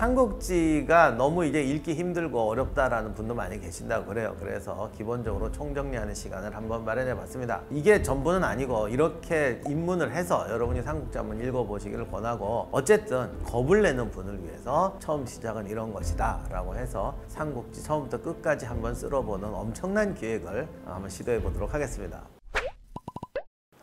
삼국지가 너무 이제 읽기 힘들고 어렵다라는 분도 많이 계신다고 그래요. 그래서 기본적으로 총정리하는 시간을 한번 마련해 봤습니다. 이게 전부는 아니고 이렇게 입문을 해서 여러분이 삼국지 한번 읽어보시기를 권하고, 어쨌든 겁을 내는 분을 위해서 처음 시작은 이런 것이다 라고 해서 삼국지 처음부터 끝까지 한번 쓸어보는 엄청난 기획을 한번 시도해 보도록 하겠습니다.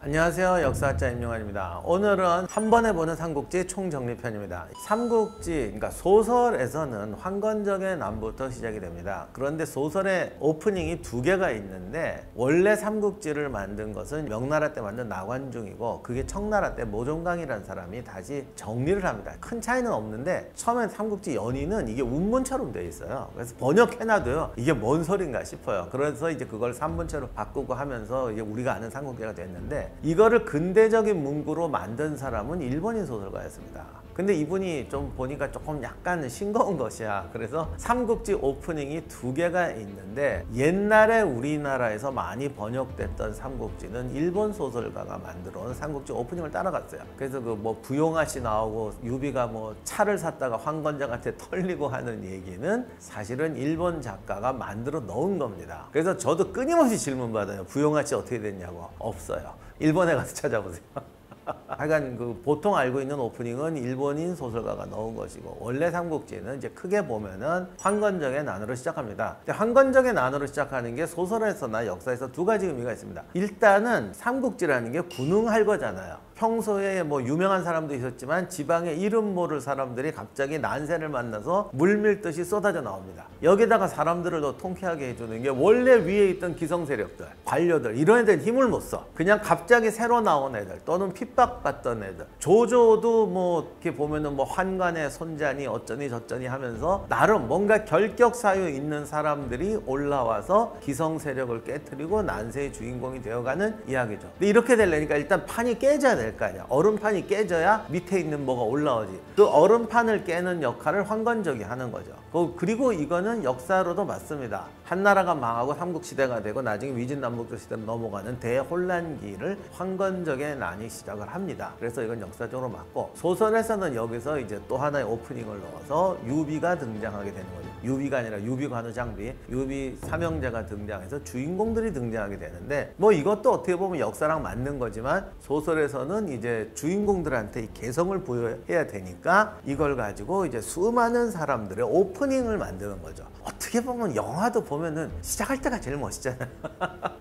안녕하세요, 역사학자 임용환입니다. 오늘은 한 번에 보는 삼국지 총정리편입니다. 삼국지, 그러니까 소설에서는 황건적의 난부터 시작이 됩니다. 그런데 소설의 오프닝이 두 개가 있는데, 원래 삼국지를 만든 것은 명나라 때 만든 나관중이고, 그게 청나라 때 모종강이라는 사람이 다시 정리를 합니다. 큰 차이는 없는데 처음엔 삼국지 연의는 이게 운문처럼 되어 있어요. 그래서 번역해놔도요 이게 뭔 소린가 싶어요. 그래서 이제 그걸 산문체로 바꾸고 하면서 이제 우리가 아는 삼국지가 됐는데, 이거를 근대적인 문구로 만든 사람은 일본인 소설가였습니다. 근데 이분이 좀 보니까 조금 약간 싱거운 것이야. 그래서 삼국지 오프닝이 두 개가 있는데, 옛날에 우리나라에서 많이 번역됐던 삼국지는 일본 소설가가 만들어 온 삼국지 오프닝을 따라갔어요. 그래서 그 뭐 부용하 씨 나오고 유비가 뭐 차를 샀다가 황건적한테 털리고 하는 얘기는 사실은 일본 작가가 만들어 넣은 겁니다. 그래서 저도 끊임없이 질문 받아요. 부용하 씨 어떻게 됐냐고. 없어요. 일본에 가서 찾아보세요. 하여간 그 보통 알고 있는 오프닝은 일본인 소설가가 넣은 것이고, 원래 삼국지는 이제 크게 보면은 황건적의 난으로 시작합니다. 황건적의 난으로 시작하는 게 소설에서나 역사에서 두 가지 의미가 있습니다. 일단은 삼국지라는 게 군웅할 거잖아요. 평소에 뭐 유명한 사람도 있었지만 지방에 이름 모를 사람들이 갑자기 난세를 만나서 물밀듯이 쏟아져 나옵니다. 여기다가 사람들을 더 통쾌하게 해주는 게, 원래 위에 있던 기성세력들, 관료들, 이런 애들은 힘을 못 써. 그냥 갑자기 새로 나온 애들 또는 핍박받던 애들, 조조도 뭐 이렇게 보면은 뭐 환관의 손자니 어쩌니 저쩌니 하면서 나름 뭔가 결격 사유 있는 사람들이 올라와서 기성세력을 깨트리고 난세의 주인공이 되어가는 이야기죠. 근데 이렇게 되려니까 일단 판이 깨져야 돼. 거 아니야. 얼음판이 깨져야 밑에 있는 뭐가 올라오지. 그 얼음판을 깨는 역할을 황건적이 하는 거죠. 그리고 이거는 역사로도 맞습니다. 한나라가 망하고 삼국시대가 되고 나중에 위진남북조 시대로 넘어가는 대혼란기를 황건적의 난이 시작을 합니다. 그래서 이건 역사적으로 맞고, 소설에서는 여기서 이제 또 하나의 오프닝을 넣어서 유비가 등장하게 되는 거죠. 유비가 아니라 유비관우 장비, 유비 삼형제가 등장해서 주인공들이 등장하게 되는데, 뭐 이것도 어떻게 보면 역사랑 맞는 거지만 소설에서는 이제 주인공들한테 이 개성을 부여해야 되니까 이걸 가지고 이제 수많은 사람들의 오프닝을 만드는 거죠. 어떻게 보면 영화도 보면은 시작할 때가 제일 멋있잖아요.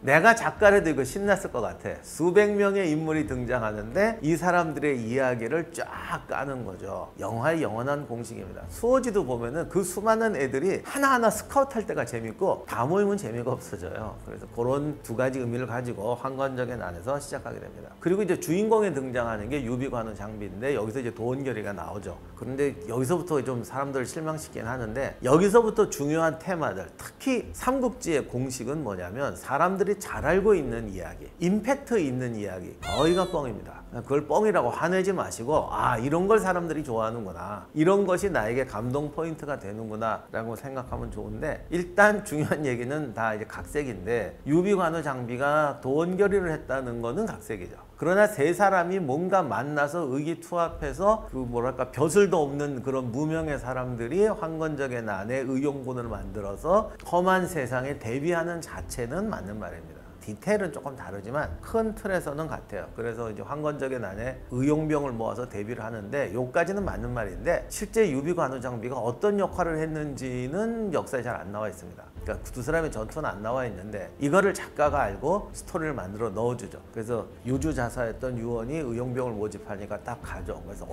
내가 작가라도 이거 신났을 것 같아. 수백 명의 인물이 등장하는데 이 사람들의 이야기를 쫙 까는 거죠. 영화의 영원한 공식입니다. 수호지도 보면은 그 수많은 애들이 하나하나 스카우트 할 때가 재밌고, 다 모이면 재미가 없어져요. 그래서 그런 두 가지 의미를 가지고 황건적의 난에서 시작하게 됩니다. 그리고 이제 주인공에 등장하는 게 유비관우 장비인데, 여기서 이제 도원결의가 나오죠. 그런데 여기서부터 좀 사람들을 실망시키긴 하는데, 여기서부터 중요한 테마들, 특히 삼국지의 공식은 뭐냐면 사람들이 잘 알고 있는 이야기, 임팩트 있는 이야기, 거의가 뻥입니다. 그걸 뻥이라고 화내지 마시고, 아, 이런 걸 사람들이 좋아하는구나, 이런 것이 나에게 감동 포인트가 되는구나 라고 생각하면 좋은데, 일단 중요한 얘기는 다 이제 각색인데, 유비관우 장비가 도원결의를 했다는 거는 각색이죠. 그러나 세 사람이 뭔가 만나서 의기투합해서 그 뭐랄까 벼슬도 없는 그런 무명의 사람들이 황건적의 난에 의용군을 만들어서 험한 세상에 대비하는 자체는 맞는 말입니다. 디테일은 조금 다르지만 큰 틀에서는 같아요. 그래서 이제 황건적의 난에 의용병을 모아서 대비를 하는데, 요까지는 맞는 말인데, 실제 유비관우 장비가 어떤 역할을 했는지는 역사에 잘 안 나와 있습니다. 그러니까 두 사람의 전투는 안 나와 있는데, 이거를 작가가 알고 스토리를 만들어 넣어주죠. 그래서 유주자사였던 유원이 의용병을 모집하니까 딱 가죠. 그래서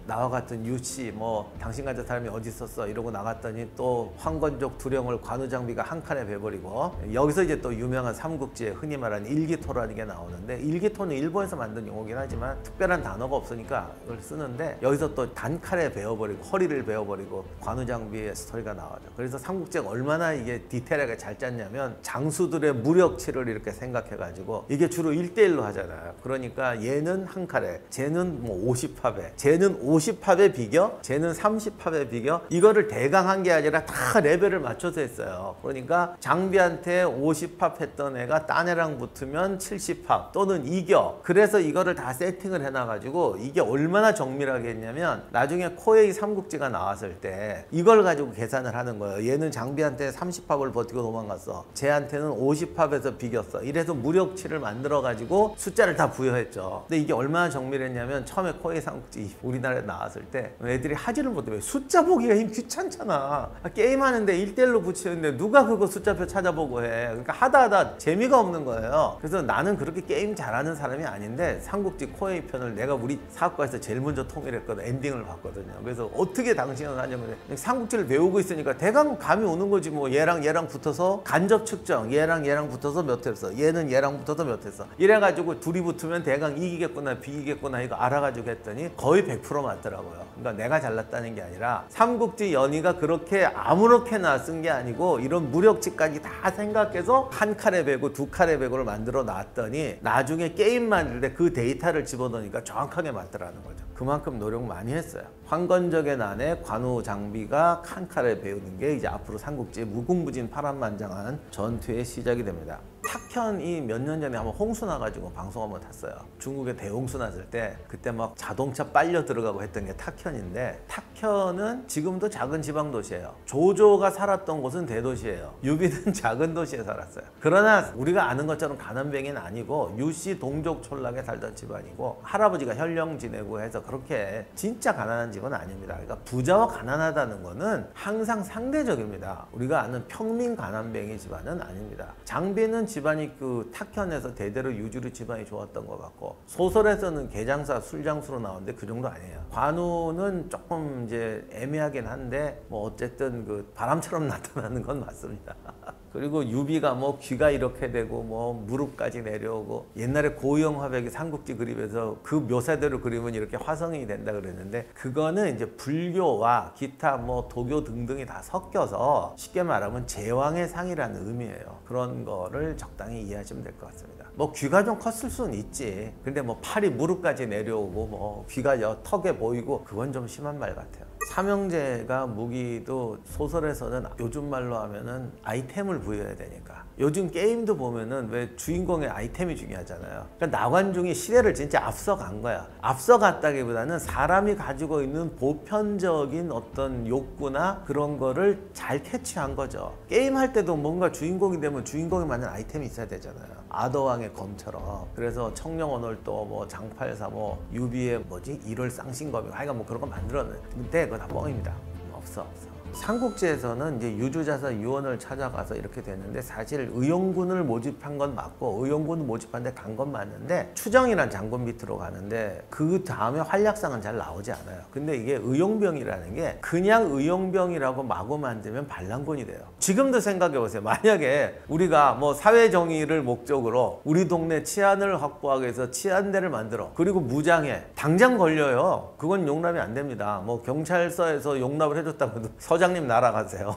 나와 같은 유씨, 뭐 당신 같은 사람이 어디 있었어 이러고 나갔더니 또 황건적 두령을 관우 장비가 한 칸에 베버리고, 여기서 이제 또 유명한 삼국지의 흔히 말하는 일기토라는 게 나오는데, 일기토는 일본에서 만든 용어긴 하지만 특별한 단어가 없으니까 이걸 쓰는데, 여기서 또 단칼에 베어버리고 허리를 베어버리고 관우 장비의 스토리가 나와죠. 그래서 삼국지가 얼마나 이게 디테일하게 잘 짰냐면 장수들의 무력치를 이렇게 생각해가지고 이게 주로 1대1로 하잖아요. 그러니까 얘는 한 칼에, 쟤는 뭐 50합에, 쟤는 50합에 비겨, 쟤는 30합에 비겨. 이거를 대강 한 게 아니라 다 레벨을 맞춰서 했어요. 그러니까 장비한테 50합 했던 애가 딴 애랑 붙으면 70합 또는 이겨. 그래서 이거를 다 세팅을 해놔가지고 이게 얼마나 정밀하게 했냐면 나중에 코웨이 삼국지가 나왔을 때 이걸 가지고 계산을 하는 거예요. 얘는 장비한테 30합을 버티고 도망갔어. 쟤한테는 50합에서 비겼어. 이래서 무력치를 만들어가지고 숫자를 다 부여했죠. 근데 이게 얼마나 정밀했냐면 처음에 코웨이 삼국지 우리나라에 나왔을 때 애들이 하지를 못해. 왜? 숫자 보기가 귀찮잖아. 게임하는데 1대1로 붙이는데 누가 그거 숫자표 찾아보고 해. 그러니까 하다 재미가 없는 거예요. 그래서 나는 그렇게 게임 잘하는 사람이 아닌데 삼국지 코웨이 편을 내가 우리 사학과에서 제일 먼저 통일했거든. 엔딩을 봤거든요. 그래서 어떻게 당신은 하냐면 삼국지를 배우고 있으니까 대강 감이 오는 거지. 뭐 얘랑 붙어서 간접 측정, 얘랑 붙어서 몇 했어, 얘는 얘랑 붙어서 몇 했어, 이래가지고 둘이 붙으면 대강 이기겠구나 비기겠구나 이거 알아가지고 했더니 거의 100% 맞더라고요. 그러니까 내가 잘났다는 게 아니라 삼국지 연의가 그렇게 아무렇게나 쓴 게 아니고 이런 무력치까지 다 생각해서 한 칼에 베고 두 칼에 베고를 만들어 놨더니 나중에 게임 만들 때 그 데이터를 집어넣으니까 정확하게 맞더라는 거죠. 그만큼 노력 많이 했어요. 황건적의 난에 관우 장비가 한 칼에 배우는 게 이제 앞으로 삼국지의 무궁무진 파란만장한 전투의 시작이 됩니다. 탁현이 몇 년 전에 한번 홍수 나가지고 방송 한번 탔어요. 중국에 대홍수 났을 때 그때 막 자동차 빨려 들어가고 했던 게 탁현인데, 탁현은 지금도 작은 지방 도시예요. 조조가 살았던 곳은 대도시예요. 유비는 작은 도시에 살았어요. 그러나 우리가 아는 것처럼 가난뱅이는 아니고 유씨 동족 촌락에 살던 집안이고 할아버지가 현령 지내고 해서 그렇게 진짜 가난한 집은 아닙니다. 그러니까 부자와 가난하다는 거는 항상 상대적입니다. 우리가 아는 평민 가난뱅이 집안은 아닙니다. 장비는 집안이 그 탁현에서 대대로 유주로 집안이 좋았던 것 같고, 소설에서는 개장사 술장수로 나오는데 그 정도 아니에요. 관우는 조금 이제 애매하긴 한데 뭐 어쨌든 그 바람처럼 나타나는 건 맞습니다. 그리고 유비가 뭐 귀가 이렇게 되고 뭐 무릎까지 내려오고, 옛날에 고영 화백이 삼국지 그림에서 그 묘사대로 그리면 이렇게 화성이 된다 그랬는데 그거는 이제 불교와 기타 뭐 도교 등등이 다 섞여서 쉽게 말하면 제왕의 상이라는 의미예요. 그런 거를 적당히 이해하시면 될 것 같습니다. 뭐 귀가 좀 컸을 수는 있지. 근데 뭐 팔이 무릎까지 내려오고 뭐 귀가 턱에 보이고 그건 좀 심한 말 같아요. 삼형제가 무기도 소설에서는 요즘 말로 하면은 아이템을 부여해야 되니까, 요즘 게임도 보면은 왜 주인공의 아이템이 중요하잖아요. 그러니까 나관중이 시대를 진짜 앞서간 거야. 앞서갔다기보다는 사람이 가지고 있는 보편적인 어떤 욕구나 그런 거를 잘 캐치한 거죠. 게임할 때도 뭔가 주인공이 되면 주인공이 맞는 아이템이 있어야 되잖아요. 아더왕의 검처럼. 그래서 청룡오늘도 뭐 장팔사 뭐 유비의 뭐지 1월 쌍신검이 하여간 뭐 그런 거 만들었는데 근데 그거 다 뻥입니다. 없어. 삼국지에서는 이제 유주자사 유원을 찾아가서 이렇게 됐는데, 사실 의용군을 모집한 건 맞고 의용군을 모집한 데 간 건 맞는데 추정이란 장군 밑으로 가는데 그 다음에 활약상은 잘 나오지 않아요. 근데 이게 의용병이라는 게 그냥 의용병이라고 마구 만들면 반란군이 돼요. 지금도 생각해 보세요. 만약에 우리가 뭐 사회정의를 목적으로 우리 동네 치안을 확보하기 위해서 치안대를 만들어, 그리고 무장해, 당장 걸려요. 그건 용납이 안 됩니다. 뭐 경찰서에서 용납을 해줬다고 해도 서장님 날아가세요.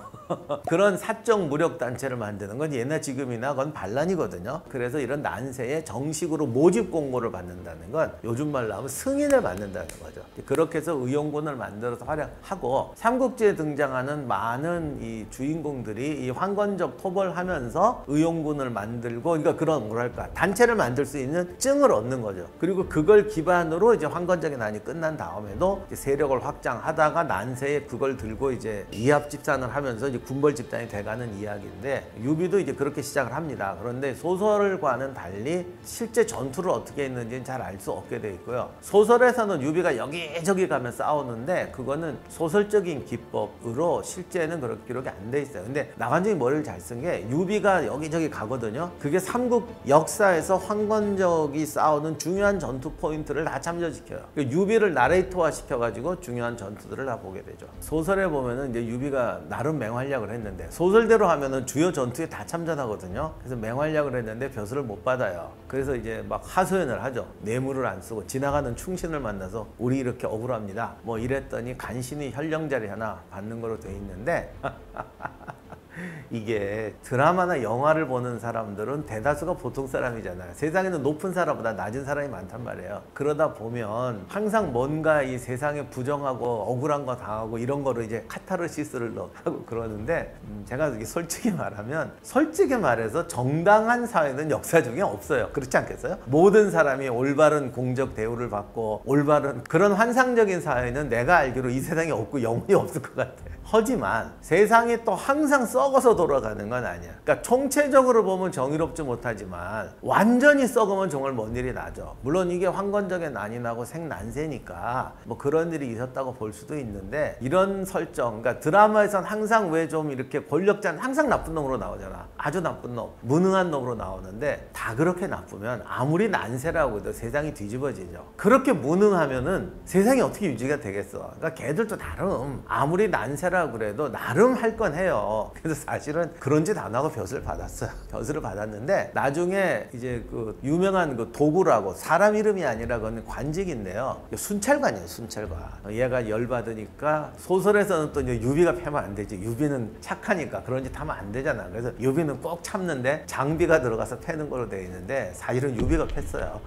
그런 사적 무력 단체를 만드는 건 예나 지금이나 그건 반란이거든요. 그래서 이런 난세에 정식으로 모집 공고를 받는다는 건 요즘 말로 하면 승인을 받는다는 거죠. 그렇게 해서 의용군을 만들어서 활약하고, 삼국지에 등장하는 많은 이 주인공들이 이 황건적 토벌하면서 의용군을 만들고, 그러니까 그런 뭐랄까 단체를 만들 수 있는 증을 얻는 거죠. 그리고 그걸 기반으로 이제 황건적의 난이 끝난 다음에도 이제 세력을 확장하다가 난세에 그걸 들고 이제 이합 집산을 하면서 이제 군벌 집단이 돼가는 이야기인데, 유비도 이제 그렇게 시작을 합니다. 그런데 소설과는 달리 실제 전투를 어떻게 했는지는 잘 알 수 없게 돼 있고요. 소설에서는 유비가 여기저기 가면 싸우는데 그거는 소설적인 기법으로 실제는 그렇게 기록이 안 돼 있어요. 근데 나관중이 머리를 잘 쓴 게 유비가 여기저기 가거든요. 그게 삼국 역사에서 황건적이 싸우는 중요한 전투 포인트를 다 참조시켜요. 유비를 나레이터화 시켜가지고 중요한 전투들을 다 보게 되죠. 소설에 보면은 이제 유비가 나름 맹활약을 했는데 소설대로 하면은 주요 전투에 다 참전하거든요. 그래서 맹활약을 했는데 벼슬을 못 받아요. 그래서 이제 막 하소연을 하죠. 뇌물을 안 쓰고 지나가는 충신을 만나서 우리 이렇게 억울합니다 뭐 이랬더니 간신히 현령자리 하나 받는 거로 돼 있는데 이게 드라마나 영화를 보는 사람들은 대다수가 보통 사람이잖아요. 세상에는 높은 사람보다 낮은 사람이 많단 말이에요. 그러다 보면 항상 뭔가 이 세상에 부정하고 억울한 거 당하고 이런 거를 이제 카타르시스를 하고 그러는데 제가 솔직히 말해서 정당한 사회는 역사 중에 없어요. 그렇지 않겠어요? 모든 사람이 올바른 공적 대우를 받고 올바른 그런 환상적인 사회는 내가 알기로 이 세상에 없고 영원히 없을 것 같아. 하지만 세상이 또 항상 썩어서 돌아가는 건 아니야. 그러니까 총체적으로 보면 정의롭지 못하지만 완전히 썩으면 정말 먼 일이 나죠. 물론 이게 황건적의 난이 나고 생난세니까 뭐 그런 일이 있었다고 볼 수도 있는데 이런 설정, 그러니까 드라마에선 항상 왜 좀 이렇게 권력자는 항상 나쁜 놈으로 나오잖아. 아주 나쁜 놈, 무능한 놈으로 나오는데 다 그렇게 나쁘면 아무리 난세라고 해도 세상이 뒤집어지죠. 그렇게 무능하면은 세상이 어떻게 유지가 되겠어. 그러니까 걔들도 나름 아무리 난세라고 그래도 나름 할 건 해요. 그래서 사실은 그런 짓 안 하고 벼슬을 받았어요. 벼슬을 받았는데 나중에 이제 그 유명한 그 도구라고 사람 이름이 아니라 그건 관직인데요. 순찰관이에요, 순찰관. 얘가 열받으니까 소설에서는 또 이제 유비가 패면 안 되지. 유비는 착하니까 그런 짓 하면 안 되잖아. 그래서 유비는 꼭 참는데 장비가 들어가서 패는 걸로 되어 있는데 사실은 유비가 팼어요.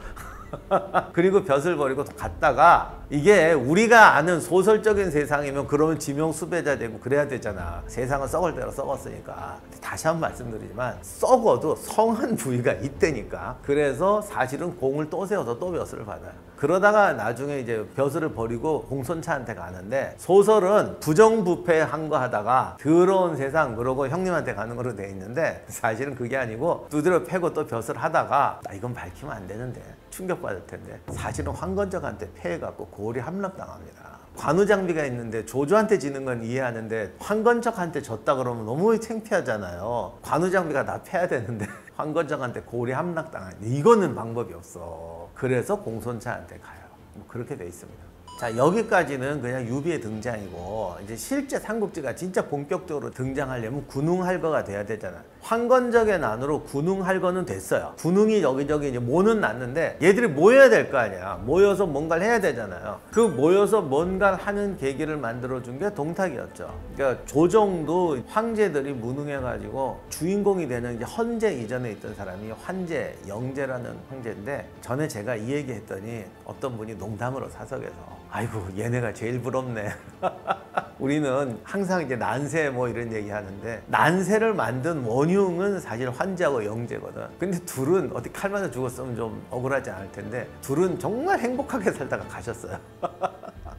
그리고 벼슬 버리고 갔다가 이게 우리가 아는 소설적인 세상이면 그러면 지명 수배자 되고 그래야 되잖아. 세상은 썩을 대로 썩었으니까. 다시 한번 말씀드리지만 썩어도 성한 부위가 있다니까. 그래서 사실은 공을 또 세워서 또 벼슬을 받아요. 그러다가 나중에 이제 벼슬을 버리고 공손차한테 가는데 소설은 부정부패한 거 하다가 더러운 세상 그러고 형님한테 가는 거로 돼 있는데 사실은 그게 아니고 두드려 패고 또 벼슬 하다가 나 이건 밝히면 안 되는데 충격받을 텐데 사실은 황건적한테 패해갖고 고을이 함락당합니다. 관우장비가 있는데 조조한테 지는 건 이해하는데 황건적한테 졌다 그러면 너무 창피하잖아요. 관우장비가 나 패야 되는데 황건적한테 고을이 함락당하는데 이거는 방법이 없어. 그래서 공손차한테 가요. 뭐 그렇게 돼 있습니다. 자, 여기까지는 그냥 유비의 등장이고 이제 실제 삼국지가 진짜 본격적으로 등장하려면 군웅할거가 돼야 되잖아. 황건적의 난으로 군웅할거는 됐어요. 군웅이 여기저기 이제 모는 났는데 얘들이 모여야 될 거 아니야. 모여서 뭔가를 해야 되잖아요. 그 모여서 뭔가를 하는 계기를 만들어준 게 동탁이었죠. 그러니까 조정도 황제들이 무능해가지고 주인공이 되는 이제 헌제 이전에 있던 사람이 환제, 영제라는 황제인데 전에 제가 이 얘기 했더니 어떤 분이 농담으로 사석에서 아이고 얘네가 제일 부럽네. 우리는 항상 이제 난세 뭐 이런 얘기 하는데 난세를 만든 원흉은 사실 환자하고 영제거든. 근데 둘은 어디 칼 맞아 죽었으면 좀 억울하지 않을 텐데 둘은 정말 행복하게 살다가 가셨어요.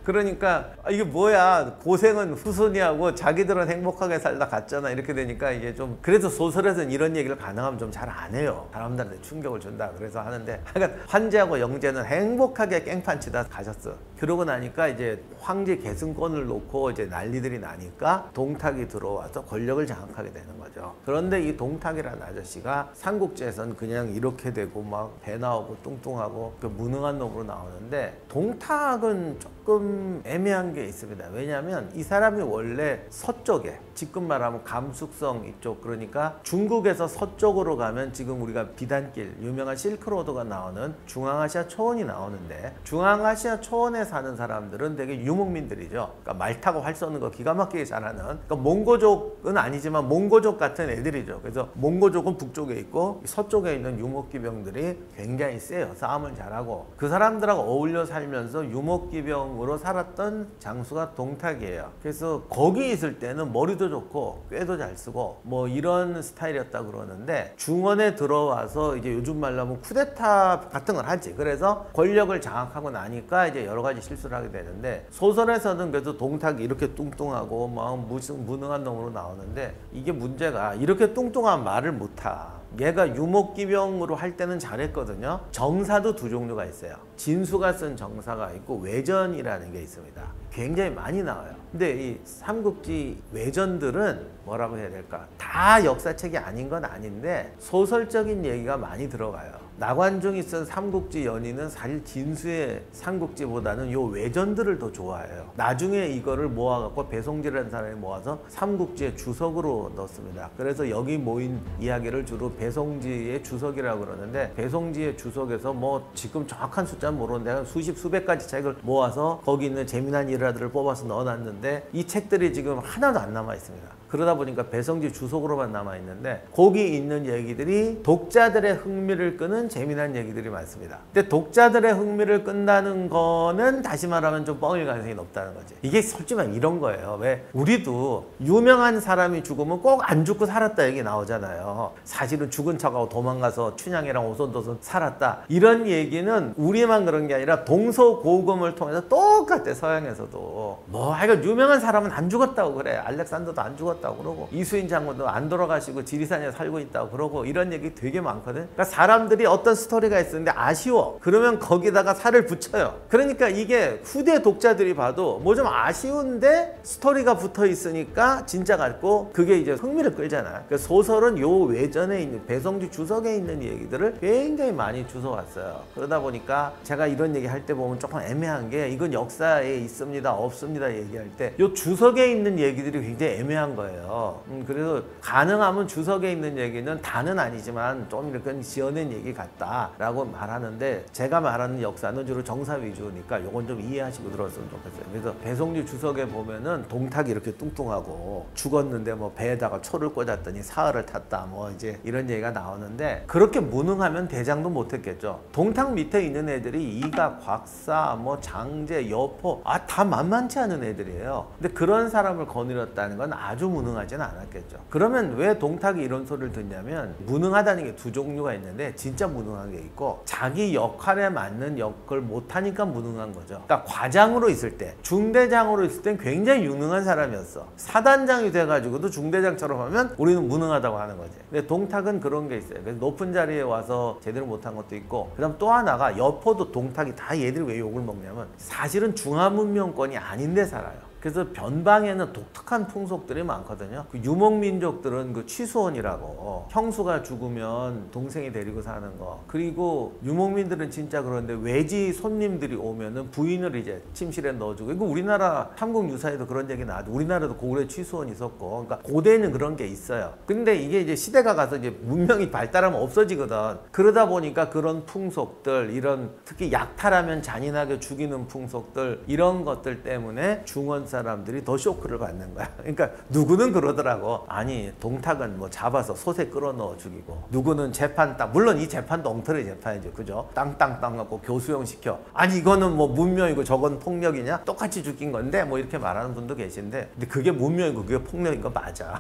그러니까 이게 뭐야 고생은 후손이 하고 자기들은 행복하게 살다 갔잖아 이렇게 되니까 이게 좀 그래서 소설에서는 이런 얘기를 가능하면 좀 잘 안 해요. 사람들한테 충격을 준다 그래서 하는데 그러니까 환제하고 영제는 행복하게 깽판 치다 가셨어. 그러고 나니까 이제 황제 계승권을 놓고 이제 난리들이 나니까 동탁이 들어와서 권력을 장악하게 되는 거죠. 그런데 이 동탁이라는 아저씨가 삼국지에서는 그냥 이렇게 되고 막 배 나오고 뚱뚱하고 그 무능한 놈으로 나오는데 동탁은 조금 애매한 게 있습니다. 왜냐하면 이 사람이 원래 서쪽에 지금 말하면 감숙성 이쪽 그러니까 중국에서 서쪽으로 가면 지금 우리가 비단길 유명한 실크로드가 나오는 중앙아시아 초원이 나오는데 중앙아시아 초원에 사는 사람들은 되게 유목민들이죠. 그러니까 말 타고 활 쏘는 거 기가 막히게 잘하는 그러니까 몽고족은 아니지만 몽고족 같은 애들이죠. 그래서 몽고족은 북쪽에 있고 서쪽에 있는 유목기병들이 굉장히 세요. 싸움을 잘하고 그 사람들하고 어울려 살면서 유목기병으로 살았던 장수가 동탁이에요. 그래서 거기 있을 때는 머리도 좋고 꾀도 잘 쓰고 뭐 이런 스타일이었다 그러는데 중원에 들어와서 이제 요즘 말로 하면 쿠데타 같은 걸 하지. 그래서 권력을 장악하고 나니까 이제 여러 가지 실수를 하게 되는데 소설에서는 그래도 동탁이 이렇게 뚱뚱하고 막 무능한 놈으로 나오는데 이게 문제가 이렇게 뚱뚱한 말을 못하. 얘가 유목기병으로 할 때는 잘했거든요. 정사도 두 종류가 있어요. 진수가 쓴 정사가 있고 외전이라는 게 있습니다. 굉장히 많이 나와요. 근데 이 삼국지 외전들은 뭐라고 해야 될까? 다 역사책이 아닌 건 아닌데 소설적인 얘기가 많이 들어가요. 나관중이 쓴 삼국지 연의는 사실 진수의 삼국지보다는 요 외전들을 더 좋아해요. 나중에 이거를 모아갖고 배송지라는 사람이 모아서 삼국지의 주석으로 넣습니다. 그래서 여기 모인 이야기를 주로 배송지의 주석이라고 그러는데 배송지의 주석에서 뭐 지금 정확한 숫자는 모르는데 한 수십 수백 가지 책을 모아서 거기 있는 재미난 일화들을 뽑아서 넣어놨는데 이 책들이 지금 하나도 안 남아 있습니다. 그러다 보니까 배성지 주석으로만 남아있는데 거기 있는 얘기들이 독자들의 흥미를 끄는 재미난 얘기들이 많습니다. 근데 독자들의 흥미를 끈다는 거는 다시 말하면 좀 뻥일 가능성이 높다는 거지. 이게 솔직히 말하면 이런 거예요. 왜? 우리도 유명한 사람이 죽으면 꼭 안 죽고 살았다 얘기 나오잖아요. 사실은 죽은 척하고 도망가서 춘향이랑 오손도손 살았다. 이런 얘기는 우리만 그런 게 아니라 동서고금을 통해서 똑같아. 서양에서도. 뭐 하여간 유명한 사람은 안 죽었다고 그래. 알렉산더도 안 죽었다고 그러고 이수인 장군도 안 돌아가시고 지리산에 살고 있다고 그러고 이런 얘기 되게 많거든. 그러니까 사람들이 어떤 스토리가 있었는데 아쉬워. 그러면 거기다가 살을 붙여요. 그러니까 이게 후대 독자들이 봐도 뭐 좀 아쉬운데 스토리가 붙어 있으니까 진짜 같고 그게 이제 흥미를 끌잖아. 그러니까 소설은 요 외전에 있는 배성주 주석에 있는 얘기들을 굉장히 많이 주워왔어요. 그러다 보니까 제가 이런 얘기 할 때 보면 조금 애매한 게 이건 역사에 있습니다 없습니다 얘기할 때 요 주석에 있는 얘기들이 굉장히 애매한 거예요. 그래서 가능하면 주석에 있는 얘기는 다는 아니지만 좀 이렇게 지어낸 얘기 같다라고 말하는데 제가 말하는 역사는 주로 정사 위주니까 요건 좀 이해하시고 들었으면 좋겠어요. 그래서 배성주 주석에 보면은 동탁이 이렇게 뚱뚱하고 죽었는데 뭐 배에다가 초를 꽂았더니 사흘을 탔다 뭐 이제 이런 얘기가 나오는데 그렇게 무능하면 대장도 못했겠죠. 동탁 밑에 있는 애들이 이가, 곽사, 뭐 장제, 여포 다 만만치 않은 애들이에요. 근데 그런 사람을 거느렸다는 건 아주 무능하지는 않았겠죠. 그러면 왜 동탁이 이런 소리를 듣냐면 무능하다는 게 두 종류가 있는데 진짜 무능한 게 있고 자기 역할에 맞는 역을 못하니까 무능한 거죠. 그러니까 과장으로 있을 때 중대장으로 있을 땐 굉장히 유능한 사람이었어. 사단장이 돼가지고도 중대장처럼 하면 우리는 무능하다고 하는 거지. 근데 동탁은 그런 게 있어요. 그래서 높은 자리에 와서 제대로 못한 것도 있고 그다음 또 하나가 여포도 동탁이 다 얘들이 왜 욕을 먹냐면 사실은 중화문명권이 아닌데 살아요. 그래서 변방에는 독특한 풍속들이 많거든요. 그 유목민족들은 그 취수원이라고 형수가 죽으면 동생이 데리고 사는 거. 그리고 유목민들은 진짜 그런데 외지 손님들이 오면은 부인을 이제 침실에 넣어주고. 이거 우리나라 삼국 유사에도 그런 얘기 나와도 우리나라도 고구려 취수원이 있었고. 그러니까 고대에는 그런 게 있어요. 근데 이게 이제 시대가 가서 이제 문명이 발달하면 없어지거든. 그러다 보니까 그런 풍속들 이런 특히 약탈하면 잔인하게 죽이는 풍속들 이런 것들 때문에 중원 사람들이 더 쇼크를 받는 거야. 그러니까 누구는 그러더라고. 아니 동탁은 뭐 잡아서 솥에 끌어 넣어 죽이고 누구는 재판 딱 물론 이 재판도 엉터리 재판이죠. 그죠? 땅땅땅 갖고 교수형 시켜. 아니 이거는 뭐 문명이고 저건 폭력이냐? 똑같이 죽인 건데 뭐 이렇게 말하는 분도 계신데 근데 그게 문명이고 그게 폭력인 거 맞아.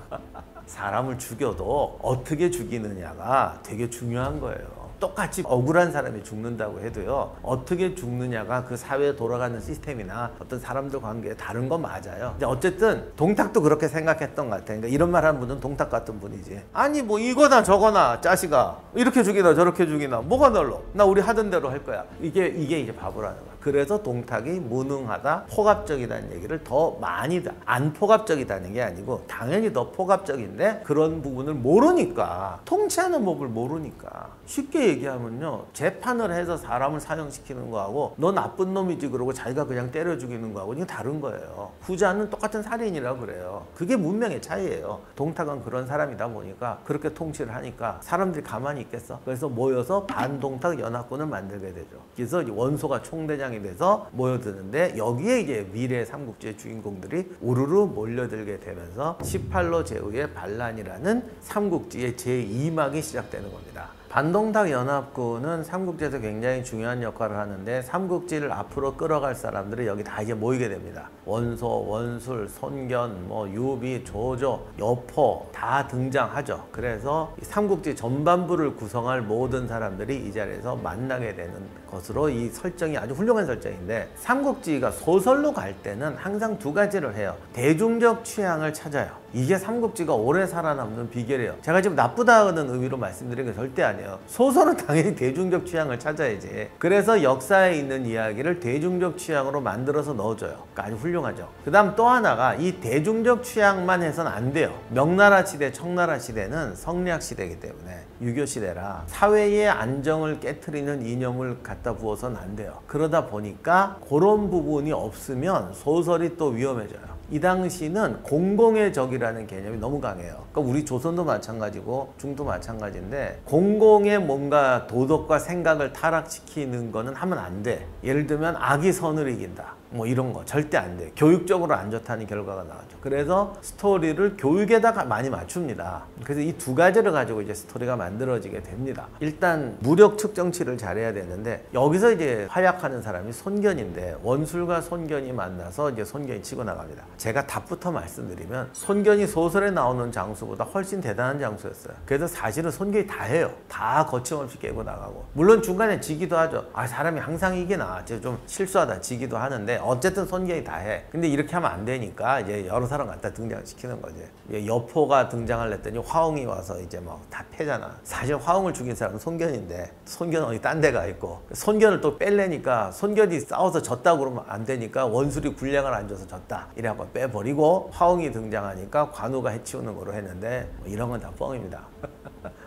사람을 죽여도 어떻게 죽이느냐가 되게 중요한 거예요. 똑같이 억울한 사람이 죽는다고 해도요 어떻게 죽느냐가 그 사회에 돌아가는 시스템이나 어떤 사람들 관계에 다른 건 맞아요. 근데 어쨌든 동탁도 그렇게 생각했던 것 같아요. 그러니까 이런 말 하는 분은 동탁 같은 분이지. 아니 뭐 이거나 저거나 짜식아 이렇게 죽이나 저렇게 죽이나 뭐가 널로 나 우리 하던 대로 할 거야. 이게 이제 바보라는 거야. 그래서 동탁이 무능하다 포갑적이다는 얘기를 더 많이 안 포갑적이다는 게 아니고 당연히 더 포갑적인데 그런 부분을 모르니까 통치하는 법을 모르니까 쉽게 얘기하면요 재판을 해서 사람을 사형시키는 거하고 너 나쁜 놈이지 그러고 자기가 그냥 때려 죽이는 거하고 이게 다른 거예요. 후자는 똑같은 살인이라고 그래요. 그게 문명의 차이예요. 동탁은 그런 사람이다 보니까 그렇게 통치를 하니까 사람들이 가만히 있겠어. 그래서 모여서 반동탁 연합군을 만들게 되죠. 그래서 원소가 총대장이 돼서 모여드는데 여기에 이제 미래 삼국지의 주인공들이 우르르 몰려들게 되면서 18로 제후의 반란이라는 삼국지의 제2막이 시작되는 겁니다. 반동탁 연합군은 삼국지에서 굉장히 중요한 역할을 하는데 삼국지를 앞으로 끌어갈 사람들이 여기 다 이제 모이게 됩니다. 원소, 원술, 손견, 뭐 유비, 조조, 여포 다 등장하죠. 그래서 삼국지 전반부를 구성할 모든 사람들이 이 자리에서 만나게 되는 것으로 이 설정이 아주 훌륭한 설정인데 삼국지가 소설로 갈 때는 항상 두 가지를 해요. 대중적 취향을 찾아요. 이게 삼국지가 오래 살아남는 비결이에요. 제가 지금 나쁘다는 의미로 말씀드린 게 절대 아니에요. 소설은 당연히 대중적 취향을 찾아야지. 그래서 역사에 있는 이야기를 대중적 취향으로 만들어서 넣어줘요. 그러니까 아주 훌륭하죠. 그 다음 또 하나가 이 대중적 취향만 해서는 안 돼요. 명나라 시대, 청나라 시대는 성리학 시대이기 때문에 유교 시대라 사회의 안정을 깨트리는 이념을 갖다 부어서는 안 돼요. 그러다 보니까 그런 부분이 없으면 소설이 또 위험해져요. 이 당시는 공공의 적이라는 개념이 너무 강해요. 그러니까 우리 조선도 마찬가지고 중도 마찬가지인데 공공의 뭔가 도덕과 생각을 타락시키는 거는 하면 안 돼. 예를 들면 악이 선을 이긴다. 뭐 이런 거 절대 안 돼. 교육적으로 안 좋다는 결과가 나왔죠. 그래서 스토리를 교육에다가 많이 맞춥니다. 그래서 이 두 가지를 가지고 이제 스토리가 만들어지게 됩니다. 일단 무력 측정치를 잘해야 되는데 여기서 이제 활약하는 사람이 손견인데 원술과 손견이 만나서 이제 손견이 치고 나갑니다. 제가 답부터 말씀드리면 손견이 소설에 나오는 장수보다 훨씬 대단한 장수였어요. 그래서 사실은 손견이 다 해요. 다 거침없이 깨고 나가고 물론 중간에 지기도 하죠. 아 사람이 항상 이게 나 좀 실수하다 지기도 하는데 어쨌든 손견이 다 해. 근데 이렇게 하면 안 되니까 이제 여러 사람 갖다 등장시키는 거지. 여포가 등장을 했더니 화웅이 와서 이제 막 다 패잖아. 사실 화웅을 죽인 사람은 손견인데 손견은 어디 딴 데가 있고 손견을 또 뺄래니까 손견이 싸워서 졌다고 그러면 안 되니까 원술이 군량을 안 줘서 졌다 이래갖고 빼버리고 화웅이 등장하니까 관우가 해치우는 거로 했는데 뭐 이런 건 다 뻥입니다.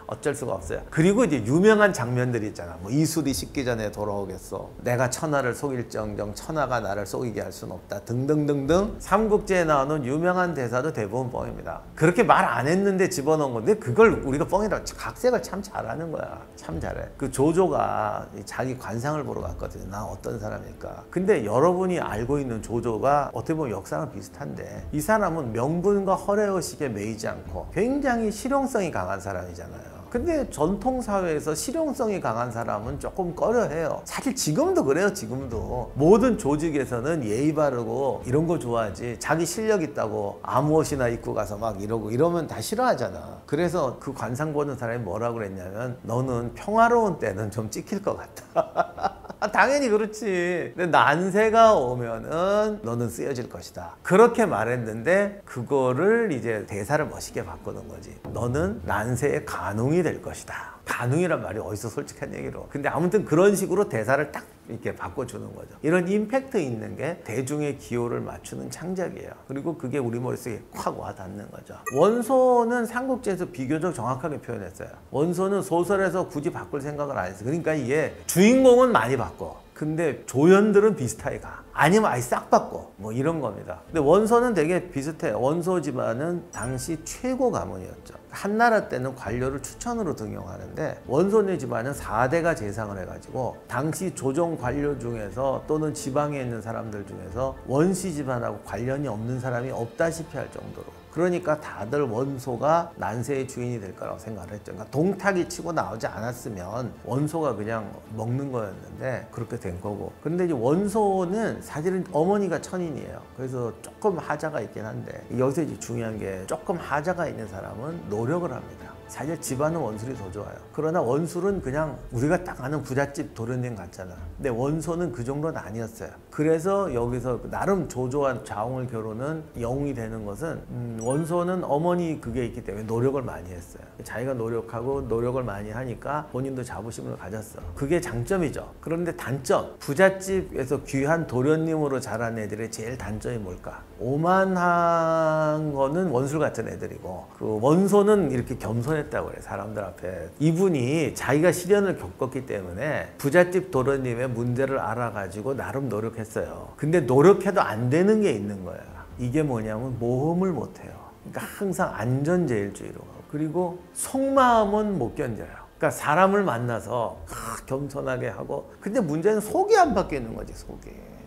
어쩔 수가 없어요. 그리고 이제 유명한 장면들이 있잖아. 뭐 이술이 식기 전에 돌아오겠어. 내가 천하를 속일정정 천하가 나를 속이게 할 수는 없다. 등등등등 삼국지에 나오는 유명한 대사도 대부분 뻥입니다. 그렇게 말 안 했는데 집어넣은 건데 그걸 우리가 뻥이라고 각색을 참 잘하는 거야. 참 잘해. 그 조조가 자기 관상을 보러 갔거든요. 나 어떤 사람일까. 근데 여러분이 알고 있는 조조가 어떻게 보면 역사랑 비슷한데 이 사람은 명분과 허례의식에 매이지 않고 굉장히 실용성이 강한 사람이잖아요. 근데 전통사회에서 실용성이 강한 사람은 조금 꺼려해요. 사실 지금도 그래요. 지금도 모든 조직에서는 예의 바르고 이런 거 좋아하지 자기 실력 있다고 아무 옷이나 입고 가서 막 이러고 이러면 다 싫어하잖아. 그래서 그 관상 보는 사람이 뭐라고 그랬냐면 너는 평화로운 때는 좀 찍힐 것 같다. 당연히 그렇지. 근데 난세가 오면은 너는 쓰여질 것이다. 그렇게 말했는데 그거를 이제 대사를 멋있게 바꾸는 거지. 너는 난세의 간웅이 될 것이다. 간웅이란 말이 어디서 솔직한 얘기로. 근데 아무튼 그런 식으로 대사를 딱 이렇게 바꿔주는 거죠. 이런 임팩트 있는 게 대중의 기호를 맞추는 창작이에요. 그리고 그게 우리 머릿속에 확 와닿는 거죠. 원소는 삼국지에서 비교적 정확하게 표현했어요. 원소는 소설에서 굳이 바꿀 생각을 안 했어요. 그러니까 이게 주인공은 많이 바꿔. 근데 조연들은 비슷하게 가. 아니면 아예 싹 바꿔. 뭐 이런 겁니다. 근데 원소는 되게 비슷해요. 원소 집안은 당시 최고 가문이었죠. 한나라 때는 관료를 추천으로 등용하는데 원소네 집안은 4대가 재상을 해가지고 당시 조정 관료 중에서 또는 지방에 있는 사람들 중에서 원씨 집안하고 관련이 없는 사람이 없다시피 할 정도로. 그러니까 다들 원소가 난세의 주인이 될 거라고 생각을 했죠. 그러니까 동탁이 치고 나오지 않았으면 원소가 그냥 먹는 거였는데 그렇게 된 거고. 근데 이제 원소는 사실은 어머니가 천인이에요. 그래서 조금 하자가 있긴 한데 여기서 이제 중요한 게 조금 하자가 있는 사람은 노력을 합니다. 사실 집안은 원술이 더 좋아요. 그러나 원술은 그냥 우리가 딱 아는 부잣집 도련님 같잖아. 근데 원소는 그 정도는 아니었어요. 그래서 여기서 나름 조조와 자웅을 겨루는 영웅이 되는 것은 원소는 어머니 그게 있기 때문에 노력을 많이 했어요. 자기가 노력하고 노력을 많이 하니까 본인도 자부심을 가졌어. 그게 장점이죠. 그런데 단점, 부잣집에서 귀한 도련님으로 자란 애들의 제일 단점이 뭘까? 오만한 거는 원술 같은 애들이고 그 원소는 이렇게 겸손했다고 그래. 사람들 앞에. 이분이 자기가 시련을 겪었기 때문에 부잣집 도련님의 문제를 알아가지고 나름 노력했어요. 근데 노력해도 안 되는 게 있는 거야. 이게 뭐냐면 모험을 못해요. 그러니까 항상 안전제일주의로 가고 그리고 속마음은 못 견뎌요. 그러니까 사람을 만나서 겸손하게 하고 근데 문제는 속이 안 바뀌는 거지.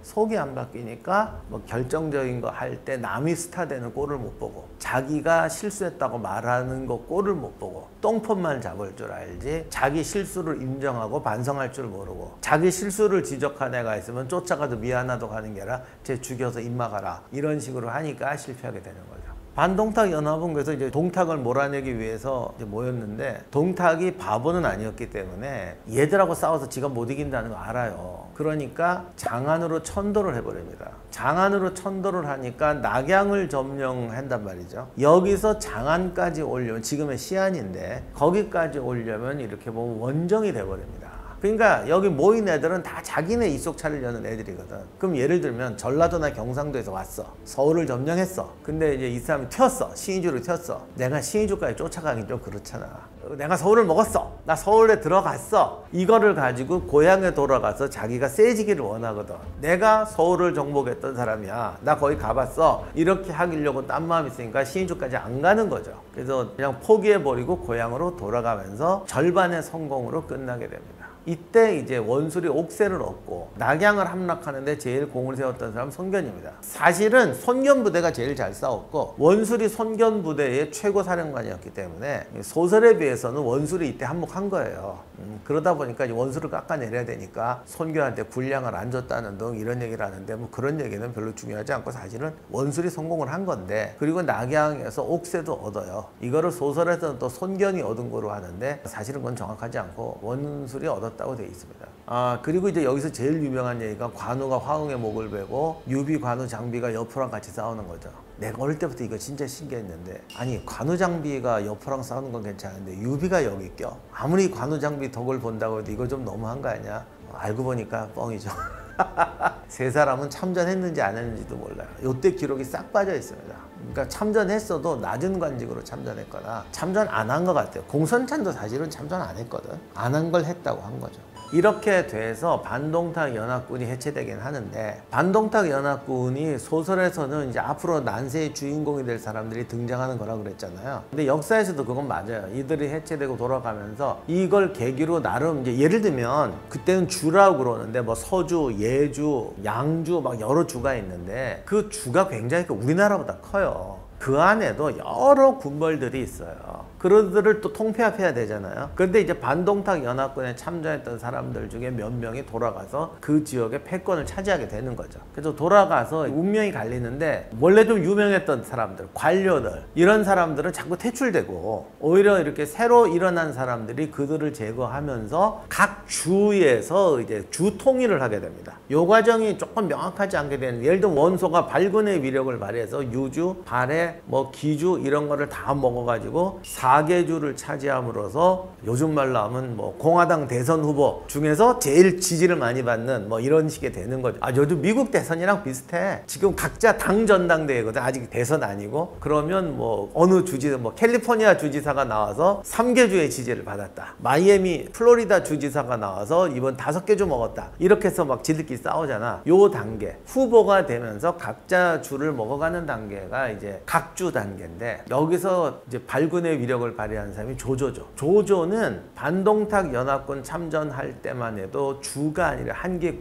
속이 안 바뀌니까 뭐 결정적인 거 할 때 남이 스타 되는 꼴을 못 보고 자기가 실수했다고 말하는 거 꼴을 못 보고 똥폰만 잡을 줄 알지 자기 실수를 인정하고 반성할 줄 모르고 자기 실수를 지적한 애가 있으면 쫓아가도 미안하다고 하는 게 아니라 쟤 죽여서 입막아라 이런 식으로 하니까 실패하게 되는 거죠. 반동탁 연합은 그래서 이제 동탁을 몰아내기 위해서 이제 모였는데 동탁이 바보는 아니었기 때문에 얘들하고 싸워서 지가 못 이긴다는 거 알아요. 그러니까 장안으로 천도를 해버립니다. 장안으로 천도를 하니까 낙양을 점령한단 말이죠. 여기서 장안까지 오려면 지금의 시안인데 거기까지 오려면 이렇게 보면 원정이 돼버립니다. 그러니까 여기 모인 애들은 다 자기네 이속 차리려는 애들이거든. 그럼 예를 들면 전라도나 경상도에서 왔어. 서울을 점령했어. 근데 이제 이 사람이 튀었어. 신의주로 튀었어. 내가 신의주까지 쫓아가긴 좀 그렇잖아. 내가 서울을 먹었어. 나 서울에 들어갔어. 이거를 가지고 고향에 돌아가서 자기가 세지기를 원하거든. 내가 서울을 정복했던 사람이야. 나 거기 가봤어. 이렇게 하기려고 딴 마음이 있으니까 신의주까지 안 가는 거죠. 그래서 그냥 포기해버리고 고향으로 돌아가면서 절반의 성공으로 끝나게 됩니다. 이때 이제 원술이 옥새를 얻고 낙양을 함락하는데 제일 공을 세웠던 사람 손견입니다. 사실은 손견 부대가 제일 잘 싸웠고 원술이 손견 부대의 최고 사령관이었기 때문에 소설에 비해서는 원술이 이때 한몫한 거예요. 그러다 보니까 원술을 깎아내려야 되니까 손견한테 군량을 안 줬다는 등 이런 얘기를 하는데 뭐 그런 얘기는 별로 중요하지 않고 사실은 원술이 성공을 한 건데, 그리고 낙양에서 옥새도 얻어요. 이거를 소설에서는 또 손견이 얻은 거로 하는데 사실은 그건 정확하지 않고 원술이 얻었다고 되어 있습니다. 그리고 이제 여기서 제일 유명한 얘기가 관우가 화웅의 목을 베고 유비, 관우, 장비가 여포랑 같이 싸우는 거죠. 내가 어릴 때부터 이거 진짜 신기했는데, 아니 관우, 장비가 여포랑 싸우는 건 괜찮은데 유비가 여기 껴? 아무리 관우, 장비 덕을 본다고 해도 이거 좀 너무한 거 아니야? 알고 보니까 뻥이죠. 세 사람은 참전했는지 안 했는지도 몰라요. 요때 기록이 싹 빠져 있습니다. 그러니까 참전했어도 낮은 관직으로 참전했거나 참전 안 한 것 같아요. 공선찬도 사실은 참전 안 했거든. 안 한 걸 했다고 한 거죠. 이렇게 돼서 반동탁 연합군이 해체되긴 하는데, 반동탁 연합군이 소설에서는 이제 앞으로 난세의 주인공이 될 사람들이 등장하는 거라고 그랬잖아요. 근데 역사에서도 그건 맞아요. 이들이 해체되고 돌아가면서 이걸 계기로 나름 이제 예를 들면 그때는 주라고 그러는데 뭐 서주, 예주, 양주 막 여러 주가 있는데 그 주가 굉장히 우리나라보다 커요. 그 안에도 여러 군벌들이 있어요. 그들을 또 통폐합해야 되잖아요. 그런데 이제 반동탁 연합군에 참전했던 사람들 중에 몇 명이 돌아가서 그 지역의 패권을 차지하게 되는 거죠. 그래서 돌아가서 운명이 갈리는데, 원래 좀 유명했던 사람들, 관료들, 이런 사람들은 자꾸 퇴출되고 오히려 이렇게 새로 일어난 사람들이 그들을 제거하면서 각 주에서 이제 주 통일을 하게 됩니다. 이 과정이 조금 명확하지 않게 되는, 예를 들면 원소가 발군의 위력을 발휘해서 유주, 발해, 뭐 기주 이런 거를 다 먹어가지고 4개주를 차지함으로써 요즘 말로 하면 뭐 공화당 대선 후보 중에서 제일 지지를 많이 받는 뭐 이런 식의 되는 거죠. 요즘 미국 대선이랑 비슷해. 지금 각자 당 전당대회거든. 아직 대선 아니고. 그러면 뭐 어느 주지사, 뭐 캘리포니아 주지사가 나와서 3개주의 지지를 받았다. 마이애미, 플로리다 주지사가 나와서 이번 5개주 먹었다. 이렇게 해서 막 지들끼리 싸우잖아. 요 단계. 후보가 되면서 각자 주를 먹어가는 단계가 이제 각주 단계인데, 여기서 이제 발군의 위력을 발휘하는 사람이 조조죠. 조조는 반동탁 연합군 참전할 때만 해도 주가 아니라 한 개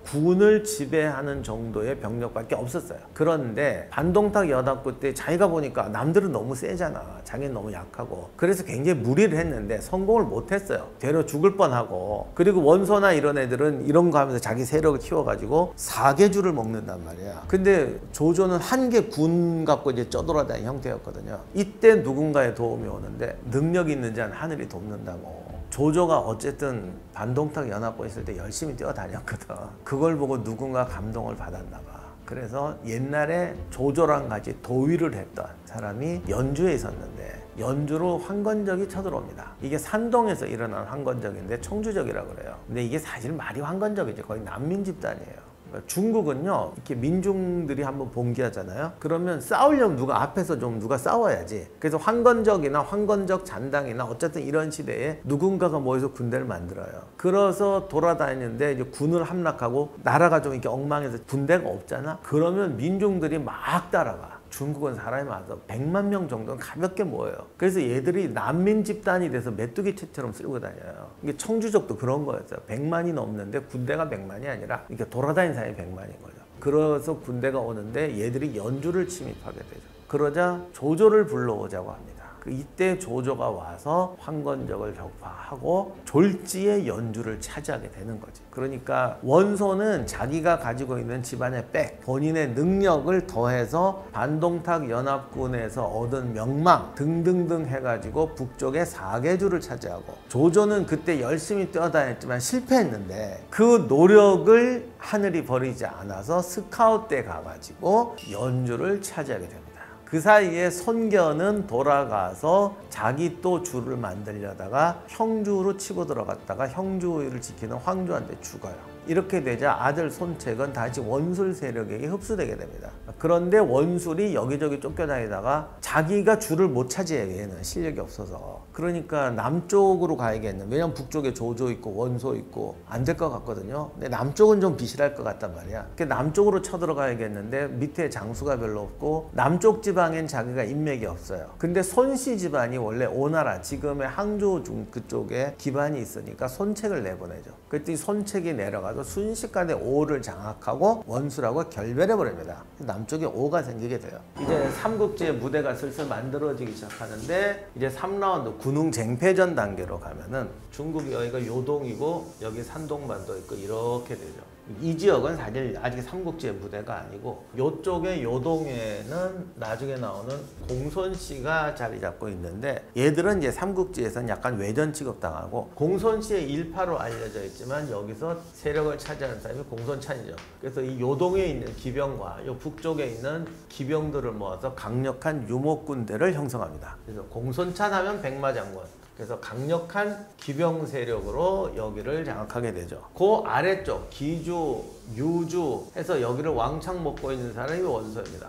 군을 지배하는 정도의 병력밖에 없었어요. 그런데 반동탁 연합군 때 자기가 보니까 남들은 너무 세잖아. 자기는 너무 약하고. 그래서 굉장히 무리를 했는데 성공을 못했어요. 되려 죽을 뻔하고. 그리고 원소나 이런 애들은 이런 거 하면서 자기 세력을 키워가지고 4개주를 먹는단 말이야. 근데 조조는 한 개 군 갖고 이제 쩌돌아다니는 형태였거든요. 이때 누군가의 도움이 오는데, 능력이 있는 자는 하늘이 돕는다고. 조조가 어쨌든 반동탁 연합군 있을 때 열심히 뛰어다녔거든. 그걸 보고 누군가 감동을 받았나 봐. 그래서 옛날에 조조랑 같이 도위를 했던 사람이 연주에 있었는데, 연주로 황건적이 쳐들어옵니다. 이게 산동에서 일어난 황건적인데 청주적이라고 그래요. 근데 이게 사실 말이 황건적이지. 거의 난민 집단이에요. 중국은요, 이렇게 민중들이 한번 봉기하잖아요. 그러면 싸우려면 누가 앞에서 좀 누가 싸워야지. 그래서 황건적이나 황건적 잔당이나 어쨌든 이런 시대에 누군가가 모여서 군대를 만들어요. 그래서 돌아다니는데 이제 군을 함락하고 나라가 좀 이렇게 엉망해서 군대가 없잖아. 그러면 민중들이 막 따라가. 중국은 사람이 많아서 100만 명 정도는 가볍게 모여요. 그래서 얘들이 난민 집단이 돼서 메뚜기채처럼 쓸고 다녀요. 이게 청주족도 그런 거였어요. 100만이 넘는데 군대가 100만이 아니라 이렇게 돌아다니는 사람이 100만인 거죠. 그래서 군대가 오는데 얘들이 연주를 침입하게 되죠. 그러자 조조를 불러오자고 합니다. 이때 조조가 와서 황건적을 격파하고 졸지의 연주를 차지하게 되는 거지. 그러니까 원소는 자기가 가지고 있는 집안의 백, 본인의 능력을 더해서 반동탁 연합군에서 얻은 명망 등등등 해가지고 북쪽의 4개주를 차지하고, 조조는 그때 열심히 뛰어다녔지만 실패했는데 그 노력을 하늘이 버리지 않아서 스카웃대 가가지고 연주를 차지하게 됩니다. 그 사이에 손견은 돌아가서 자기 또 주를 만들려다가 형주로 치고 들어갔다가 형주를 지키는 황주한테 죽어요. 이렇게 되자 아들 손책은 다시 원술 세력에게 흡수되게 됩니다. 그런데 원술이 여기저기 쫓겨다니다가 자기가 줄을 못 차지해요. 얘는 실력이 없어서. 그러니까 남쪽으로 가야겠는. 왜냐면 북쪽에 조조 있고 원소 있고 안 될 것 같거든요. 근데 남쪽은 좀 비실할 것 같단 말이야. 남쪽으로 쳐들어가야겠는데 밑에 장수가 별로 없고 남쪽 지방엔 자기가 인맥이 없어요. 근데 손씨 집안이 원래 오나라 지금의 항저우 그쪽에 기반이 있으니까 손책을 내보내죠. 그랬더니 손책이 내려가서 순식간에 오를 장악하고 원수라고 결별해 버립니다. 남쪽에 오가 생기게 돼요. 이제 삼국지의 무대가 슬슬 만들어지기 시작하는데 이제 3라운드 군웅 쟁패전 단계로 가면은 중국이 여기가 요동이고 여기 산동반도 있고 이렇게 되죠. 이 지역은 사실 아직 삼국지의 무대가 아니고 이쪽에 요동에는 나중에 나오는 공손씨가 자리 잡고 있는데 얘들은 이제 삼국지에서는 약간 외전 취급당하고 공손씨의 일파로 알려져 있지만 여기서 세력을 차지하는 사람이 공손찬이죠. 그래서 이 요동에 있는 기병과 요 북쪽에 있는 기병들을 모아서 강력한 유목군대를 형성합니다. 그래서 공손찬 하면 백마장군. 그래서 강력한 기병 세력으로 여기를 장악하게 되죠. 그 아래쪽 기주, 유주 해서 여기를 왕창 먹고 있는 사람이 원소입니다.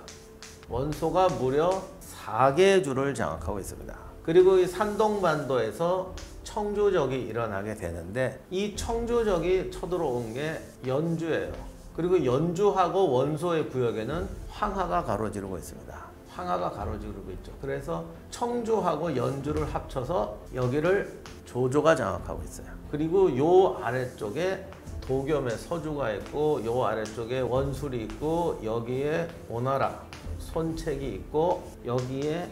원소가 무려 4개의 주를 장악하고 있습니다. 그리고 이 산동반도에서 청주적이 일어나게 되는데 이 청주적이 쳐들어온 게 연주예요. 그리고 연주하고 원소의 구역에는 황하가 가로지르고 있습니다. 황하가 가로지르고 있죠. 그래서 청주하고 연주를 합쳐서 여기를 조조가 장악하고 있어요. 그리고 요 아래쪽에 도겸의 서주가 있고 요 아래쪽에 원술이 있고 여기에 오나라 손책이 있고 여기에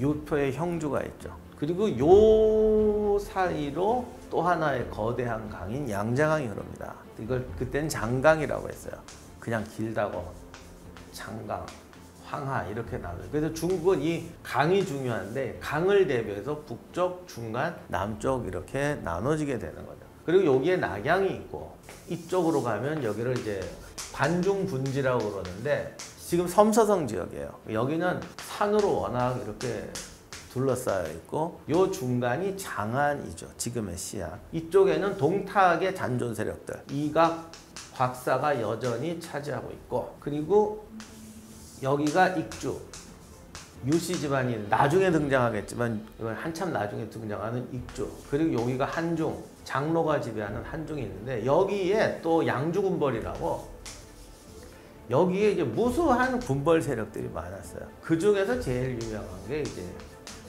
유표의 형주가 있죠. 그리고 요 사이로 또 하나의 거대한 강인 양자강이 흐릅니다. 이걸 그때는 장강이라고 했어요. 그냥 길다고 장강. 황하 이렇게 나눠요. 그래서 중국은 이 강이 중요한데 강을 대비해서 북쪽, 중간, 남쪽 이렇게 나눠지게 되는 거죠. 그리고 여기에 낙양이 있고 이쪽으로 가면 여기를 이제 관중분지라고 그러는데 지금 섬서성 지역이에요. 여기는 산으로 워낙 이렇게 둘러싸여 있고 요 중간이 장안이죠. 지금의 시안. 이쪽에는 동탁의 잔존 세력들 이각, 곽사가 여전히 차지하고 있고 그리고 여기가 익주, 유씨 집안이 나중에 등장하겠지만 이건 한참 나중에 등장하는 익주. 그리고 여기가 한중, 장로가 지배하는 한중이 있는데 여기에 또 양주군벌이라고 여기에 이제 무수한 군벌 세력들이 많았어요. 그 중에서 제일 유명한 게 이제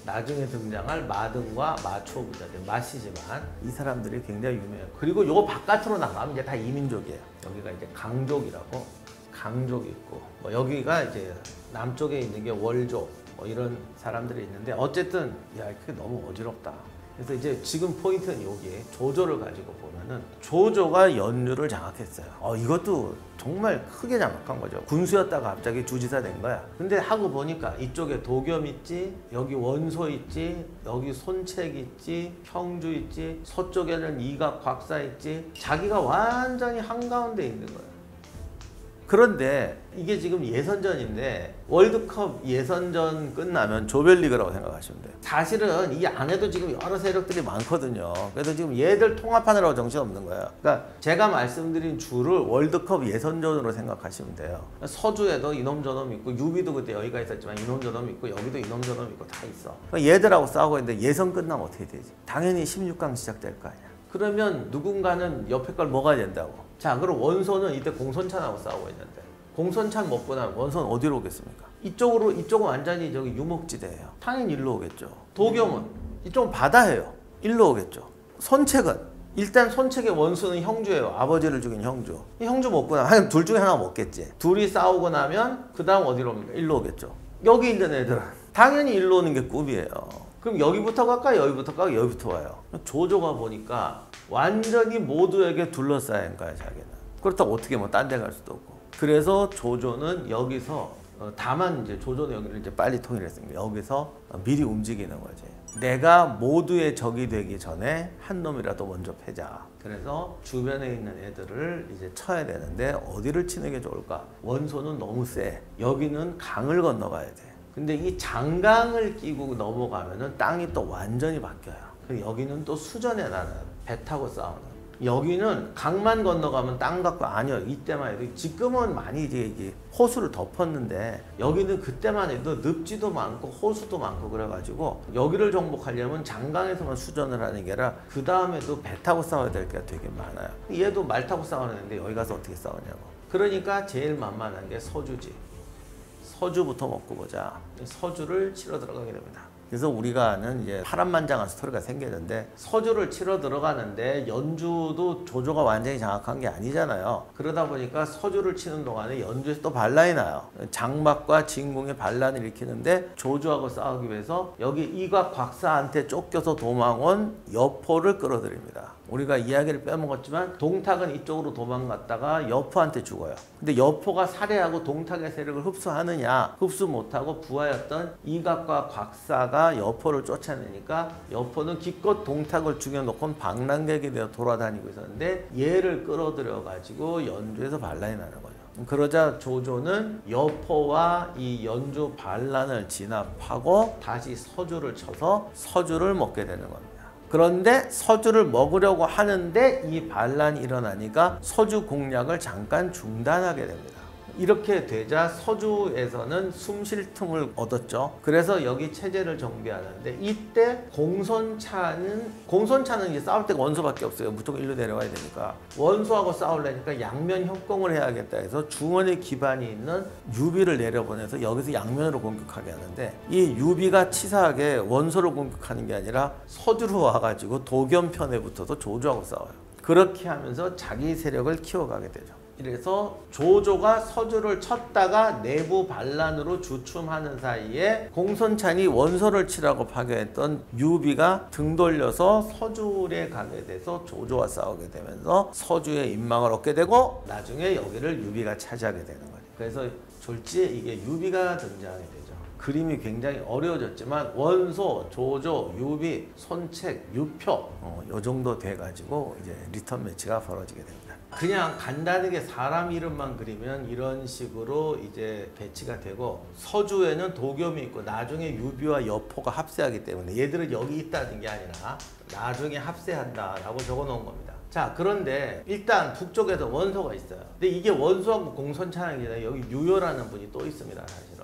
나중에 등장할 마등과 마초부자들, 마씨 집안 이 사람들이 굉장히 유명해요. 그리고 요 바깥으로 나가면 이제 다 이민족이에요. 여기가 이제 강족이라고. 강족이 있고 뭐 여기가 이제 남쪽에 있는 게 월족 뭐 이런 사람들이 있는데 어쨌든 야 그게 너무 어지럽다. 그래서 이제 지금 포인트는 여기에 조조를 가지고 보면은 조조가 연주를 장악했어요. 이것도 정말 크게 장악한 거죠. 군수였다가 갑자기 주지사 된 거야. 근데 하고 보니까 이쪽에 도겸 있지, 여기 원소 있지, 여기 손책 있지, 형주 있지, 서쪽에는 이각 곽사 있지. 자기가 완전히 한가운데 있는 거예요. 그런데 이게 지금 예선전인데 월드컵 예선전 끝나면 조별리그라고 생각하시면 돼요. 사실은 이 안에도 지금 여러 세력들이 많거든요. 그래서 지금 얘들 통합하느라고 정신없는 거예요. 그러니까 제가 말씀드린 주를 월드컵 예선전으로 생각하시면 돼요. 서주에도 이놈 저놈 있고 유비도 그때 여기가 있었지만 이놈 저놈 있고 여기도 이놈 저놈 있고 다 있어. 그러니까 얘들하고 싸우고 있는데 예선 끝나면 어떻게 되지? 당연히 16강 시작될 거 아니야. 그러면 누군가는 옆에 걸 먹어야 된다고. 자, 그럼 원소는 이때 공손찬하고 싸우고 있는데 공손찬 먹고 나면 원소는 어디로 오겠습니까? 이쪽은 완전히 저기 유목지대예요. 당연히 일로 오겠죠. 도겸은 이쪽은 바다예요. 일로 오겠죠. 손책은 일단 손책의 원수는 형주예요. 아버지를 죽인 형주. 이 형주 먹고 나면 둘 중에 하나 먹겠지. 둘이 싸우고 나면 그 다음 어디로 옵니까? 일로 오겠죠. 여기 있는 애들은 당연히 일로 오는 게 꿈이에요. 그럼 여기부터 갈까? 여기부터 갈까? 여기부터 와요. 조조가 보니까 완전히 모두에게 둘러싸인 거야, 자기는. 그렇다고 어떻게 뭐 딴 데 갈 수도 없고. 그래서 조조는 여기서 다만 이제 조조는 여기를 이제 빨리 통일했으니까 여기서 미리 움직이는 거지. 내가 모두의 적이 되기 전에 한 놈이라도 먼저 패자. 그래서 주변에 있는 애들을 이제 쳐야 되는데 어디를 치는 게 좋을까? 원소는 너무 세. 여기는 강을 건너가야 돼. 근데 이 장강을 끼고 넘어가면은 땅이 또 완전히 바뀌어요. 여기는 또 수전에 나는 배 타고 싸우는 여기는 강만 건너가면 땅 같고 아니요. 이때만 해도 지금은 많이 이제 호수를 덮었는데 여기는 그때만 해도 늪지도 많고 호수도 많고 그래가지고 여기를 정복하려면 장강에서만 수전을 하는 게 아니라 그 다음에도 배 타고 싸워야 될 게 되게 많아요. 얘도 말 타고 싸우는데 여기 가서 어떻게 싸우냐고. 그러니까 제일 만만한 게 서주지. 서주부터 먹고 보자. 서주를 치러 들어가게 됩니다. 그래서 우리가 아는 이제 파란만장한 스토리가 생기는데 서주를 치러 들어가는데 연주도 조조가 완전히 장악한 게 아니잖아요. 그러다 보니까 서주를 치는 동안에 연주에서 또 반란이 나요. 장막과 진궁의 반란을 일으키는데 조조하고 싸우기 위해서 여기 이곽 곽사한테 쫓겨서 도망온 여포를 끌어들입니다. 우리가 이야기를 빼먹었지만 동탁은 이쪽으로 도망갔다가 여포한테 죽어요. 근데 여포가 살해하고 동탁의 세력을 흡수하느냐, 흡수 못하고 부하였던 이각과 곽사가 여포를 쫓아내니까 여포는 기껏 동탁을 죽여놓고 방랑객이 되어 돌아다니고 있었는데 얘를 끌어들여 가지고 연주에서 반란이 나는 거죠. 그러자 조조는 여포와 이 연주 반란을 진압하고 다시 서주를 쳐서 서주를 먹게 되는 겁니다. 그런데 서주를 먹으려고 하는데 이 반란이 일어나니까 서주 공략을 잠깐 중단하게 됩니다. 이렇게 되자 서주에서는 숨 쉴 틈을 얻었죠. 그래서 여기 체제를 정비하는데 이때 공손차는 이제 싸울 때가 원소밖에 없어요. 무조건 일로 내려와야 되니까. 원소하고 싸우려니까 양면 협공을 해야겠다 해서 중원의 기반이 있는 유비를 내려보내서 여기서 양면으로 공격하게 하는데 이 유비가 치사하게 원소를 공격하는 게 아니라 서주로 와가지고 도겸편에 붙어서 조조하고 싸워요. 그렇게 하면서 자기 세력을 키워가게 되죠. 이래서 조조가 서주를 쳤다가 내부 반란으로 주춤하는 사이에 공손찬이 원소를 치라고 파견했던 유비가 등 돌려서 서주에 가게 돼서 조조와 싸우게 되면서 서주의 인망을 얻게 되고 나중에 여기를 유비가 차지하게 되는 거죠. 그래서 졸지에 이게 유비가 등장하게 되죠. 그림이 굉장히 어려워졌지만 원소, 조조, 유비, 손책, 유표 요 정도 돼가지고 이제 리턴 매치가 벌어지게 됩니다. 그냥 간단하게 사람 이름만 그리면 이런 식으로 이제 배치가 되고 서주에는 도겸이 있고 나중에 유비와 여포가 합세하기 때문에 얘들은 여기 있다는 게 아니라 나중에 합세한다라고 적어 놓은 겁니다. 자, 그런데 일단 북쪽에서 원소가 있어요. 근데 이게 원소하고 공손찬이 아니라 여기 유효라는 분이 또 있습니다. 사실은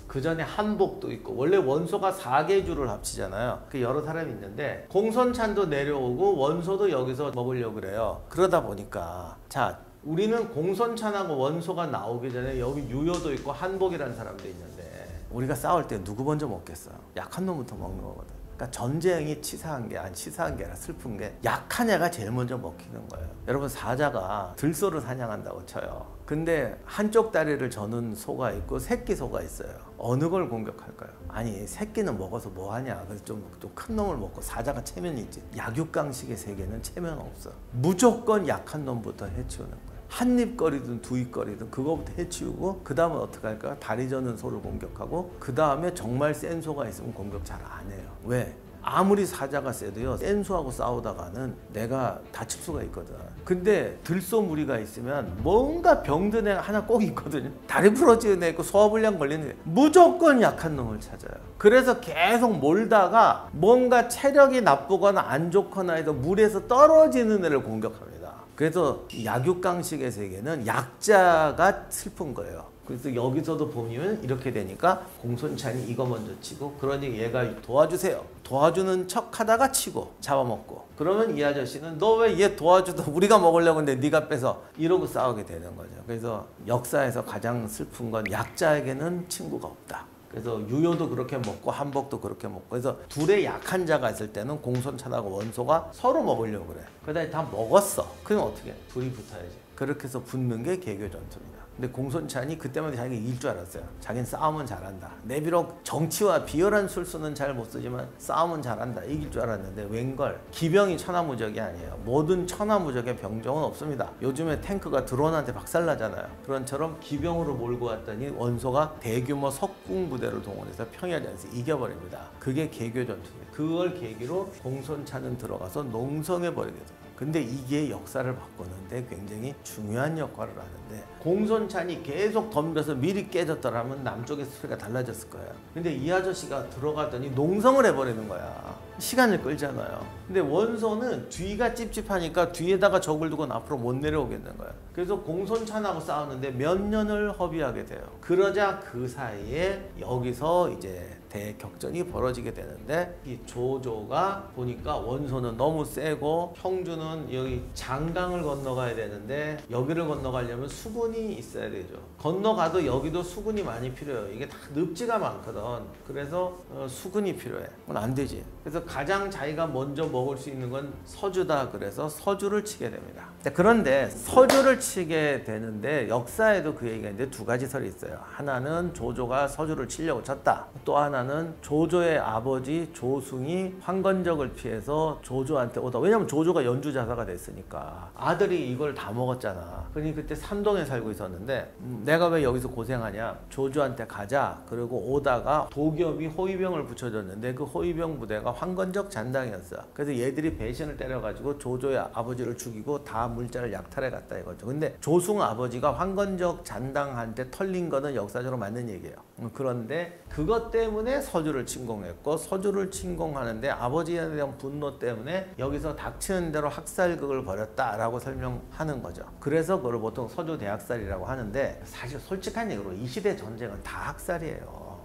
그 전에 한복도 있고 원래 원소가 4계주를 합치잖아요. 그 여러 사람이 있는데 공손찬도 내려오고 원소도 여기서 먹으려고 그래요. 그러다 보니까 자, 우리는 공손찬하고 원소가 나오기 전에 여기 유효도 있고 한복이라는 사람도 있는데 우리가 싸울 때 누구 먼저 먹겠어요? 약한 놈부터 먹는 거거든. 그러니까 전쟁이 치사한 게 아니라 슬픈 게 약한 애가 제일 먼저 먹히는 거예요. 여러분 사자가 들소를 사냥한다고 쳐요. 근데 한쪽 다리를 저는 소가 있고 새끼 소가 있어요. 어느 걸 공격할까요? 아니 새끼는 먹어서 뭐하냐. 그래서 좀 큰 놈을 먹고 사자가 체면이 있지. 약육강식의 세계는 체면 없어. 무조건 약한 놈부터 해치우는 거예요. 한 입거리든 두 입거리든 그거부터 해치우고 그 다음은 어떻게 할까요? 다리 저는 소를 공격하고 그 다음에 정말 센 소가 있으면 공격 잘 안 해요. 왜? 아무리 사자가 세도요 센 소하고 싸우다가는 내가 다칠 수가 있거든. 근데 들소 무리가 있으면 뭔가 병든 애가 하나 꼭 있거든요. 다리 부러지는 애 있고 소화불량 걸리는 애 무조건 약한 놈을 찾아요. 그래서 계속 몰다가 뭔가 체력이 나쁘거나 안 좋거나 해서 물에서 떨어지는 애를 공격합니다. 그래서 약육강식의 세계는 약자가 슬픈 거예요. 그래서 여기서도 보면 이렇게 되니까 공손찬이 이거 먼저 치고 그러니 얘가 도와주세요. 도와주는 척 하다가 치고 잡아먹고 그러면 이 아저씨는 너 왜 얘 도와주도 우리가 먹으려고 했는데 네가 빼서 이러고 싸우게 되는 거죠. 그래서 역사에서 가장 슬픈 건 약자에게는 친구가 없다. 그래서 유효도 그렇게 먹고 한복도 그렇게 먹고 그래서 둘의 약한 자가 있을 때는 공손찬하고 원소가 서로 먹으려고 그래. 그러다 다 먹었어. 그럼 어떻게 해? 둘이 붙어야지. 그렇게 해서 붙는 게 개교 전투입니다. 근데 공손찬이 그때마다 자기가 이길 줄 알았어요. 자기는 싸움은 잘한다. 내 비록 정치와 비열한 술수는 잘 못 쓰지만 싸움은 잘한다. 이길 줄 알았는데 웬걸 기병이 천하무적이 아니에요. 모든 천하무적의 병정은 없습니다. 요즘에 탱크가 드론한테 박살나잖아요. 그런처럼 기병으로 몰고 왔더니 원소가 대규모 석궁 부대를 동원해서 평야전에서 이겨버립니다. 그게 개교 전투입니다. 그걸 계기로 공손찬은 들어가서 농성해버리게 돼요. 근데 이게 역사를 바꾸는데 굉장히 중요한 역할을 하는데 공손찬이 계속 덤벼서 미리 깨졌더라면 남쪽의 스토리가 달라졌을 거예요. 근데 이 아저씨가 들어가더니 농성을 해버리는 거야. 시간을 끌잖아요. 근데 원소는 뒤가 찝찝하니까 뒤에다가 적을 두고는 앞으로 못 내려오겠는 거예요. 그래서 공손찬하고 싸우는데 몇 년을 허비하게 돼요. 그러자 그 사이에 여기서 이제 대격전이 벌어지게 되는데, 이 조조가 보니까 원소는 너무 세고 형주는 여기 장강을 건너가야 되는데 여기를 건너가려면 수군이 있어야 되죠. 건너가도 여기도 수군이 많이 필요해요. 이게 다 늪지가 많거든. 그래서 수군이 필요해. 그건 안 되지. 그래서 가장 자기가 먼저 먹을 수 있는 건 서주다. 그래서 서주를 치게 됩니다. 그런데 서주를 치게 되는데 역사에도 그 얘기가 있는데 두 가지 설이 있어요. 하나는 조조가 서주를 치려고 쳤다. 또 하나는 조조의 아버지 조숭이 황건적을 피해서 조조한테 오다. 왜냐면 조조가 연주자사가 됐으니까 아들이 이걸 다 먹었잖아. 그러니 그때 산동에 살고 있었는데 내가 왜 여기서 고생하냐, 조조한테 가자. 그리고 오다가 도겸이 호위병을 붙여줬는데 그 호위병 부대가 황건적 잔당이었어. 그래서 얘들이 배신을 때려가지고 조조의 아버지를 죽이고 다 물자를 약탈해 갔다 이거죠. 근데 조숭 아버지가 황건적 잔당한테 털린 거는 역사적으로 맞는 얘기예요. 그런데 그것 때문에 서주를 침공했고, 서주를 침공하는데 아버지에 대한 분노 때문에 여기서 닥치는 대로 학살극을 벌였다라고 설명하는 거죠. 그래서 그걸 보통 서주 대학살이라고 하는데, 사실 솔직한 얘기로 이 시대 전쟁은 다 학살이에요.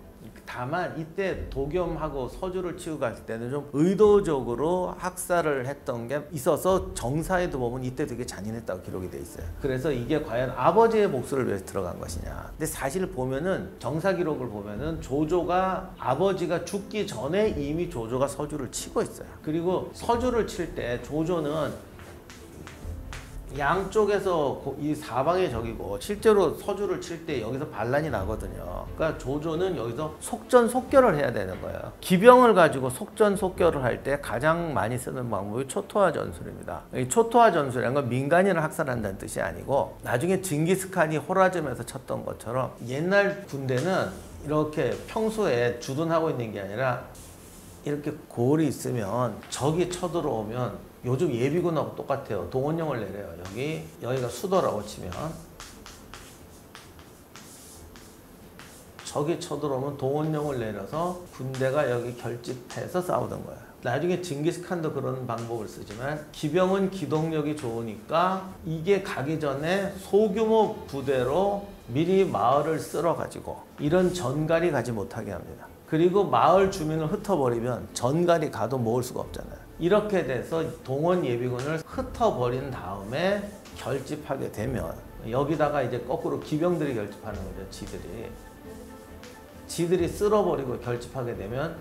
다만 이때 도겸하고 서주를 치고 갈 때는 좀 의도적으로 학살을 했던 게 있어서 정사에도 보면 이때 되게 잔인했다고 기록이 돼 있어요. 그래서 이게 과연 아버지의 목소리를 위해서 들어간 것이냐. 근데 사실 보면은 정사 기록을 보면은 조조가 아버지가 죽기 전에 이미 조조가 서주를 치고 있어요. 그리고 서주를 칠 때 조조는 양쪽에서 이 사방의 적이고 실제로 서주를 칠 때 여기서 반란이 나거든요. 그러니까 조조는 여기서 속전속결을 해야 되는 거예요. 기병을 가지고 속전속결을 할 때 가장 많이 쓰는 방법이 초토화 전술입니다. 이 초토화 전술이라는 건 민간인을 학살한다는 뜻이 아니고, 나중에 징기스칸이 호라즘에서 쳤던 것처럼 옛날 군대는 이렇게 평소에 주둔하고 있는 게 아니라 이렇게 고을이 있으면 적이 쳐들어오면, 요즘 예비군하고 똑같아요. 동원령을 내려요. 여기가 수도라고 치면 적이 쳐들어오면 동원령을 내려서 군대가 여기 결집해서 싸우던 거예요. 나중에 징기스칸도 그런 방법을 쓰지만, 기병은 기동력이 좋으니까 이게 가기 전에 소규모 부대로 미리 마을을 쓸어가지고 이런 전갈이 가지 못하게 합니다. 그리고 마을 주민을 흩어버리면 전갈이 가도 모을 수가 없잖아요. 이렇게 돼서 동원 예비군을 흩어버린 다음에 결집하게 되면, 여기다가 이제 거꾸로 기병들이 결집하는 거죠. 지들이 쓸어버리고 결집하게 되면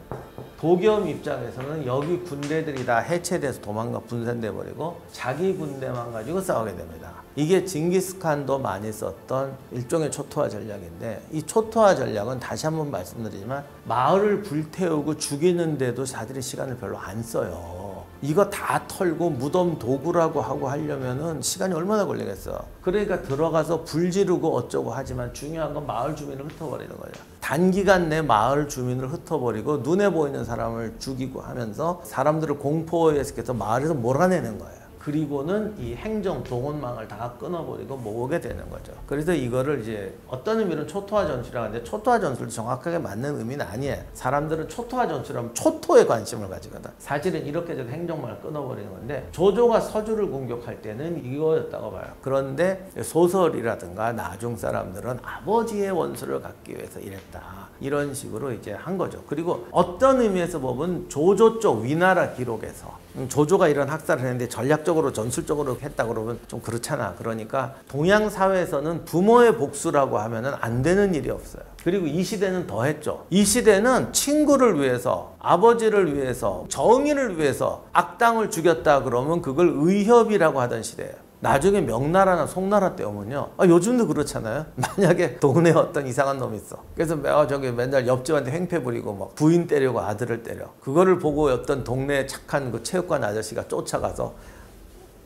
도겸 입장에서는 여기 군대들이 다 해체돼서 분산돼 버리고 자기 군대만 가지고 싸우게 됩니다. 이게 징기스칸도 많이 썼던 일종의 초토화 전략인데, 이 초토화 전략은 다시 한번 말씀드리지만 마을을 불태우고 죽이는데도 자들이 시간을 별로 안 써요. 이거 다 털고 무덤 도구라고 하고 하려면은 시간이 얼마나 걸리겠어. 그러니까 들어가서 불 지르고 어쩌고 하지만 중요한 건 마을 주민을 흩어버리는 거예요. 단기간 내 마을 주민을 흩어버리고 눈에 보이는 사람을 죽이고 하면서 사람들을 공포에 시켜서 마을에서 몰아내는 거예요. 그리고는 이 행정 동원망을 다 끊어버리고 모으게 되는 거죠. 그래서 이거를 이제 어떤 의미로는 초토화 전술이라고 하는데, 초토화 전술도 정확하게 맞는 의미는 아니에요. 사람들은 초토화 전술하면 초토에 관심을 가지거든. 사실은 이렇게 해서 행정망을 끊어버리는 건데, 조조가 서주를 공격할 때는 이거였다고 봐요. 그런데 소설이라든가 나중 사람들은 아버지의 원수를 갖기 위해서 이랬다, 이런 식으로 이제 한 거죠. 그리고 어떤 의미에서 보면 조조 쪽 위나라 기록에서 조조가 이런 학살을 했는데 전략적으로 전술적으로 했다 그러면 좀 그렇잖아. 그러니까 동양 사회에서는 부모의 복수라고 하면은 안 되는 일이 없어요. 그리고 이 시대는 더 했죠. 이 시대는 친구를 위해서, 아버지를 위해서, 정의를 위해서 악당을 죽였다 그러면 그걸 의협이라고 하던 시대예요. 나중에 명나라나 송나라 때 오면요, 요즘도 그렇잖아요. 만약에 동네에 어떤 이상한 놈이 있어. 그래서 저기 맨날 옆집한테 횡패 부리고 막 부인 때리고 아들을 때려. 그거를 보고 어떤 동네에 착한 그 체육관 아저씨가 쫓아가서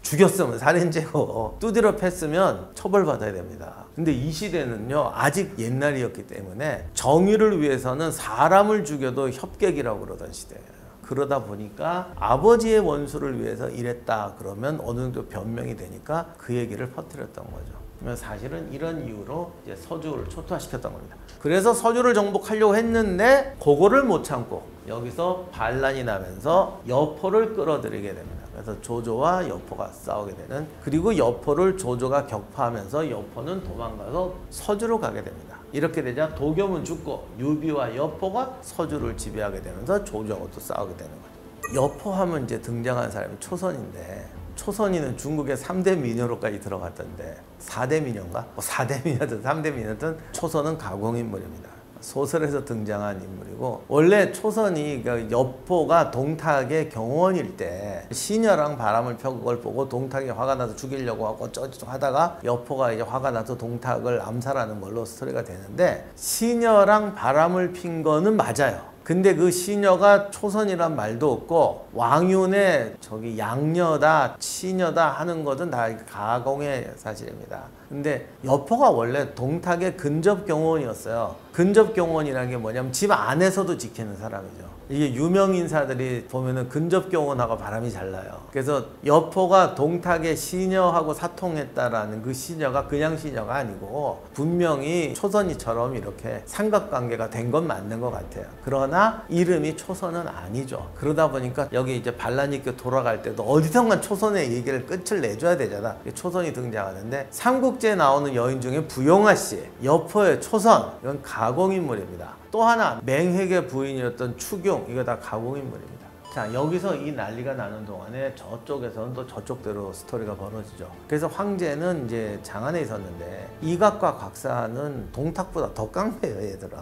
죽였으면 살인죄고 두드려 팼으면 처벌받아야 됩니다. 근데 이 시대는요, 아직 옛날이었기 때문에 정의를 위해서는 사람을 죽여도 협객이라고 그러던 시대예요. 그러다 보니까 아버지의 원수를 위해서 이랬다 그러면 어느 정도 변명이 되니까 그 얘기를 퍼뜨렸던 거죠. 사실은 이런 이유로 이제 서주를 초토화시켰던 겁니다. 그래서 서주를 정복하려고 했는데 그거를 못 참고 여기서 반란이 나면서 여포를 끌어들이게 됩니다. 그래서 조조와 여포가 싸우게 되는, 그리고 여포를 조조가 격파하면서 여포는 도망가서 서주로 가게 됩니다. 이렇게 되자 도겸은 죽고 유비와 여포가 서주를 지배하게 되면서 조조하고 또 싸우게 되는 거죠. 여포하면 이제 등장한 사람이 초선인데, 초선이는 중국의 3대 미녀로까지 들어갔던데 4대 미녀인가? 4대 미녀든 3대 미녀든 초선은 가공인물입니다. 소설에서 등장한 인물이고, 원래 초선이 여포가 동탁의 경호원일 때 시녀랑 바람을 펴고 그걸 보고 동탁이 화가 나서 죽이려고 하고 어쩌고 하다가 여포가 이제 화가 나서 동탁을 암살하는 걸로 스토리가 되는데, 시녀랑 바람을 핀 거는 맞아요. 근데 그 시녀가 초선이란 말도 없고 왕윤의 저기 양녀다 치녀다 하는 것은 다 가공의 사실입니다. 근데 여포가 원래 동탁의 근접 경호원이었어요. 근접 경호원이라는 게 뭐냐면 집 안에서도 지키는 사람이죠. 이게 유명 인사들이 보면은 근접 경호원하고 바람이 잘 나요. 그래서 여포가 동탁의 시녀하고 사통했다라는 그 시녀가 그냥 시녀가 아니고 분명히 초선이처럼 이렇게 삼각관계가 된 건 맞는 것 같아요. 그러나 이름이 초선은 아니죠. 그러다 보니까 여기 이제 반란이교 돌아갈 때도 어디선가 초선의 얘기를 끝을 내줘야 되잖아. 초선이 등장하는데, 삼국지에 나오는 여인 중에 부용화 씨, 여포의 초선, 이건 가공인물입니다. 또 하나 맹획의 부인이었던 추경, 이거 다 가공인물입니다. 자, 여기서 이 난리가 나는 동안에 저쪽에서는 또 저쪽대로 스토리가 벌어지죠. 그래서 황제는 이제 장안에 있었는데 이각과 곽사는 동탁보다 더 깡패예요, 얘들은.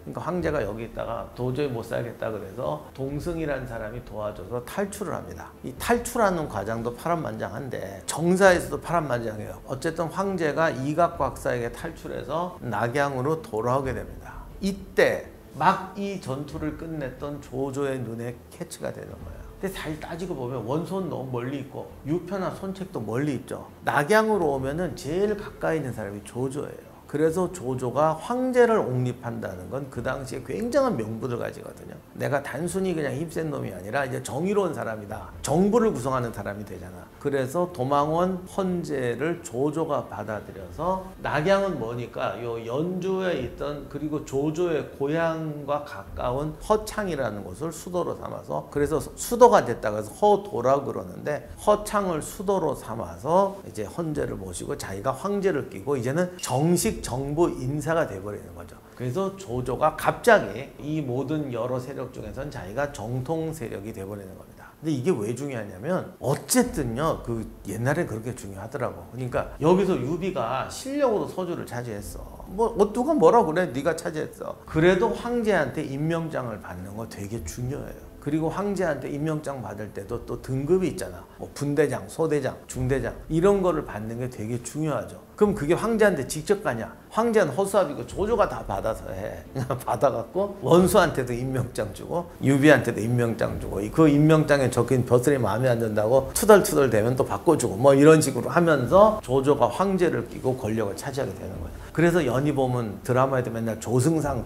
그러니까 황제가 여기 있다가 도저히 못 살겠다 그래서 동승이라는 사람이 도와줘서 탈출을 합니다. 이 탈출하는 과정도 파란만장한데 정사에서도 파란만장해요. 어쨌든 황제가 이각곽사에게 탈출해서 낙양으로 돌아오게 됩니다. 이때 막 이 전투를 끝냈던 조조의 눈에 캐치가 되는 거예요. 근데 잘 따지고 보면 원소는 너무 멀리 있고 유표나 손책도 멀리 있죠. 낙양으로 오면은 제일 가까이 있는 사람이 조조예요. 그래서 조조가 황제를 옹립한다는 건 그 당시에 굉장한 명분을 가지거든요. 내가 단순히 그냥 힘센 놈이 아니라 이제 정의로운 사람이다. 정부를 구성하는 사람이 되잖아. 그래서 도망원 헌제를 조조가 받아들여서, 낙양은 뭐니까 요 연주에 있던, 그리고 조조의 고향과 가까운 허창이라는 곳을 수도로 삼아서, 그래서 수도가 됐다고 해서 허도라고 그러는데, 허창을 수도로 삼아서 이제 헌제를 모시고 자기가 황제를 끼고 이제는 정식 정부 인사가 돼버리는 거죠. 그래서 조조가 갑자기 이 모든 여러 세력 중에선 자기가 정통 세력이 돼버리는 겁니다. 근데 이게 왜 중요하냐면 어쨌든요, 그 옛날에 그렇게 중요하더라고. 그러니까 여기서 유비가 실력으로 서주를 차지했어. 뭐 누가 뭐라 그래, 네가 차지했어. 그래도 황제한테 임명장을 받는 거 되게 중요해요. 그리고 황제한테 임명장 받을 때도 또 등급이 있잖아. 뭐 분대장, 소대장, 중대장 이런 거를 받는 게 되게 중요하죠. 그럼 그게 황제한테 직접 가냐? 황제는 허수아비고 조조가 다 받아서 해. 받아갖고 원수한테도 임명장 주고 유비한테도 임명장 주고, 그 임명장에 적힌 벼슬이 마음에 안 든다고 투덜투덜 되면 또 바꿔주고 뭐 이런 식으로 하면서 조조가 황제를 끼고 권력을 차지하게 되는 거예요. 그래서 연희 보면 드라마에도 맨날 조승상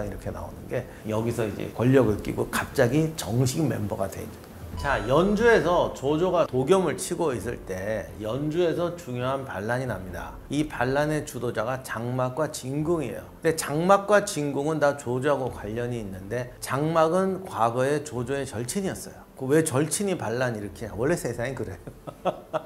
이렇게 나오는 게 여기서 이제 권력을 끼고 갑자기 정식 멤버가 돼 있는. 자, 연주에서 조조가 도겸을 치고 있을 때 연주에서 중요한 반란이 납니다. 이 반란의 주도자가 장막과 진궁이에요. 근데 장막과 진궁은 다 조조하고 관련이 있는데, 장막은 과거에 조조의 절친이었어요. 왜 절친이 반란 일으키냐? 원래 세상이 그래.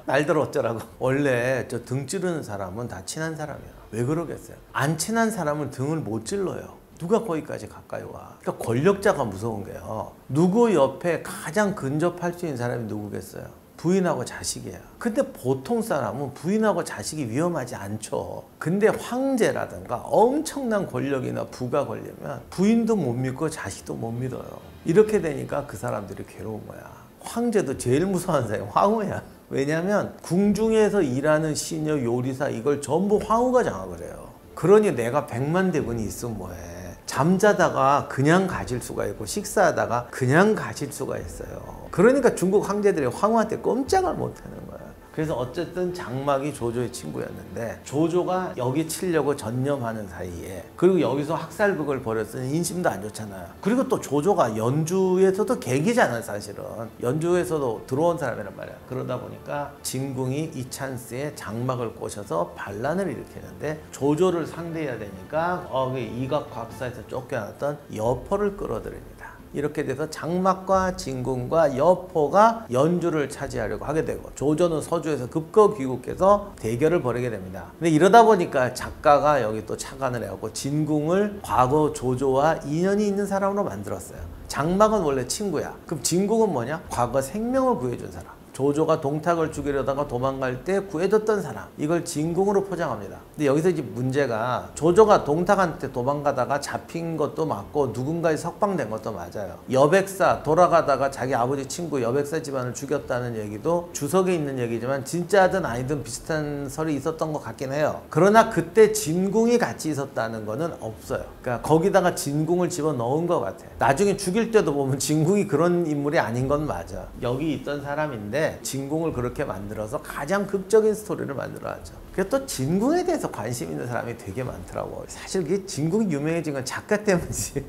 날들 어쩌라고. 원래 저 등 찌르는 사람은 다 친한 사람이야. 왜 그러겠어요? 안 친한 사람은 등을 못 찔러요. 누가 거기까지 가까이 와. 그러니까 권력자가 무서운 게요, 누구 옆에 가장 근접할 수 있는 사람이 누구겠어요? 부인하고 자식이에요. 근데 보통 사람은 부인하고 자식이 위험하지 않죠. 근데 황제라든가 엄청난 권력이나 부가 걸리면 부인도 못 믿고 자식도 못 믿어요. 이렇게 되니까 그 사람들이 괴로운 거야. 황제도 제일 무서워하는 사람이 황후야. 왜냐하면 궁중에서 일하는 시녀, 요리사 이걸 전부 황후가 장악을 해요. 그러니 내가 100만 대군이 있으면 뭐해. 잠자다가 그냥 가실 수가 있고 식사하다가 그냥 가실 수가 있어요. 그러니까 중국 황제들이 황후한테 꼼짝을 못하는 거야. 그래서 어쨌든 장막이 조조의 친구였는데 조조가 여기 치려고 전념하는 사이에, 그리고 여기서 학살극을 벌였으니 인심도 안 좋잖아요. 그리고 또 조조가 연주에서도 계기잖아요. 사실은 연주에서도 들어온 사람이란 말이야. 그러다 보니까 진궁이 이 찬스에 장막을 꼬셔서 반란을 일으키는데, 조조를 상대해야 되니까 이각곽사에서 쫓겨났던 여포를 끌어들입니다. 이렇게 돼서 장막과 진궁과 여포가 연주를 차지하려고 하게 되고 조조는 서주에서 급거 귀국해서 대결을 벌이게 됩니다. 근데 이러다 보니까 작가가 여기 또 착안을 해갖고 진궁을 과거 조조와 인연이 있는 사람으로 만들었어요. 장막은 원래 친구야. 그럼 진궁은 뭐냐? 과거 생명을 구해준 사람. 조조가 동탁을 죽이려다가 도망갈 때 구해줬던 사람, 이걸 진궁으로 포장합니다. 근데 여기서 이제 문제가 조조가 동탁한테 도망가다가 잡힌 것도 맞고 누군가에 석방된 것도 맞아요. 여백사 돌아가다가 자기 아버지 친구 여백사 집안을 죽였다는 얘기도 주석에 있는 얘기지만 진짜든 아니든 비슷한 설이 있었던 것 같긴 해요. 그러나 그때 진궁이 같이 있었다는 거는 없어요. 그러니까 거기다가 진궁을 집어넣은 것 같아. 나중에 죽일 때도 보면 진궁이 그런 인물이 아닌 건 맞아. 여기 있던 사람인데 진궁을 그렇게 만들어서 가장 극적인 스토리를 만들어놨죠. 그래서 또 진궁에 대해서 관심 있는 사람이 되게 많더라고. 사실 이게 진궁이 유명해진 건 작가 때문이지.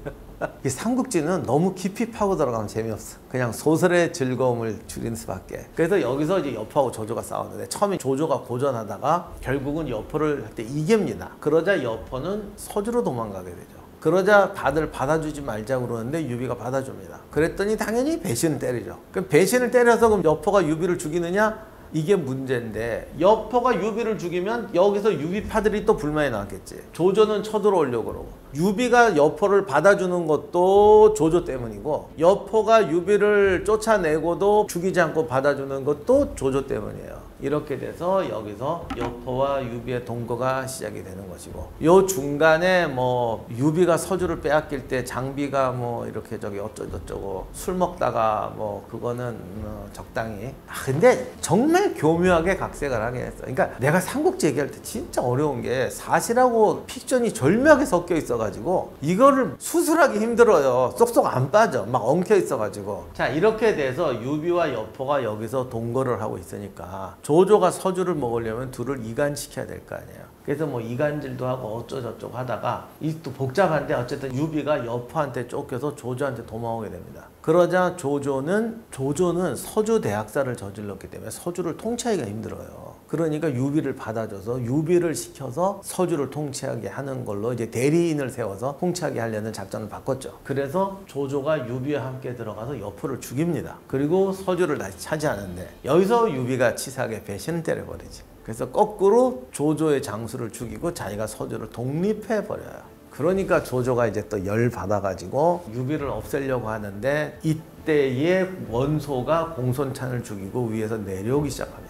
이 삼국지는 너무 깊이 파고 들어가면 재미없어. 그냥 소설의 즐거움을 줄이는 수밖에. 그래서 여기서 이제 여포하고 조조가 싸웠는데 처음에 조조가 고전하다가 결국은 여포를 할 때 이깁니다. 그러자 여포는 서주로 도망가게 되죠. 그러자 다들 받아주지 말자고 그러는데 유비가 받아줍니다. 그랬더니 당연히 배신을 때리죠. 그럼 배신을 때려서 그럼 여포가 유비를 죽이느냐? 이게 문제인데 여포가 유비를 죽이면 여기서 유비파들이 또 불만이 나왔겠지. 조조는 쳐들어오려고 그러고 유비가 여포를 받아주는 것도 조조 때문이고 여포가 유비를 쫓아내고도 죽이지 않고 받아주는 것도 조조 때문이에요. 이렇게 돼서 여기서 여포와 유비의 동거가 시작이 되는 것이고 요 중간에 뭐 유비가 서주를 빼앗길 때 장비가 뭐 이렇게 저기 어쩌고저쩌고 술 먹다가 뭐 그거는 적당히 근데 정말 교묘하게 각색을 하긴 했어. 그러니까 내가 삼국지 얘기할 때 진짜 어려운 게 사실하고 픽션이 절묘하게 섞여 있어가지고 이거를 수술하기 힘들어요. 쏙쏙 안 빠져. 막 엉켜 있어가지고 자 이렇게 돼서 유비와 여포가 여기서 동거를 하고 있으니까 조조가 서주를 먹으려면 둘을 이간시켜야 될 거 아니에요. 그래서 뭐 이간질도 하고 어쩌저쩌고 하다가 이 또 복잡한데 어쨌든 유비가 여포한테 쫓겨서 조조한테 도망오게 됩니다. 그러자 조조는 서주 대학살을 저질렀기 때문에 서주를 통치하기가 힘들어요. 그러니까 유비를 받아줘서 유비를 시켜서 서주를 통치하게 하는 걸로 이제 대리인을 세워서 통치하게 하려는 작전을 바꿨죠. 그래서 조조가 유비와 함께 들어가서 여포를 죽입니다. 그리고 서주를 다시 차지하는데 여기서 유비가 치사하게 배신을 때려버리지. 그래서 거꾸로 조조의 장수를 죽이고 자기가 서주를 독립해버려요. 그러니까 조조가 이제 또 열 받아가지고 유비를 없애려고 하는데 이때에 원소가 공손찬을 죽이고 위에서 내려오기 시작합니다.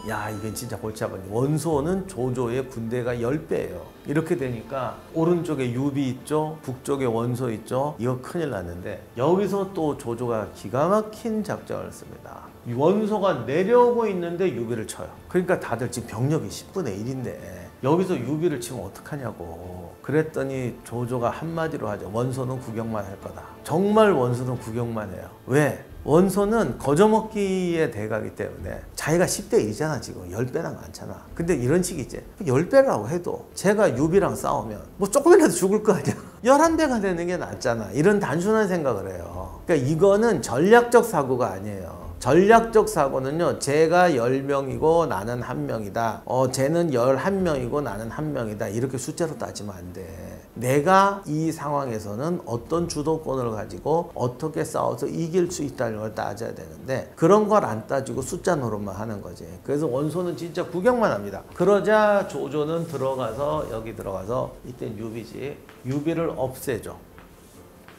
야 이게 진짜 골치 아파요. 원소는 조조의 군대가 10배예요. 이렇게 되니까 오른쪽에 유비 있죠, 북쪽에 원소 있죠. 이거 큰일 났는데 여기서 또 조조가 기가 막힌 작전을 씁니다. 원소가 내려오고 있는데 유비를 쳐요. 그러니까 다들 지금 병력이 10분의 1인데 여기서 유비를 치면 어떡하냐고. 그랬더니 조조가 한마디로 하죠. 원소는 구경만 할 거다. 정말 원소는 구경만 해요. 왜? 원소는 거저먹기의 대가기 때문에 자기가 10대 1이잖아. 지금 10배나 많잖아. 근데 이런 식이지. 10배라고 해도 제가 유비랑 싸우면 뭐 조금이라도 죽을 거 아니야. 11배가 되는 게 낫잖아. 이런 단순한 생각을 해요. 그러니까 이거는 전략적 사고가 아니에요. 전략적 사고는요, 제가 10명이고 나는 1명이다. 쟤는 11명이고 나는 1명이다. 이렇게 숫자로 따지면 안 돼. 내가 이 상황에서는 어떤 주도권을 가지고 어떻게 싸워서 이길 수 있다는 걸 따져야 되는데 그런 걸 안 따지고 숫자 노릇만 하는 거지. 그래서 원소는 진짜 구경만 합니다. 그러자 조조는 들어가서 여기 들어가서 이때 유비지. 유비를 없애죠.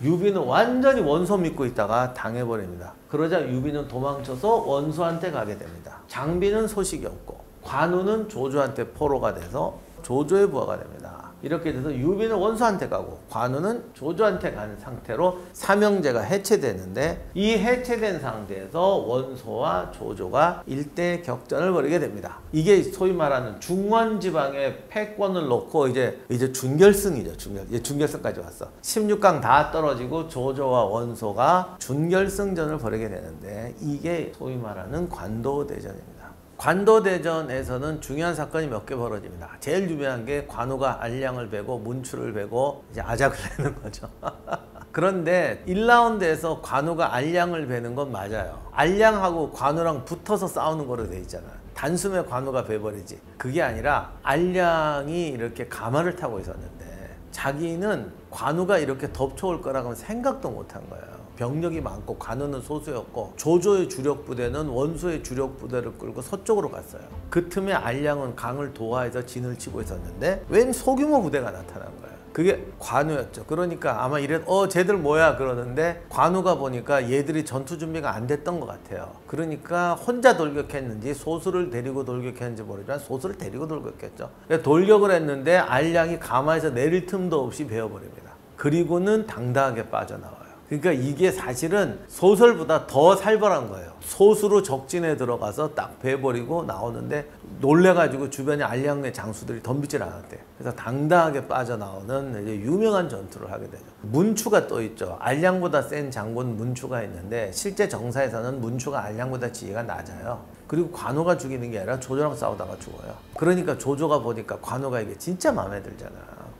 유비는 완전히 원소 믿고 있다가 당해버립니다. 그러자 유비는 도망쳐서 원소한테 가게 됩니다. 장비는 소식이 없고 관우는 조조한테 포로가 돼서 조조의 부하가 됩니다. 이렇게 돼서 유비는 원소한테 가고 관우는 조조한테 간 상태로 삼형제가 해체되는데 이 해체된 상태에서 원소와 조조가 일대 격전을 벌이게 됩니다. 이게 소위 말하는 중원 지방에 패권을 놓고 이제 준결승이죠. 이제 준결승까지 왔어. 16강 다 떨어지고 조조와 원소가 준결승전을 벌이게 되는데 이게 소위 말하는 관도대전입니다. 관도대전에서는 중요한 사건이 몇 개 벌어집니다. 제일 유명한 게 관우가 알량을 베고 문추를 베고 이제 아작을 내는 거죠. 그런데 1라운드에서 관우가 알량을 베는 건 맞아요. 알량하고 관우랑 붙어서 싸우는 거로 돼 있잖아. 단숨에 관우가 베버리지. 그게 아니라 알량이 이렇게 가마를 타고 있었는데 자기는 관우가 이렇게 덮쳐올 거라고는 생각도 못 한 거예요. 병력이 많고 관우는 소수였고 조조의 주력 부대는 원소의 주력 부대를 끌고 서쪽으로 갔어요. 그 틈에 알량은 강을 도하해서 진을 치고 있었는데 웬 소규모 부대가 나타난 거예요. 그게 관우였죠. 그러니까 아마 쟤들 뭐야 그러는데 관우가 보니까 얘들이 전투 준비가 안 됐던 것 같아요. 그러니까 혼자 돌격했는지 소수를 데리고 돌격했는지 모르지만 소수를 데리고 돌격했죠. 돌격을 했는데 알량이 가마에서 내릴 틈도 없이 베어버립니다. 그리고는 당당하게 빠져나와요. 그러니까 이게 사실은 소설보다 더 살벌한 거예요. 소수로 적진에 들어가서 딱 베버리고 나오는데 놀래가지고 주변에 알량의 장수들이 덤비질 않았대요. 그래서 당당하게 빠져나오는 이제 유명한 전투를 하게 되죠. 문추가 또 있죠. 알량보다 센 장군 문추가 있는데 실제 정사에서는 문추가 알량보다 지위가 낮아요. 그리고 관우가 죽이는 게 아니라 조조랑 싸우다가 죽어요. 그러니까 조조가 보니까 관우가 이게 진짜 마음에 들잖아.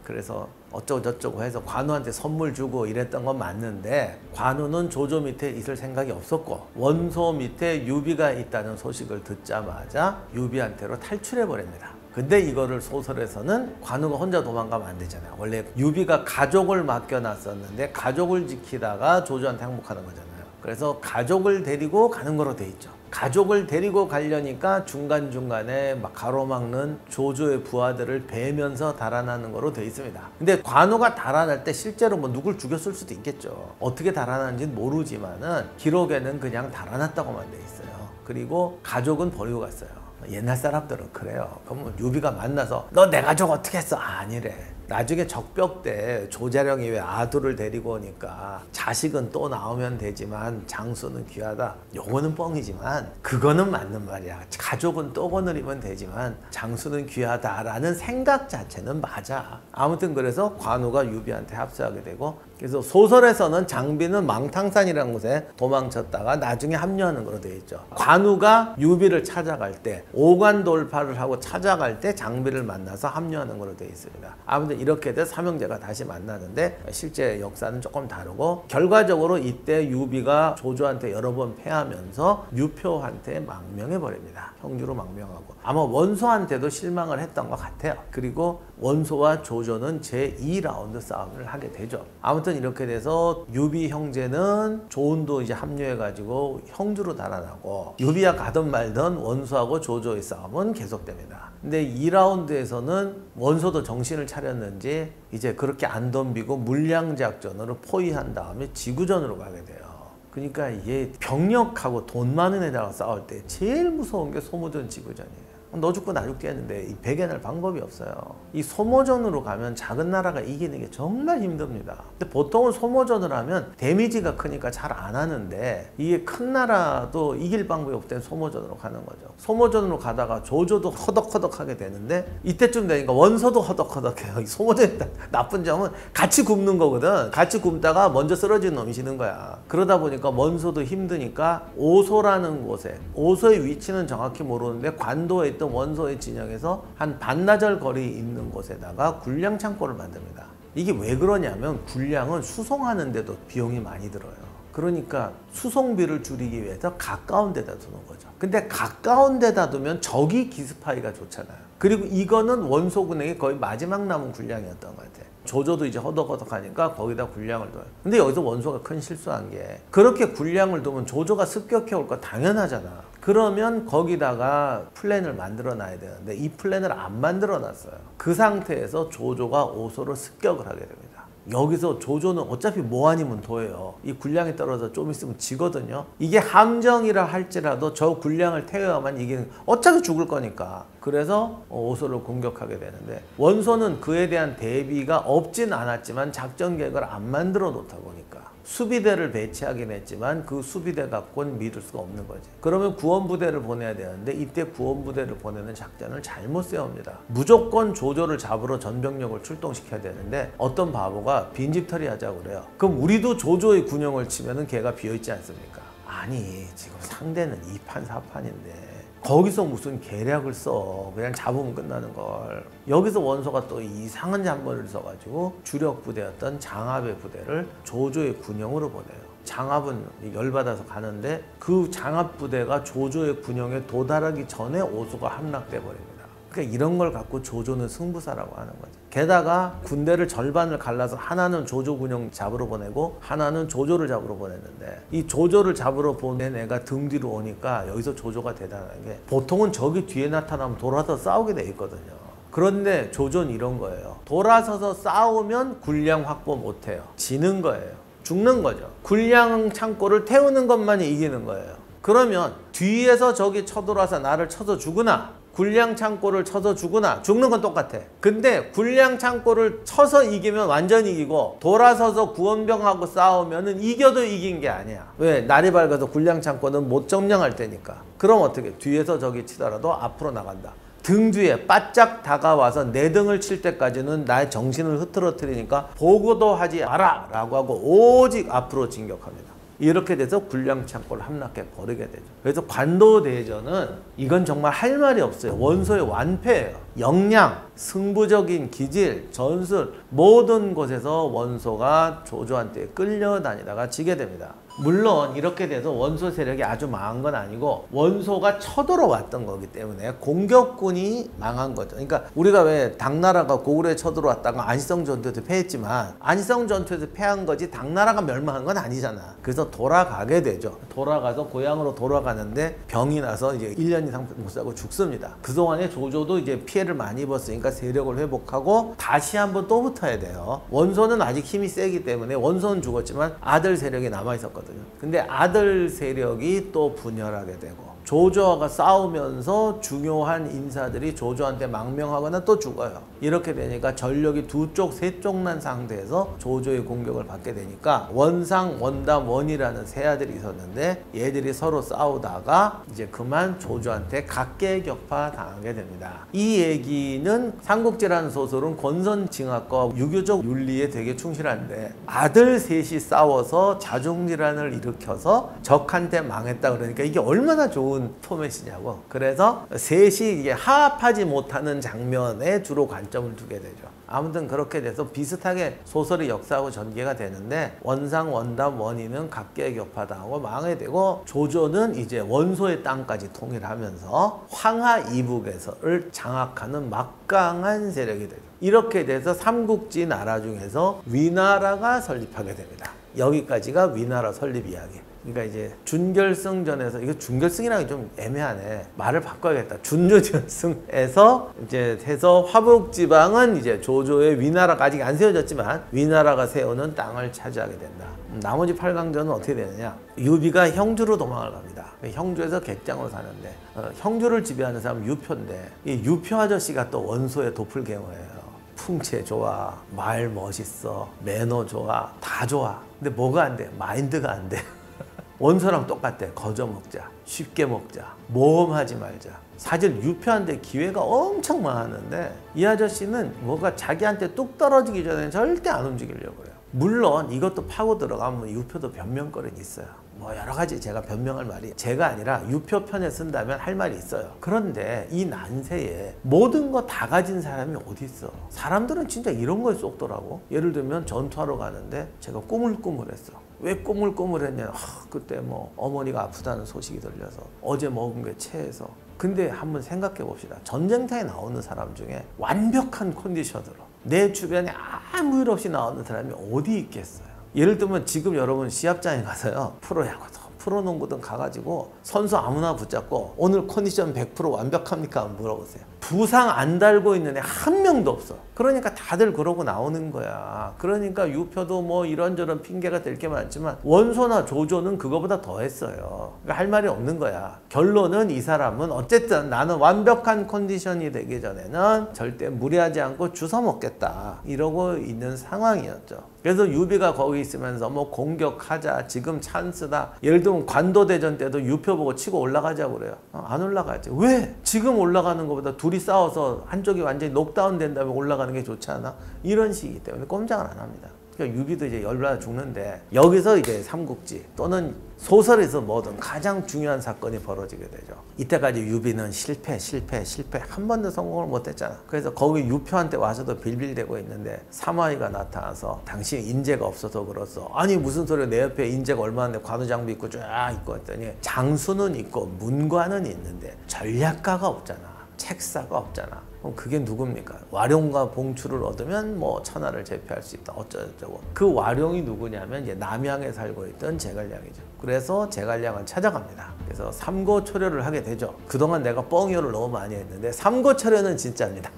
그래서 어쩌고 저쩌고 해서 관우한테 선물 주고 이랬던 건 맞는데 관우는 조조 밑에 있을 생각이 없었고 원소 밑에 유비가 있다는 소식을 듣자마자 유비한테로 탈출해 버립니다. 근데 이거를 소설에서는 관우가 혼자 도망가면 안 되잖아요. 원래 유비가 가족을 맡겨놨었는데 가족을 지키다가 조조한테 항복하는 거잖아요. 그래서 가족을 데리고 가는 거로 돼 있죠. 가족을 데리고 가려니까 중간중간에 막 가로막는 조조의 부하들을 베면서 달아나는 거로 돼 있습니다. 근데 관우가 달아날 때 실제로 뭐 누굴 죽였을 수도 있겠죠. 어떻게 달아나는지는 모르지만은 기록에는 그냥 달아났다고만 돼 있어요. 그리고 가족은 버리고 갔어요. 옛날 사람들은 그래요. 그럼 유비가 만나서 너 내 가족 어떻게 했어? 아니래. 나중에 적벽 때 조자령이 왜 아두를 데리고 오니까 자식은 또 나오면 되지만 장수는 귀하다. 요거는 뻥이지만 그거는 맞는 말이야. 가족은 또 거느리면 되지만 장수는 귀하다라는 생각 자체는 맞아. 아무튼 그래서 관우가 유비한테 합세하게 되고 그래서 소설에서는 장비는 망탕산이라는 곳에 도망쳤다가 나중에 합류하는 걸로 되어 있죠. 관우가 유비를 찾아갈 때 오관 돌파를 하고 찾아갈 때 장비를 만나서 합류하는 걸로 되어 있습니다. 아무튼 이렇게 돼서 삼형제가 다시 만나는데 실제 역사는 조금 다르고 결과적으로 이때 유비가 조조한테 여러 번 패하면서 유표한테 망명해 버립니다. 형주로 망명하고 아마 원소한테도 실망을 했던 것 같아요. 그리고 원소와 조조는 제2라운드 싸움을 하게 되죠. 아무튼 이렇게 돼서 유비 형제는 조은도 이제 합류해가지고 형주로 달아나고 유비가 가든 말든 원소하고 조조의 싸움은 계속됩니다. 근데 2라운드에서는 원소도 정신을 차렸는지 이제 그렇게 안 덤비고 물량작전으로 포위한 다음에 지구전으로 가게 돼요. 그러니까 이게 병력하고 돈 많은 애들하고 싸울 때 제일 무서운 게 소모전 지구전이에요. 너 죽고 나 죽게 했는데 이 베개낼 방법이 없어요. 이 소모전으로 가면 작은 나라가 이기는 게 정말 힘듭니다. 근데 보통은 소모전을 하면 데미지가 크니까 잘 안 하는데 이게 큰 나라도 이길 방법이 없을 땐 소모전으로 가는 거죠. 소모전으로 가다가 조조도 허덕허덕하게 되는데 이때쯤 되니까 원소도 허덕허덕해요. 이 소모전의 나쁜 점은 같이 굶는 거거든. 같이 굶다가 먼저 쓰러진 놈이 지는 거야. 그러다 보니까 원소도 힘드니까 오소라는 곳에 오소의 위치는 정확히 모르는데 관도에 있던 원소의 진영에서 한 반나절 거리 있는 곳에다가 군량 창고를 만듭니다. 이게 왜 그러냐면 군량은 수송하는데도 비용이 많이 들어요. 그러니까 수송비를 줄이기 위해서 가까운 데다 두는 거죠. 근데 가까운 데다 두면 적이 기습하기가 좋잖아요. 그리고 이거는 원소군에게 거의 마지막 남은 군량이었던 것 같아요. 조조도 이제 허덕허덕하니까 거기다 군량을 둬요. 근데 여기서 원소가 큰 실수한 게 그렇게 군량을 두면 조조가 습격해 올 거 당연하잖아. 그러면 거기다가 플랜을 만들어 놔야 되는데 이 플랜을 안 만들어 놨어요. 그 상태에서 조조가 오소로 습격을 하게 됩니다. 여기서 조조는 어차피 뭐 아니면 도예요. 이 군량이 떨어져 좀 있으면 지거든요. 이게 함정이라 할지라도 저 군량을 태워야만 이기는, 어차피 죽을 거니까. 그래서 오소를 공격하게 되는데 원소는 그에 대한 대비가 없진 않았지만 작전 계획을 안 만들어 놓다 보니까 수비대를 배치하긴 했지만 그 수비대 갖고는 믿을 수가 없는 거지. 그러면 구원부대를 보내야 되는데 이때 구원부대를 보내는 작전을 잘못 세웁니다. 무조건 조조를 잡으러 전병력을 출동시켜야 되는데 어떤 바보가 빈집털이 하자고 그래요. 그럼 우리도 조조의 군용을 치면은 걔가 비어있지 않습니까? 아니 지금 상대는 2판 4판인데 거기서 무슨 계략을 써. 그냥 잡으면 끝나는 걸. 여기서 원소가 또 이상한 잔머리를 써가지고 주력 부대였던 장압의 부대를 조조의 군용으로 보내요. 장압은 열받아서 가는데 그 장압 부대가 조조의 군용에 도달하기 전에 오소가 함락돼 버립니다. 그러니까 이런 걸 갖고 조조는 승부사라고 하는 거죠. 게다가 군대를 절반을 갈라서 하나는 조조군용 잡으러 보내고 하나는 조조를 잡으러 보냈는데 이 조조를 잡으러 보낸 애가 등 뒤로 오니까 여기서 조조가 대단한 게 보통은 적이 뒤에 나타나면 돌아서 싸우게 돼 있거든요. 그런데 조조는 이런 거예요. 돌아서서 싸우면 군량 확보 못해요. 지는 거예요. 죽는 거죠. 군량 창고를 태우는 것만이 이기는 거예요. 그러면 뒤에서 적이 쳐들어와서 나를 쳐서 죽으나 군량 창고를 쳐서 죽으나 죽는 건 똑같아. 근데 군량 창고를 쳐서 이기면 완전히 이기고 돌아서서 구원병하고 싸우면은 이겨도 이긴 게 아니야. 왜? 날이 밝아서 군량 창고는 못 점령할 때니까. 그럼 어떻게? 뒤에서 적이 치더라도 앞으로 나간다. 등 뒤에 바짝 다가와서 내 등을 칠 때까지는 나의 정신을 흐트러뜨리니까 보고도 하지 마라 라고 하고 오직 앞으로 진격합니다. 이렇게 돼서 군량 창고를 함락해 버리게 되죠. 그래서 관도대전은 이건 정말 할 말이 없어요. 원소의 완패예요. 역량, 승부적인 기질, 전술 모든 곳에서 원소가 조조한테 끌려다니다가 지게 됩니다. 물론 이렇게 돼서 원소 세력이 아주 망한 건 아니고 원소가 쳐들어왔던 거기 때문에 공격군이 망한 거죠. 그러니까 우리가 왜 당나라가 고구려에 쳐들어왔다가 안시성 전투에서 패했지만 안시성 전투에서 패한 거지 당나라가 멸망한 건 아니잖아. 그래서 돌아가게 되죠. 돌아가서 고향으로 돌아가는데 병이 나서 이제 1년 이상 못 살고 죽습니다. 그동안에 조조도 이제 피해를 많이 입었으니까 세력을 회복하고 다시 한번 또 붙어야 돼요. 원소는 아직 힘이 세기 때문에 원소는 죽었지만 아들 세력이 남아있었거든요. 근데 아들 세력이 또 분열하게 되고 조조와 싸우면서 중요한 인사들이 조조한테 망명하거나 또 죽어요. 이렇게 되니까 전력이 두 쪽, 세 쪽 난 상태에서 조조의 공격을 받게 되니까 원상, 원담, 원이라는 세 아들이 있었는데 얘들이 서로 싸우다가 이제 그만 조조한테 각계격파 당하게 됩니다. 이 얘기는 삼국지라는 소설은 권선징악과 유교적 윤리에 되게 충실한데 아들 셋이 싸워서 자중질환을 일으켜서 적한테 망했다 그러니까 이게 얼마나 좋은 포맷이냐고. 그래서 셋이 이게 화합하지 못하는 장면에 주로 관점을 두게 되죠. 아무튼 그렇게 돼서 비슷하게 소설이 역사하고 전개가 되는데 원상, 원담, 원인은 각계격파당하고 망하게 되고 조조는 이제 원소의 땅까지 통일하면서 황하 이북에서를 장악하는 막강한 세력이 되죠. 이렇게 돼서 삼국지 나라 중에서 위나라가 설립하게 됩니다. 여기까지가 위나라 설립 이야기. 그러니까 이제 준결승전에서 이거 준결승이라기 좀 애매하네. 말을 바꿔야겠다. 준결승에서 이제 해서 화북지방은 이제 조조의 위나라가 아직 안 세워졌지만 위나라가 세우는 땅을 차지하게 된다. 나머지 8강전은 어떻게 되느냐? 유비가 형주로 도망을 갑니다. 형주에서 객장으로 사는데 형주를 지배하는 사람은 유표인데 이 유표 아저씨가 또 원소의 도플갱어예요. 풍채 좋아, 말 멋있어, 매너 좋아, 다 좋아. 근데 뭐가 안 돼? 마인드가 안 돼. 원소랑 똑같대. 거저 먹자, 쉽게 먹자, 모험하지 말자. 사실 유표한테 기회가 엄청 많았는데 이 아저씨는 뭐가 자기한테 뚝 떨어지기 전에 절대 안 움직이려고 해요. 물론 이것도 파고 들어가면 유표도 변명거리는 있어요. 뭐 여러 가지 제가 변명할 말이 제가 아니라 유표 편에 쓴다면 할 말이 있어요. 그런데 이 난세에 모든 거 다 가진 사람이 어디 있어? 사람들은 진짜 이런 거에 쏙더라고. 예를 들면 전투하러 가는데 제가 꾸물꾸물했어. 왜 꾸물꾸물했냐? 그때 뭐 어머니가 아프다는 소식이 들려서 어제 먹은 게 체해서. 근데 한번 생각해 봅시다. 전쟁터에 나오는 사람 중에 완벽한 컨디션으로 내 주변에 아무 일 없이 나오는 사람이 어디 있겠어요? 예를 들면 지금 여러분 시합장에 가서요. 프로야구든 프로농구든 가가지고 선수 아무나 붙잡고 오늘 컨디션 100% 완벽합니까? 물어보세요. 부상 안 달고 있는 애 한 명도 없어. 그러니까 다들 그러고 나오는 거야. 그러니까 유표도 뭐 이런저런 핑계가 될 게 많지만 원소나 조조는 그거보다 더 했어요. 그러니까 할 말이 없는 거야. 결론은 이 사람은 어쨌든 나는 완벽한 컨디션이 되기 전에는 절대 무리하지 않고 주워 먹겠다. 이러고 있는 상황이었죠. 그래서 유비가 거기 있으면서 뭐 공격하자, 지금 찬스다. 예를 들면 관도대전 때도 유표 보고 치고 올라가자고 그래요. 안 올라가지. 왜? 지금 올라가는 것보다 둘이 싸워서 한쪽이 완전히 녹다운 된 다음에 올라가는 게 좋지 않아? 이런 식이기 때문에 꼼짝을 안 합니다. 그러니까 유비도 이제 열받아 죽는데 여기서 이제 삼국지 또는 소설에서 뭐든 가장 중요한 사건이 벌어지게 되죠. 이때까지 유비는 실패 한 번도 성공을 못했잖아. 그래서 거기 유표한테 와서도 빌빌대고 있는데 사마이가 나타나서 당신 인재가 없어서 그렇소. 아니 무슨 소리야. 내 옆에 인재가 얼마나 돼. 관우장비 있고 쫙 있고 했더니 장수는 있고 문관은 있는데 전략가가 없잖아. 책사가 없잖아. 그럼 그게 누굽니까? 와룡과 봉추를 얻으면 뭐 천하를 제패할 수 있다. 어쩌고저쩌고. 그 와룡이 누구냐면 이제 남양에 살고 있던 제갈량이죠. 그래서 제갈량을 찾아갑니다. 그래서 삼고초려를 하게 되죠. 그동안 내가 뻥이어를 너무 많이 했는데 삼고초려는 진짜입니다.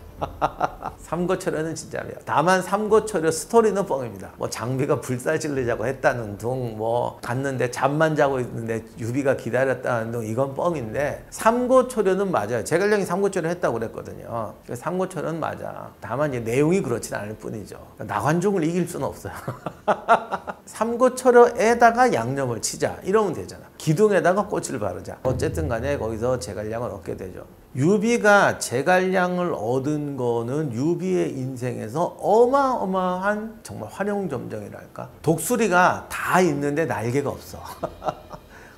삼고초려는 진짜입니다. 다만 삼고초려 스토리는 뻥입니다. 뭐 장비가 불사질르자고 했다는 둥, 뭐 갔는데 잠만 자고 있는데 유비가 기다렸다는 둥, 이건 뻥인데 삼고초려는 맞아요. 제갈량이 삼고초려 했다고 그랬거든요. 삼고초려는 맞아. 다만 이제 내용이 그렇진 않을 뿐이죠. 나관중을 이길 수는 없어요. 삼고초려에다가 양념을 치자 이러면 되잖아. 기둥에다가 꽃을 바르자. 어쨌든 간에 거기서 제갈량을 얻게 되죠. 유비가 제갈량을 얻은 거는 유비의 인생에서 어마어마한 정말 활용점정이랄까. 독수리가 다 있는데 날개가 없어.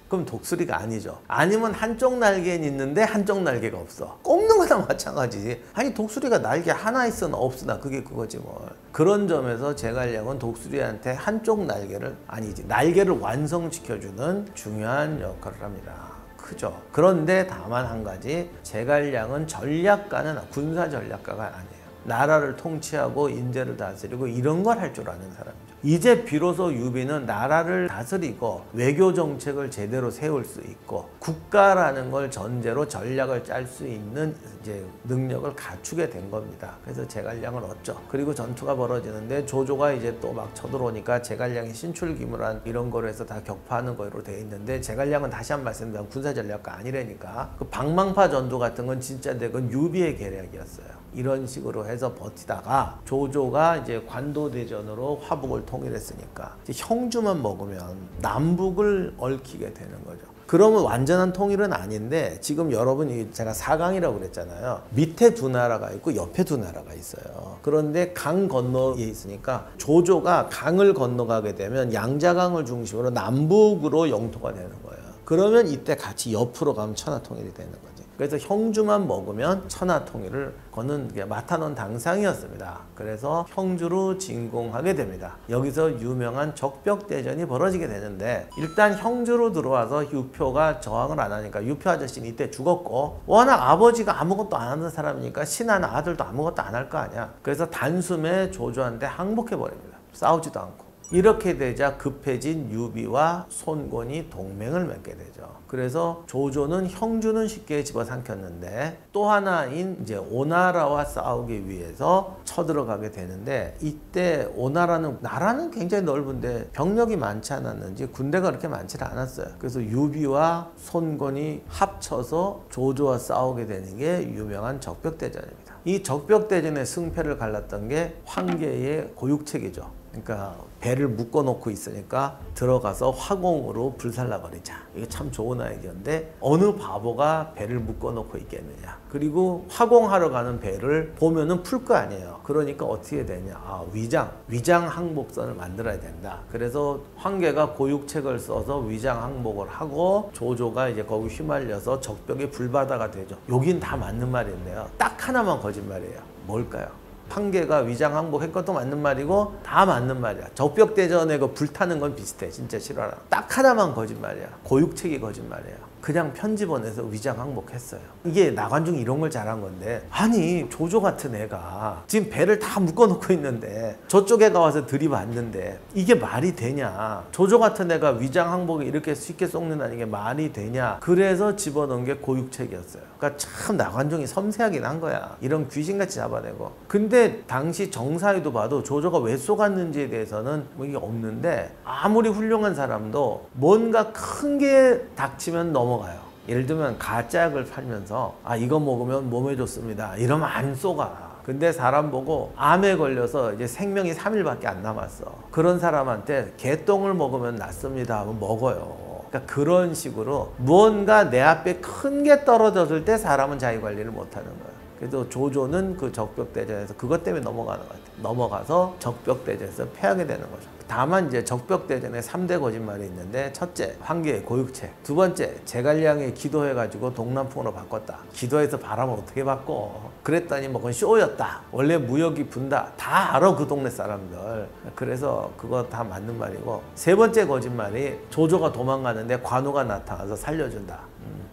그럼 독수리가 아니죠. 아니면 한쪽 날개는 있는데 한쪽 날개가 없어. 꼽는 거나 마찬가지지. 아니 독수리가 날개 하나 있으나 없으나 그게 그거지 뭐. 그런 점에서 제갈량은 독수리한테 한쪽 날개를 아니지 날개를 완성시켜주는 중요한 역할을 합니다. 크죠. 그런데 다만 한 가지, 제갈량은 전략가는 군사 전략가가 아니에요. 나라를 통치하고 인재를 다스리고 이런 걸 할 줄 아는 사람이죠. 이제 비로소 유비는 나라를 다스리고 외교 정책을 제대로 세울 수 있고 국가라는 걸 전제로 전략을 짤 수 있는 이제 능력을 갖추게 된 겁니다. 그래서 제갈량을 얻죠. 그리고 전투가 벌어지는데 조조가 이제 또 막 쳐들어오니까 제갈량이 신출기물한 이런 거로 해서 다 격파하는 거로 돼 있는데, 제갈량은 다시 한 번 말씀드리면 군사 전략가 아니라니까. 그 방망파 전투 같은 건 진짜 그건 유비의 계략이었어요. 이런 식으로 해서 버티다가 조조가 이제 관도대전으로 화북을 통일했으니까 이제 형주만 먹으면 남북을 얽히게 되는 거죠. 그러면 완전한 통일은 아닌데, 지금 여러분이 제가 4강이라고 그랬잖아요. 밑에 두 나라가 있고 옆에 두 나라가 있어요. 그런데 강 건너에 있으니까 조조가 강을 건너가게 되면 양자강을 중심으로 남북으로 영토가 되는 거예요. 그러면 이때 같이 옆으로 가면 천하통일이 되는 거죠. 그래서 형주만 먹으면 천하통일을 거는 게 마타논 당상이었습니다. 그래서 형주로 진공하게 됩니다. 여기서 유명한 적벽대전이 벌어지게 되는데, 일단 형주로 들어와서 유표가 저항을 안 하니까, 유표 아저씨는 이때 죽었고 워낙 아버지가 아무것도 안 하는 사람이니까 신하나 아들도 아무것도 안 할 거 아니야. 그래서 단숨에 조조한테 항복해버립니다. 싸우지도 않고. 이렇게 되자 급해진 유비와 손권이 동맹을 맺게 되죠. 그래서 조조는 형주는 쉽게 집어삼켰는데 또 하나인 이제 오나라와 싸우기 위해서 쳐들어가게 되는데, 이때 오나라는 나라는 굉장히 넓은데 병력이 많지 않았는지 군대가 그렇게 많지 않았어요. 그래서 유비와 손권이 합쳐서 조조와 싸우게 되는 게 유명한 적벽대전입니다. 이 적벽대전의 승패를 갈랐던 게 황계의 고육책이죠. 그러니까 배를 묶어놓고 있으니까 들어가서 화공으로 불살라버리자. 이게 참 좋은 아이디어인데 어느 바보가 배를 묶어놓고 있겠느냐. 그리고 화공하러 가는 배를 보면은 풀 거 아니에요. 그러니까 어떻게 되냐. 위장 항복선을 만들어야 된다. 그래서 황계가 고육책을 써서 위장 항복을 하고 조조가 이제 거기 휘말려서 적벽의 불바다가 되죠. 여긴 다 맞는 말인데요. 딱 하나만 거짓말이에요. 뭘까요? 황계가 위장 항복한 것도 맞는 말이고 다 맞는 말이야. 적벽대전에 그 불타는 건 비슷해. 진짜 싫어라. 딱 하나만 거짓말이야. 고육책이 거짓말이에요. 그냥 편집원에서 위장 항복했어요. 이게 나관중이 이런 걸 잘한 건데, 아니 조조 같은 애가 지금 배를 다 묶어놓고 있는데 저쪽 애가 와서 들이받는데 이게 말이 되냐. 조조 같은 애가 위장 항복을 이렇게 쉽게 쏙는다는 게 말이 되냐. 그래서 집어넣은 게 고육책이었어요. 그러니까 참 나관중이 섬세하긴 한 거야. 이런 귀신같이 잡아내고. 근데 당시 정사위도 봐도 조조가 왜 쏘갔는지에 대해서는 뭐 이게 없는데, 아무리 훌륭한 사람도 뭔가 큰 게 닥치면 넘어가요. 예를 들면 가짜약을 팔면서 이거 먹으면 몸에 좋습니다 이러면 안 쏘가. 근데 사람 보고 암에 걸려서 이제 생명이 3일밖에 안 남았어. 그런 사람한테 개똥을 먹으면 낫습니다 하면 먹어요. 그러니까 그런 식으로 무언가 내 앞에 큰 게 떨어졌을 때 사람은 자기관리를 못하는 거예요. 그래서 조조는 그 적벽대전에서 그것 때문에 넘어가는 것 같아요. 넘어가서 적벽대전에서 패하게 되는 거죠. 다만 이제 적벽대전에 3대 거짓말이 있는데, 첫째, 황계의 고육책. 두 번째, 제갈량이 기도해가지고 동남풍으로 바꿨다. 기도해서 바람을 어떻게 바꿔. 그랬더니 뭐 그건 쇼였다. 원래 무역이 분다. 다 알아 그 동네 사람들. 그래서 그거 다 맞는 말이고, 세 번째 거짓말이 조조가 도망가는데 관우가 나타나서 살려준다.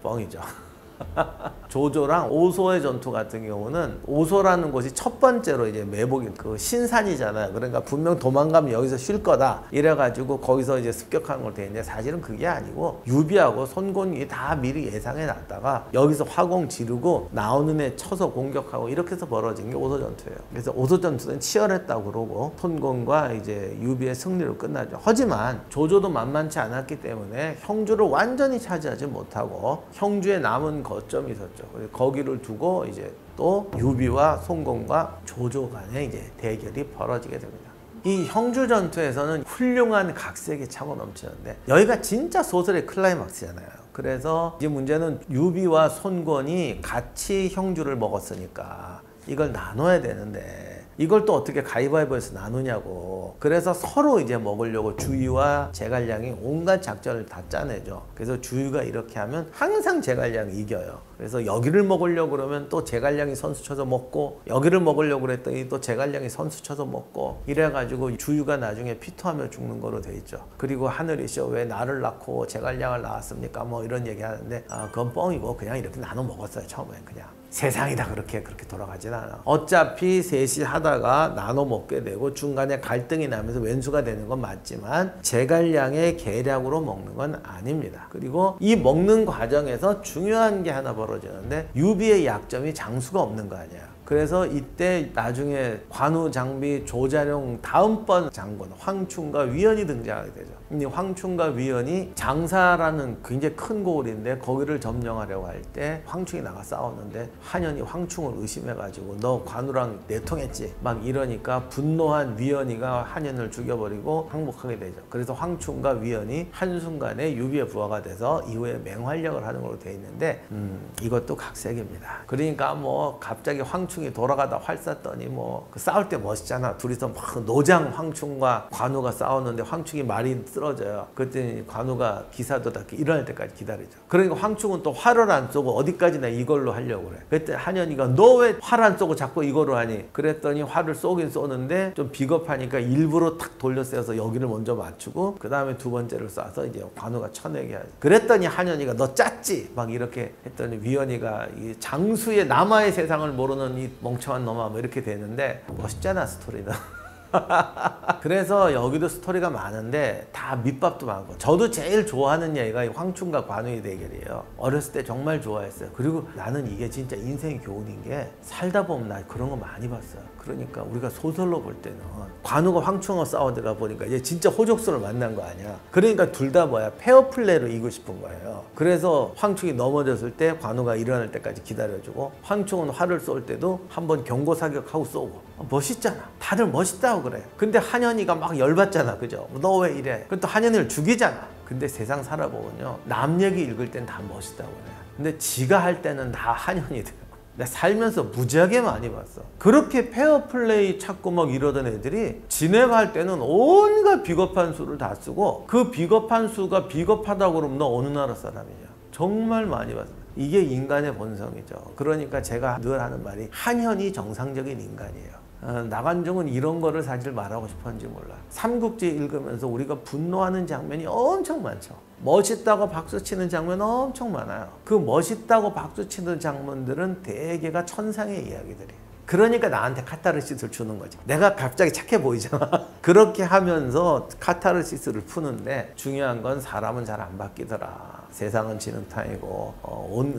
뻥이죠. 조조랑 오소의 전투 같은 경우는 오소라는 곳이 첫 번째로 이제 매복인 그 신산이잖아요. 그러니까 분명 도망가면 여기서 쉴 거다. 이래가지고 거기서 이제 습격한 걸로 돼 있는데 사실은 그게 아니고 유비하고 손곤이 다 미리 예상해 놨다가 여기서 화공 지르고 나오는 애 쳐서 공격하고 이렇게 해서 벌어진 게 오소 전투예요. 그래서 오소 전투는 치열했다고 그러고 손곤과 이제 유비의 승리로 끝나죠. 하지만 조조도 만만치 않았기 때문에 형주를 완전히 차지하지 못하고 형주에 남은 거점이 있었죠. 거기를 두고 이제 또 유비와 손곤과 조조 간의 이제 대결이 벌어지게 됩니다. 이 형주 전투에서는 훌륭한 각색이 차고 넘치는데 여기가 진짜 소설의 클라이막스잖아요. 그래서 이제 문제는 유비와 손곤이 같이 형주를 먹었으니까 이걸 나눠야 되는데 이걸 또 어떻게 가위바위보에서 나누냐고. 그래서 서로 이제 먹으려고 주유와 제갈량이 온갖 작전을 다 짜내죠. 그래서 주유가 이렇게 하면 항상 제갈량이 이겨요. 그래서 여기를 먹으려고 그러면 또 제갈량이 선수 쳐서 먹고 여기를 먹으려고 그랬더니 또 제갈량이 선수 쳐서 먹고 이래가지고 주유가 나중에 피토하며 죽는 거로 돼 있죠. 그리고 하늘이시여 왜 나를 낳고 제갈량을 낳았습니까? 뭐 이런 얘기 하는데 그건 뻥이고 그냥 이렇게 나눠 먹었어요. 처음엔 그냥. 세상이 다 그렇게 돌아가진 않아. 어차피 셋이 하다가 나눠 먹게 되고 중간에 갈등이 나면서 왼수가 되는 건 맞지만 제갈량의 계략으로 먹는 건 아닙니다. 그리고 이 먹는 과정에서 중요한 게 하나 벌어지는데 유비의 약점이 장수가 없는 거 아니야. 그래서 이때 나중에 관우 장비 조자룡 다음번 장군 황충과 위연이 등장하게 되죠. 이 황충과 위연이 장사라는 굉장히 큰 고을인데 거기를 점령하려고 할 때 황충이 나가 싸웠는데 한연이 황충을 의심해가지고 너 관우랑 내통했지 막 이러니까 분노한 위연이가 한연을 죽여버리고 항복하게 되죠. 그래서 황충과 위연이 한순간에 유비의 부하가 돼서 이후에 맹활약을 하는 걸로 돼 있는데 이것도 각색입니다. 그러니까 뭐 갑자기 황충이 돌아가다 활 쐈더니 뭐 그 싸울 때 멋있잖아. 둘이서 막 노장 황충과 관우가 싸웠는데 황충이 말이 쓰러져요. 그랬더니 관우가 기사도 다 일어날 때까지 기다리죠. 그러니까 황충은 또 활을 안 쏘고 어디까지나 이걸로 하려고 그래. 그때 한연이가 너 왜 활 안 쏘고 자꾸 이거로 하니? 그랬더니 활을 쏘긴 쏘는데 좀 비겁하니까 일부러 탁 돌려쓰여서 여기를 먼저 맞추고 그 다음에 두 번째를 쏴서 이제 관우가 쳐내게 하죠. 그랬더니 한연이가 너 짰지? 막 이렇게 했더니 위연이가 이 장수의 남아의 세상을 모르는 이 멍청한 놈아 뭐 이렇게 되는데 멋있잖아 스토리는. 그래서 여기도 스토리가 많은데 다 밑밥도 많고 저도 제일 좋아하는 얘기가 황충과 관우의 대결이에요. 어렸을 때 정말 좋아했어요. 그리고 나는 이게 진짜 인생의 교훈인 게 살다 보면 나 그런 거 많이 봤어요. 그러니까 우리가 소설로 볼 때는 관우가 황충하고 싸우다가 보니까 이제 진짜 호족수를 만난 거 아니야. 그러니까 둘 다 뭐야 페어플레이로 이기고 싶은 거예요. 그래서 황충이 넘어졌을 때 관우가 일어날 때까지 기다려주고 황충은 활을 쏠 때도 한번 경고 사격하고 쏘고 멋있잖아. 다들 멋있다고 그래. 근데 한연이가 막 열받잖아. 그죠? 너 왜 이래? 그럼 또 한연이를 죽이잖아. 근데 세상 살아보면요 남 얘기 읽을 땐 다 멋있다고 그래. 근데 지가 할 때는 다 한연이 돼요. 내가 살면서 무지하게 많이 봤어. 그렇게 페어플레이 찾고 막 이러던 애들이 지네가 할 때는 온갖 비겁한 수를 다 쓰고 그 비겁한 수가 비겁하다고 그러면 너 어느 나라 사람이냐. 정말 많이 봤어. 이게 인간의 본성이죠. 그러니까 제가 늘 하는 말이 한현이 정상적인 인간이에요. 나관중은 이런 거를 사실 말하고 싶었는지 몰라. 삼국지 읽으면서 우리가 분노하는 장면이 엄청 많죠. 멋있다고 박수치는 장면 엄청 많아요. 그 멋있다고 박수치는 장면들은 대개가 천상의 이야기들이에요. 그러니까 나한테 카타르시스를 주는 거지. 내가 갑자기 착해 보이잖아. 그렇게 하면서 카타르시스를 푸는데 중요한 건 사람은 잘 안 바뀌더라. 세상은 진흙탕이고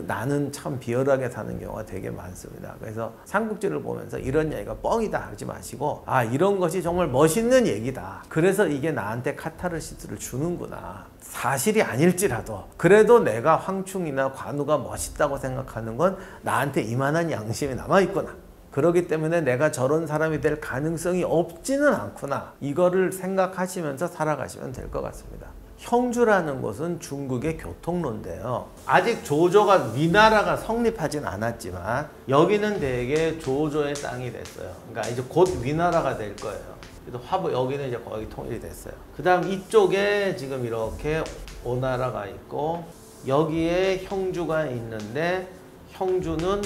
나는 참 비열하게 사는 경우가 되게 많습니다. 그래서 삼국지를 보면서 이런 얘기가 뻥이다 하지 마시고 아 이런 것이 정말 멋있는 얘기다. 그래서 이게 나한테 카타르시스를 주는구나. 사실이 아닐지라도 그래도 내가 황충이나 관우가 멋있다고 생각하는 건 나한테 이만한 양심이 남아있구나. 그렇기 때문에 내가 저런 사람이 될 가능성이 없지는 않구나. 이거를 생각하시면서 살아가시면 될 것 같습니다. 형주라는 곳은 중국의 교통로인데요. 아직 조조가 위나라가 성립하진 않았지만 여기는 대개 조조의 땅이 됐어요. 그러니까 이제 곧 위나라가 될 거예요. 그래서 화보 여기는 이제 거의 통일이 됐어요. 그 다음 이쪽에 지금 이렇게 오나라가 있고 여기에 형주가 있는데 형주는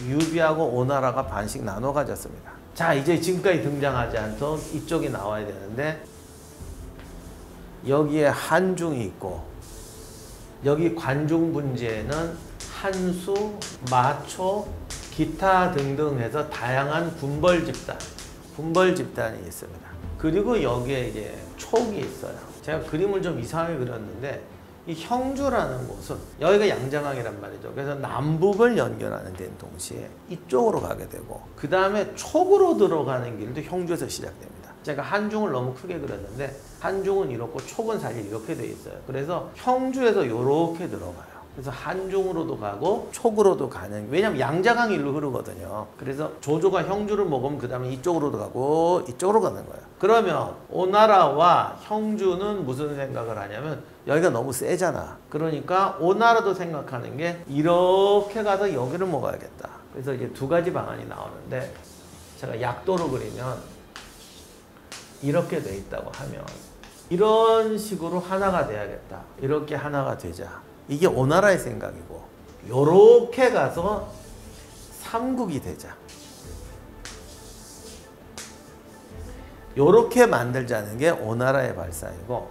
유비하고 오나라가 반씩 나눠 가졌습니다. 자 이제 지금까지 등장하지 않던 이쪽이 나와야 되는데 여기에 한중이 있고 여기 관중분지에는 한수, 마초, 기타 등등 해서 다양한 군벌 집단이 있습니다. 그리고 여기에 이제 촉이 있어요. 제가 그림을 좀 이상하게 그렸는데 이 형주라는 곳은 여기가 양자강이란 말이죠. 그래서 남북을 연결하는 데는 동시에 이쪽으로 가게 되고 그 다음에 촉으로 들어가는 길도 형주에서 시작됩니다. 제가 한중을 너무 크게 그렸는데 한중은 이렇고 촉은 사실 이렇게 돼 있어요. 그래서 형주에서 이렇게 들어가요. 그래서 한중으로도 가고 촉으로도 가는, 왜냐면 양자강 일로 흐르거든요. 그래서 조조가 형주를 먹으면 그 다음에 이쪽으로도 가고 이쪽으로 가는 거예요. 그러면 오나라와 형주는 무슨 생각을 하냐면 여기가 너무 세잖아. 그러니까 오나라도 생각하는 게 이렇게 가서 여기를 먹어야겠다. 그래서 이제 두 가지 방안이 나오는데 제가 약도로 그리면 이렇게 돼 있다고 하면 이런 식으로 하나가 돼야겠다. 이렇게 하나가 되자. 이게 오나라의 생각이고 요렇게 가서 삼국이 되자. 요렇게 만들자는 게 오나라의 발상이고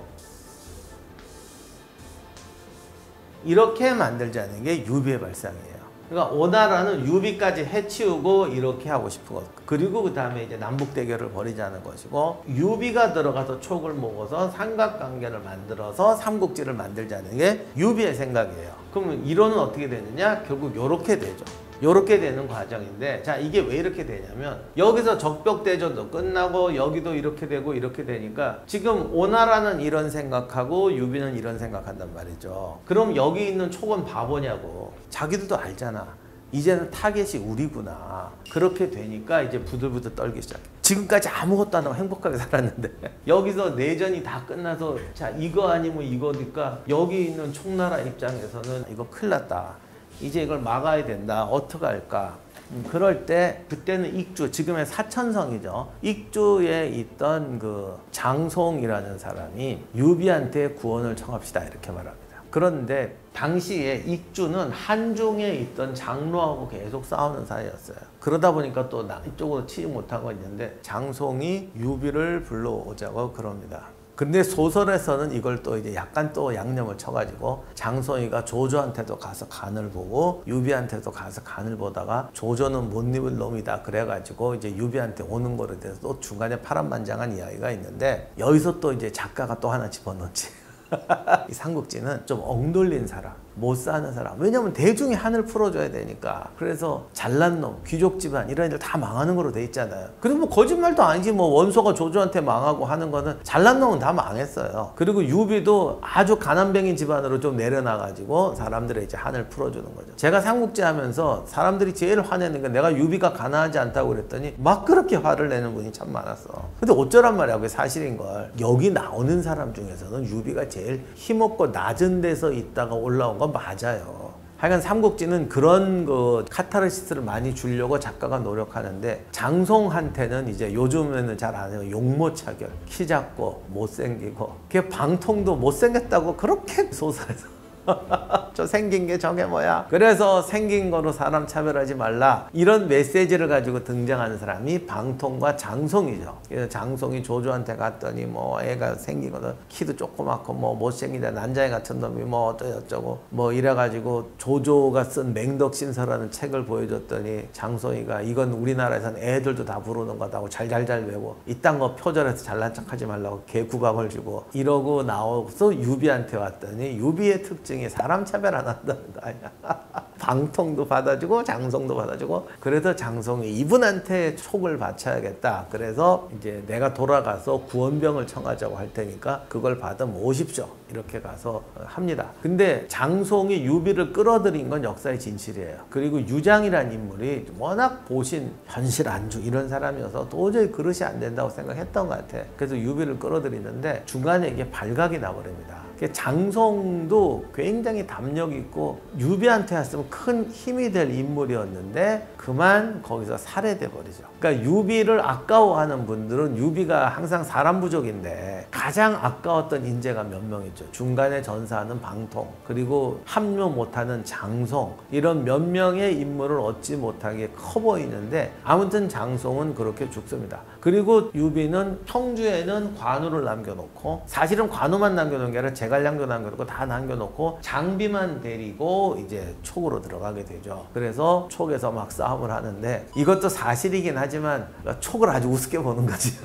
이렇게 만들자는 게 유비의 발상이에요. 그러니까 오나라는 유비까지 해치우고 이렇게 하고 싶은 것. 그리고 그 다음에 이제 남북 대결을 벌이자는 것이고 유비가 들어가서 촉을 먹어서 삼각관계를 만들어서 삼국지를 만들자는 게 유비의 생각이에요. 그러면 이론은 어떻게 되느냐? 결국 요렇게 되죠. 요렇게 되는 과정인데, 자, 이게 왜 이렇게 되냐면 여기서 적벽대전도 끝나고 여기도 이렇게 되고 이렇게 되니까 지금 오나라는 이런 생각하고 유비는 이런 생각한단 말이죠. 그럼 여기 있는 촉은 바보냐고. 자기들도 알잖아. 이제는 타겟이 우리구나. 그렇게 되니까 이제 부들부들 떨기 시작해. 지금까지 아무것도 안 하고 행복하게 살았는데 여기서 내전이 다 끝나서 자, 이거 아니면 이거니까 여기 있는 촉나라 입장에서는 이거 큰일 났다. 이제 이걸 막아야 된다. 어떻게 할까? 그럴 때 그때는 익주, 지금의 사천성이죠. 익주에 있던 그 장송이라는 사람이 유비한테 구원을 청합시다 이렇게 말합니다. 그런데 당시에 익주는 한중에 있던 장로하고 계속 싸우는 사이였어요. 그러다 보니까 또 이쪽으로 치지 못하고 있는데 장송이 유비를 불러오자고 그럽니다. 근데 소설에서는 이걸 또 이제 약간 또 양념을 쳐가지고 장송이가 조조한테도 가서 간을 보고 유비한테도 가서 간을 보다가 조조는 못 입을 놈이다 그래가지고 이제 유비한테 오는 거에 대해서 또 중간에 파란만장한 이야기가 있는데 여기서 또 이제 작가가 또 하나 집어넣지. 이 삼국지는 좀 엉돌린 사람, 못 사는 사람. 왜냐면 대중이 한을 풀어줘야 되니까. 그래서 잘난 놈, 귀족 집안 이런 애들 다 망하는 거로 돼 있잖아요. 그리고 뭐 거짓말도 아니지. 뭐 원소가 조조한테 망하고 하는 거는 잘난 놈은 다 망했어요. 그리고 유비도 아주 가난뱅이 집안으로 좀 내려놔가지고 사람들의 이제 한을 풀어주는 거죠. 제가 삼국지 하면서 사람들이 제일 화내는 게 내가 유비가 가난하지 않다고 그랬더니 막 그렇게 화를 내는 분이 참 많았어. 근데 어쩌란 말이야. 그게 사실인 걸. 여기 나오는 사람 중에서는 유비가 제일 힘없고 낮은 데서 있다가 올라온 건 맞아요. 하여간 삼국지는 그런 그 카타르시스를 많이 주려고 작가가 노력하는데 장송한테는 이제 요즘에는 잘 안 해요. 용모차결, 키 작고 못생기고 걔 방통도 못생겼다고 그렇게 소설에서 저 생긴 게 저게 뭐야. 그래서 생긴 거로 사람 차별하지 말라 이런 메시지를 가지고 등장하는 사람이 방통과 장송이죠. 그래서 장송이 조조한테 갔더니 뭐 애가 생기거든 키도 조그맣고 뭐 못생기다 난자애 같은 놈이 뭐 어쩌고 뭐 이래가지고 조조가 쓴 맹덕신서라는 책을 보여줬더니 장송이가 이건 우리나라에서는 애들도 다 부르는 거다고 잘잘잘 외워 이딴 거 표절해서 잘난 척하지 말라고 개구박을 주고 이러고 나와서 유비한테 왔더니 유비의 특징이 사람 차별 안 한다는 거 아니야. 방통도 받아주고 장송도 받아주고. 그래서 장송이 이분한테 촉을 바쳐야겠다. 그래서 이제 내가 돌아가서 구원병을 청하자고 할 테니까 그걸 받으면 오십시오. 이렇게 가서 합니다. 근데 장송이 유비를 끌어들인 건 역사의 진실이에요. 그리고 유장이라는 인물이 워낙 보신 현실 안주 이런 사람이어서 도저히 그릇이 안 된다고 생각했던 것 같아. 그래서 유비를 끌어들이는데 중간에 이게 발각이 나버립니다. 장송도 굉장히 담력 있고 유비한테 왔으면 큰 힘이 될 인물이었는데 그만 거기서 살해돼 버리죠. 그러니까 유비를 아까워하는 분들은 유비가 항상 사람 부족인데 가장 아까웠던 인재가 몇 명이죠. 중간에 전사하는 방통 그리고 합류 못하는 장송 이런 몇 명의 인물을 얻지 못하게 커 보이는데 아무튼 장송은 그렇게 죽습니다. 그리고 유비는 청주에는 관우를 남겨놓고 사실은 관우만 남겨놓은 게 아니라 제갈량도 남겨놓고 다 남겨놓고 장비만 데리고 이제 촉으로 들어가게 되죠. 그래서 촉에서 막 싸움을 하는데 이것도 사실이긴 하지만 촉을 아주 우습게 보는 거지.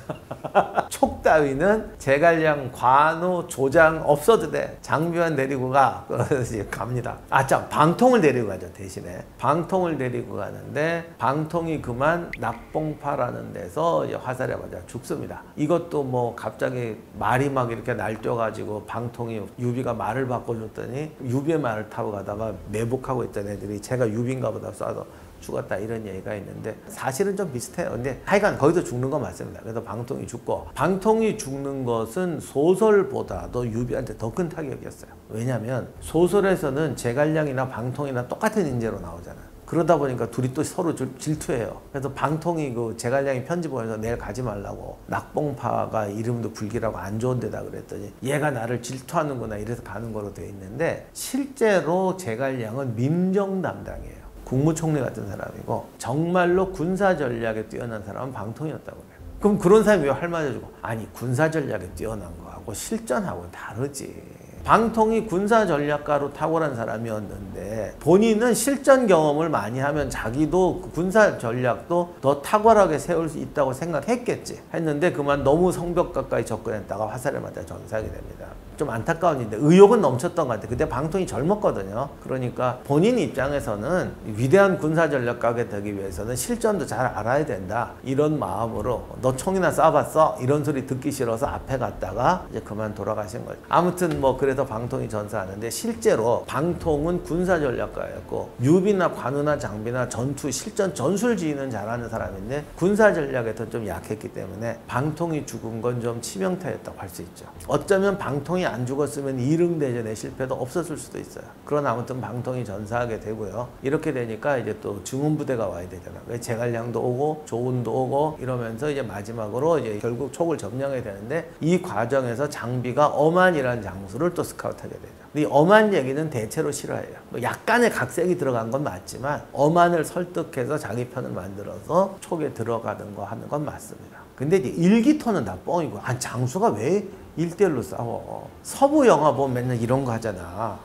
촉 따위는 제갈량, 관우, 조장 없어도 돼. 장비만 데리고 가. 그래서 갑니다. 참 방통을 데리고 가죠. 대신에 방통을 데리고 가는데 방통이 그만 낙봉파라는 데서 이제 화살에 맞아 죽습니다. 이것도 뭐 갑자기 말이 막 이렇게 날뛰어가지고 방통이 유비가 말을 바꿔줬더니 유비의 말을 타고 가다가 매복하고 있던 애들이 제가 유비인가 보다 쏴서 죽었다 이런 얘기가 있는데 사실은 좀 비슷해요. 근데 하여간 거기서 죽는 건 맞습니다. 그래서 방통이 죽고 방통이 죽는 것은 소설보다도 유비한테 더 큰 타격이었어요. 왜냐하면 소설에서는 제갈량이나 방통이나 똑같은 인재로 나오잖아요. 그러다 보니까 둘이 또 서로 질투해요. 그래서 방통이 그 제갈량이 편지 보내서 내일 가지 말라고 낙봉파가 이름도 불길하고 안 좋은 데다 그랬더니 얘가 나를 질투하는구나 이래서 가는 거로 돼 있는데 실제로 제갈량은 민정 담당이에요. 국무총리 같은 사람이고 정말로 군사 전략에 뛰어난 사람은 방통이었다고 해요. 그럼 그런 사람이 왜 할 맞아주고? 아니 군사 전략에 뛰어난 거하고 실전하고는 다르지. 방통이 군사 전략가로 탁월한 사람이었는데 본인은 실전 경험을 많이 하면 자기도 군사 전략도 더 탁월하게 세울 수 있다고 생각했겠지. 했는데 그만 너무 성벽 가까이 접근했다가 화살을 맞아 전사하게 됩니다. 좀 안타까운 일인데 의욕은 넘쳤던 것 같아요. 그때 방통이 젊었거든요. 그러니까 본인 입장에서는 위대한 군사 전략가가 되기 위해서는 실전도 잘 알아야 된다. 이런 마음으로 너 총이나 쏴봤어? 이런 소리 듣기 싫어서 앞에 갔다가 이제 그만 돌아가신 거죠. 아무튼 뭐 그래서 방통이 전사하는데 실제로 방통은 군사 전략가였고 유비나 관우나 장비나 전투, 실전 전술지휘는 잘하는 사람인데 군사 전략에서 좀 약했기 때문에 방통이 죽은 건 좀 치명타였다고 할 수 있죠. 어쩌면 방통이 안 죽었으면 이릉대전의 실패도 없었을 수도 있어요. 그러나 아무튼 방통이 전사하게 되고요. 이렇게 되니까 이제 또 증원부대가 와야 되잖아요. 왜 제갈량도 오고 조운도 오고 이러면서 이제 마지막으로 이제 결국 촉을 점령해야 되는데 이 과정에서 장비가 엄한이라는 장수를 또 스카우트하게 되죠. 이 엄한 얘기는 대체로 싫어해요. 뭐 약간의 각색이 들어간 건 맞지만 엄한을 설득해서 자기 편을 만들어서 촉에 들어가는 거 하는 건 맞습니다. 근데 이제 일기토는 다 뻥이고 장수가 왜 1대1로 싸워. 서부 영화 보면 맨날 이런 거 하잖아.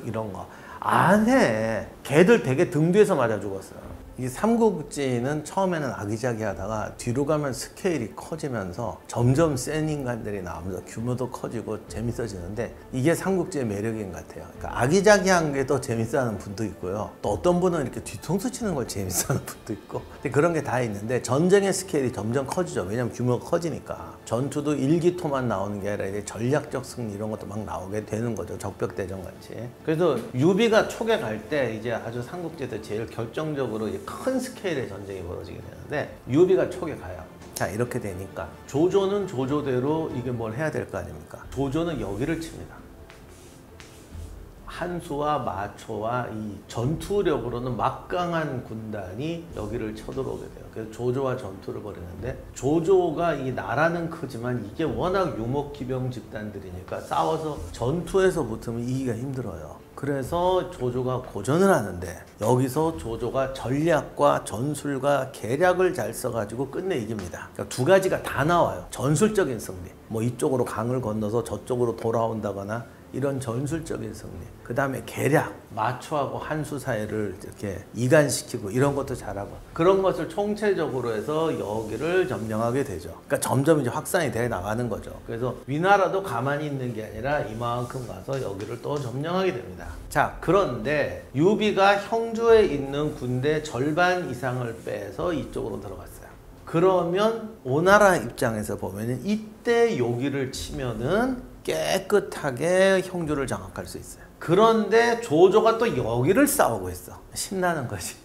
이런 거. 안 해. 걔들 되게 등 뒤에서 맞아 죽었어요. 이 삼국지는 처음에는 아기자기하다가 뒤로 가면 스케일이 커지면서 점점 센 인간들이 나오면서 규모도 커지고 재밌어지는데 이게 삼국지의 매력인 것 같아요. 그러니까 아기자기한 게 더 재밌어하는 분도 있고요. 또 어떤 분은 이렇게 뒤통수 치는 걸 재밌어하는 분도 있고 그런 게 다 있는데 전쟁의 스케일이 점점 커지죠. 왜냐하면 규모가 커지니까. 전투도 일기토만 나오는 게 아니라 이제 전략적 승리 이런 것도 막 나오게 되는 거죠. 적벽대전 같이. 그래서 유비가 촉에 갈 때 이제 아주 삼국지에서 제일 결정적으로 큰 스케일의 전쟁이 벌어지게 되는데 유비가 촉에 가요. 자 이렇게 되니까 조조는 조조대로 이게 뭘 해야 될 거 아닙니까? 조조는 여기를 칩니다. 한수와 마초와 이 전투력으로는 막강한 군단이 여기를 쳐들어오게 돼요. 그래서 조조와 전투를 벌이는데 조조가 이 나라는 크지만 이게 워낙 유목기병 집단들이니까 싸워서 전투에서 붙으면 이기가 힘들어요. 그래서 조조가 고전을 하는데 여기서 조조가 전략과 전술과 계략을 잘 써가지고 끝내 이깁니다. 그러니까 두 가지가 다 나와요. 전술적인 승리. 뭐 이쪽으로 강을 건너서 저쪽으로 돌아온다거나 이런 전술적인 승리. 그 다음에 계략, 마초하고 한수 사이를 이렇게 이간시키고 이런 것도 잘하고 그런 것을 총체적으로 해서 여기를 점령하게 되죠. 그러니까 점점 이제 확산이 돼 나가는 거죠. 그래서 위나라도 가만히 있는 게 아니라 이만큼 가서 여기를 또 점령하게 됩니다. 자, 그런데 유비가 형주에 있는 군대 절반 이상을 빼서 이쪽으로 들어갔어요. 그러면 오나라 입장에서 보면 이때 여기를 치면은 깨끗하게 형주를 장악할 수 있어요. 그런데 조조가 또 여기를 싸우고 있어. 신나는 거지.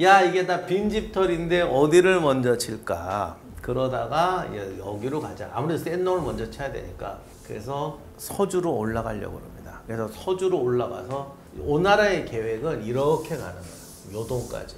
야 이게 다 빈집털인데 어디를 먼저 칠까? 그러다가 여기로 가자. 아무래도 센 놈을 먼저 쳐야 되니까. 그래서 서주로 올라가려고 합니다. 그래서 서주로 올라가서 오나라의 계획은 이렇게 가는 거예요. 요동까지.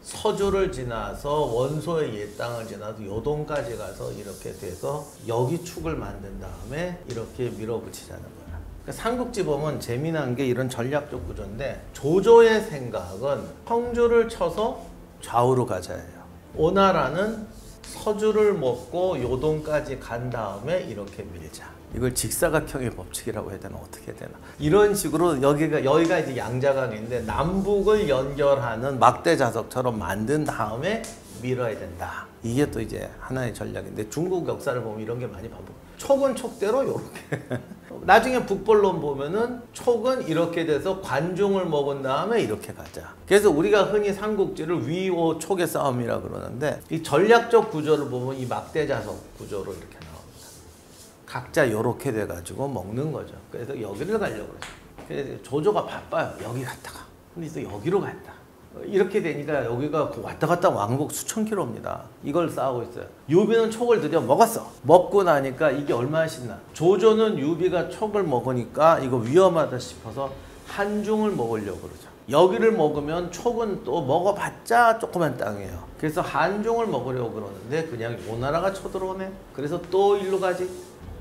서주를 지나서 원소의 옛 땅을 지나서 요동까지 가서 이렇게 돼서 여기 축을 만든 다음에 이렇게 밀어붙이자는 거야. 그러니까 삼국지 보면 재미난 게 이런 전략적 구조인데 조조의 생각은 형주를 쳐서 좌우로 가자예요. 오나라는 서주를 먹고 요동까지 간 다음에 이렇게 밀자. 이걸 직사각형의 법칙이라고 해야 되나 어떻게 해야 되나 이런 식으로 여기가 이제 양자강인데 남북을 연결하는 막대 자석처럼 만든 다음에 밀어야 된다. 이게 또 이제 하나의 전략인데 중국 역사를 보면 이런 게 많이 반복. 촉은 촉대로 이렇게. 나중에 북벌론 보면은 촉은 이렇게 돼서 관중을 먹은 다음에 이렇게 가자. 그래서 우리가 흔히 삼국지를 위오 촉의 싸움이라 그러는데 이 전략적 구조를 보면 이 막대 자석 구조로 이렇게 나옵니다. 각자 이렇게 돼가지고 먹는 거죠. 그래서 여기를 가려고 그래요. 그래서 조조가 바빠요. 여기 갔다가. 근데 또 여기로 갔다. 이렇게 되니까 여기가 왔다 갔다 왕복 수천 킬로입니다. 이걸 싸우고 있어요. 유비는 촉을 드디어 먹었어. 먹고 나니까 이게 얼마나 신나. 조조는 유비가 촉을 먹으니까 이거 위험하다 싶어서 한중을 먹으려고 그러죠. 여기를 먹으면 촉은 또 먹어봤자 조그만 땅이에요. 그래서 한중을 먹으려고 그러는데 그냥 오나라가 쳐들어오네. 그래서 또 일로 가지.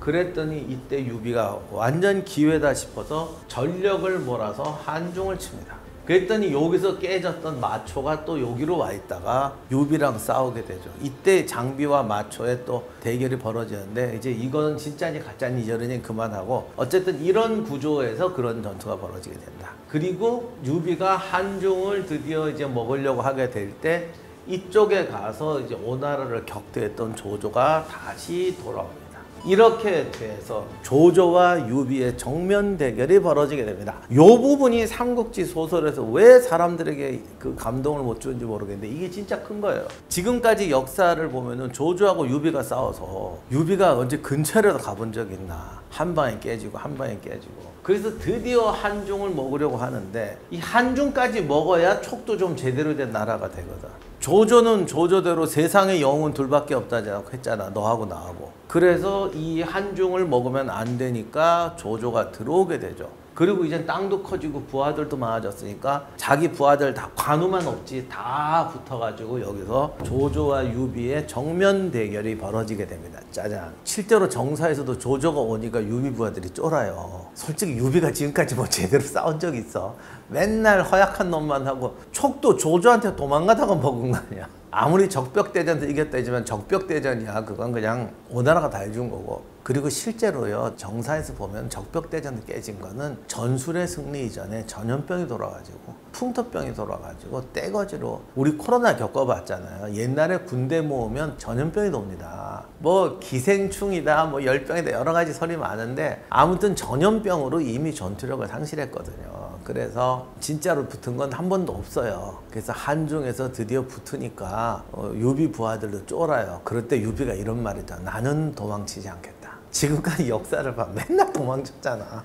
그랬더니 이때 유비가 완전 기회다 싶어서 전력을 몰아서 한중을 칩니다. 그랬더니 여기서 깨졌던 마초가 또 여기로 와 있다가 유비랑 싸우게 되죠. 이때 장비와 마초의 또 대결이 벌어지는데 이제 이거는 진짜니 가짜니 이러니 그만하고 어쨌든 이런 구조에서 그런 전투가 벌어지게 된다. 그리고 유비가 한중을 드디어 이제 먹으려고 하게 될 때 이쪽에 가서 이제 오나라를 격퇴했던 조조가 다시 돌아옵니다. 이렇게 돼서 조조와 유비의 정면 대결이 벌어지게 됩니다. 이 부분이 삼국지 소설에서 왜 사람들에게 그 감동을 못 주는지 모르겠는데 이게 진짜 큰 거예요. 지금까지 역사를 보면은 조조하고 유비가 싸워서 유비가 언제 근처에라도 가본 적 있나? 한 방에 깨지고 한 방에 깨지고. 그래서 드디어 한중을 먹으려고 하는데 이 한중까지 먹어야 촉도 좀 제대로 된 나라가 되거든. 조조는 조조대로 세상에 영웅은 둘밖에 없다고 했잖아. 너하고 나하고. 그래서 이 한중을 먹으면 안 되니까 조조가 들어오게 되죠. 그리고 이제 땅도 커지고 부하들도 많아졌으니까 자기 부하들 다 관우만 없지 다 붙어가지고 여기서 조조와 유비의 정면 대결이 벌어지게 됩니다. 짜잔. 실제로 정사에서도 조조가 오니까 유비 부하들이 쫄아요. 솔직히 유비가 지금까지 뭐 제대로 싸운 적 있어? 맨날 허약한 놈만 하고 촉도 조조한테 도망가다가 먹은 거 아니야. 아무리 적벽대전에서 이겼다지만 적벽대전이야. 그건 그냥 오나라가 다 해준 거고. 그리고 실제로요 정사에서 보면 적벽대전 깨진 거는 전술의 승리 이전에 전염병이 돌아가지고 풍토병이 돌아가지고 떼거지로 우리 코로나 겪어봤잖아요. 옛날에 군대 모으면 전염병이 돕니다. 뭐 기생충이다 뭐 열병이다 여러 가지 설이 많은데 아무튼 전염병으로 이미 전투력을 상실했거든요. 그래서 진짜로 붙은 건 한 번도 없어요. 그래서 한중에서 드디어 붙으니까 유비 부하들도 쫄아요. 그럴 때 유비가 이런 말이다. 나는 도망치지 않겠다. 지금까지 역사를 봐. 맨날 도망쳤잖아.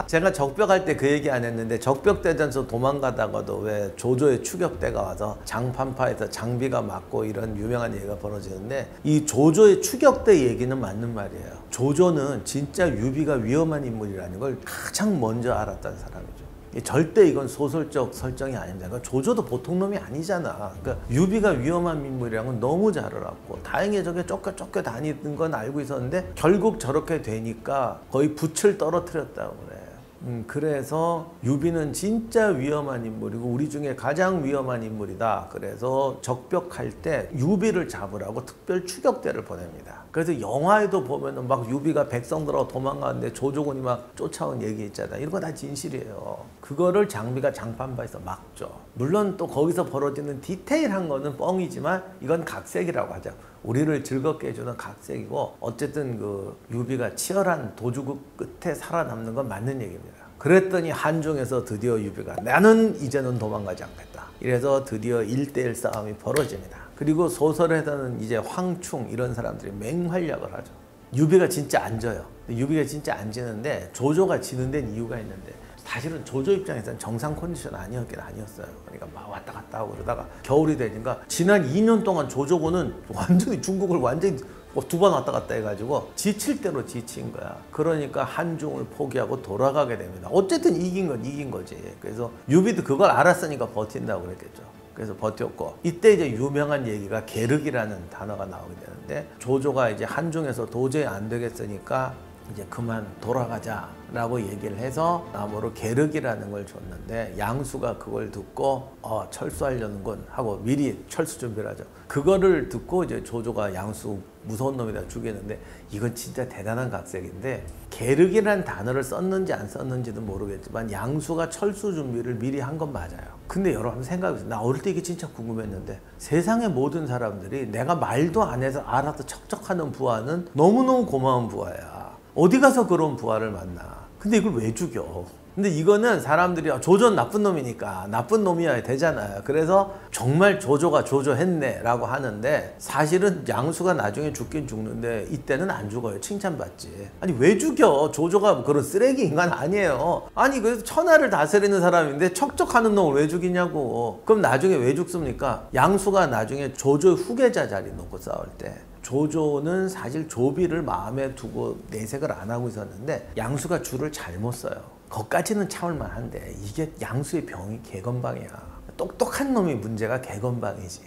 제가 적벽할 때 그 얘기 안 했는데 적벽대전에서 도망가다가도 왜 조조의 추격대가 와서 장판파에서 장비가 맞고 이런 유명한 얘기가 벌어지는데 이 조조의 추격대 얘기는 맞는 말이에요. 조조는 진짜 유비가 위험한 인물이라는 걸 가장 먼저 알았던 사람이죠. 절대 이건 소설적 설정이 아닙니다. 그러니까 조조도 보통 놈이 아니잖아. 그러니까 유비가 위험한 인물이라는 건 너무 잘 알았고 다행히 저게 쫓겨 다니는 건 알고 있었는데 결국 저렇게 되니까 거의 붓을 떨어뜨렸다고 그래. 그래서 유비는 진짜 위험한 인물이고 우리 중에 가장 위험한 인물이다. 그래서 적벽할 때 유비를 잡으라고 특별 추격대를 보냅니다. 그래서 영화에도 보면은 막 유비가 백성들하고 도망가는데 조조군이 막 쫓아온 얘기 있잖아. 이런 거 다 진실이에요. 그거를 장비가 장판바에서 막죠. 물론 또 거기서 벌어지는 디테일한 거는 뻥이지만 이건 각색이라고 하죠. 우리를 즐겁게 해주는 각색이고 어쨌든 그 유비가 치열한 도주국 끝에 살아남는 건 맞는 얘기입니다. 그랬더니 한중에서 드디어 유비가 나는 이제는 도망가지 않겠다. 이래서 드디어 1대1 싸움이 벌어집니다. 그리고 소설에서는 이제 황충 이런 사람들이 맹활약을 하죠. 유비가 진짜 안 져요. 유비가 진짜 안 지는데 조조가 지는 데는 이유가 있는데 사실은 조조 입장에서는 정상 컨디션 아니었긴 아니었어요. 그러니까 막 왔다 갔다 하고 그러다가 겨울이 되니까 지난 2년 동안 조조군은 완전히 중국을 완전히 두 번 왔다 갔다 해가지고 지칠 대로 지친 거야. 그러니까 한중을 포기하고 돌아가게 됩니다. 어쨌든 이긴 건 이긴 거지. 그래서 유비도 그걸 알았으니까 버틴다고 그랬겠죠. 그래서 버텼고 이때 이제 유명한 얘기가 계륵이라는 단어가 나오게 되는데 조조가 이제 한중에서 도저히 안 되겠으니까 이제 그만 돌아가자라고 얘기를 해서 나무로 계륵이라는 걸 줬는데 양수가 그걸 듣고 철수하려는군 하고 미리 철수 준비를 하죠. 그거를 듣고 이제 조조가 양수 무서운 놈이다 죽이는데 이건 진짜 대단한 각색인데 계륵이라는 단어를 썼는지 안 썼는지도 모르겠지만 양수가 철수 준비를 미리 한 건 맞아요. 근데 여러분 생각해보세요. 나 어릴 때 이게 진짜 궁금했는데 세상의 모든 사람들이 내가 말도 안 해서 알아서 척척하는 부하는 너무너무 고마운 부하야. 어디 가서 그런 부하를 만나. 근데 이걸 왜 죽여? 근데 이거는 사람들이 조조는 나쁜 놈이니까 나쁜 놈이어야 되잖아요. 그래서 정말 조조가 조조했네 라고 하는데 사실은 양수가 나중에 죽긴 죽는데 이때는 안 죽어요. 칭찬받지. 아니 왜 죽여? 조조가 그런 쓰레기 인간 아니에요. 아니 그래서 천하를 다스리는 사람인데 척척하는 놈을 왜 죽이냐고. 그럼 나중에 왜 죽습니까? 양수가 나중에 조조의 후계자 자리 놓고 싸울 때 조조는 사실 조비를 마음에 두고 내색을 안 하고 있었는데 양수가 줄을 잘못 써요. 거기까지는 참을만 한데 이게 양수의 병이 개건방이야. 똑똑한 놈이 문제가 개건방이지.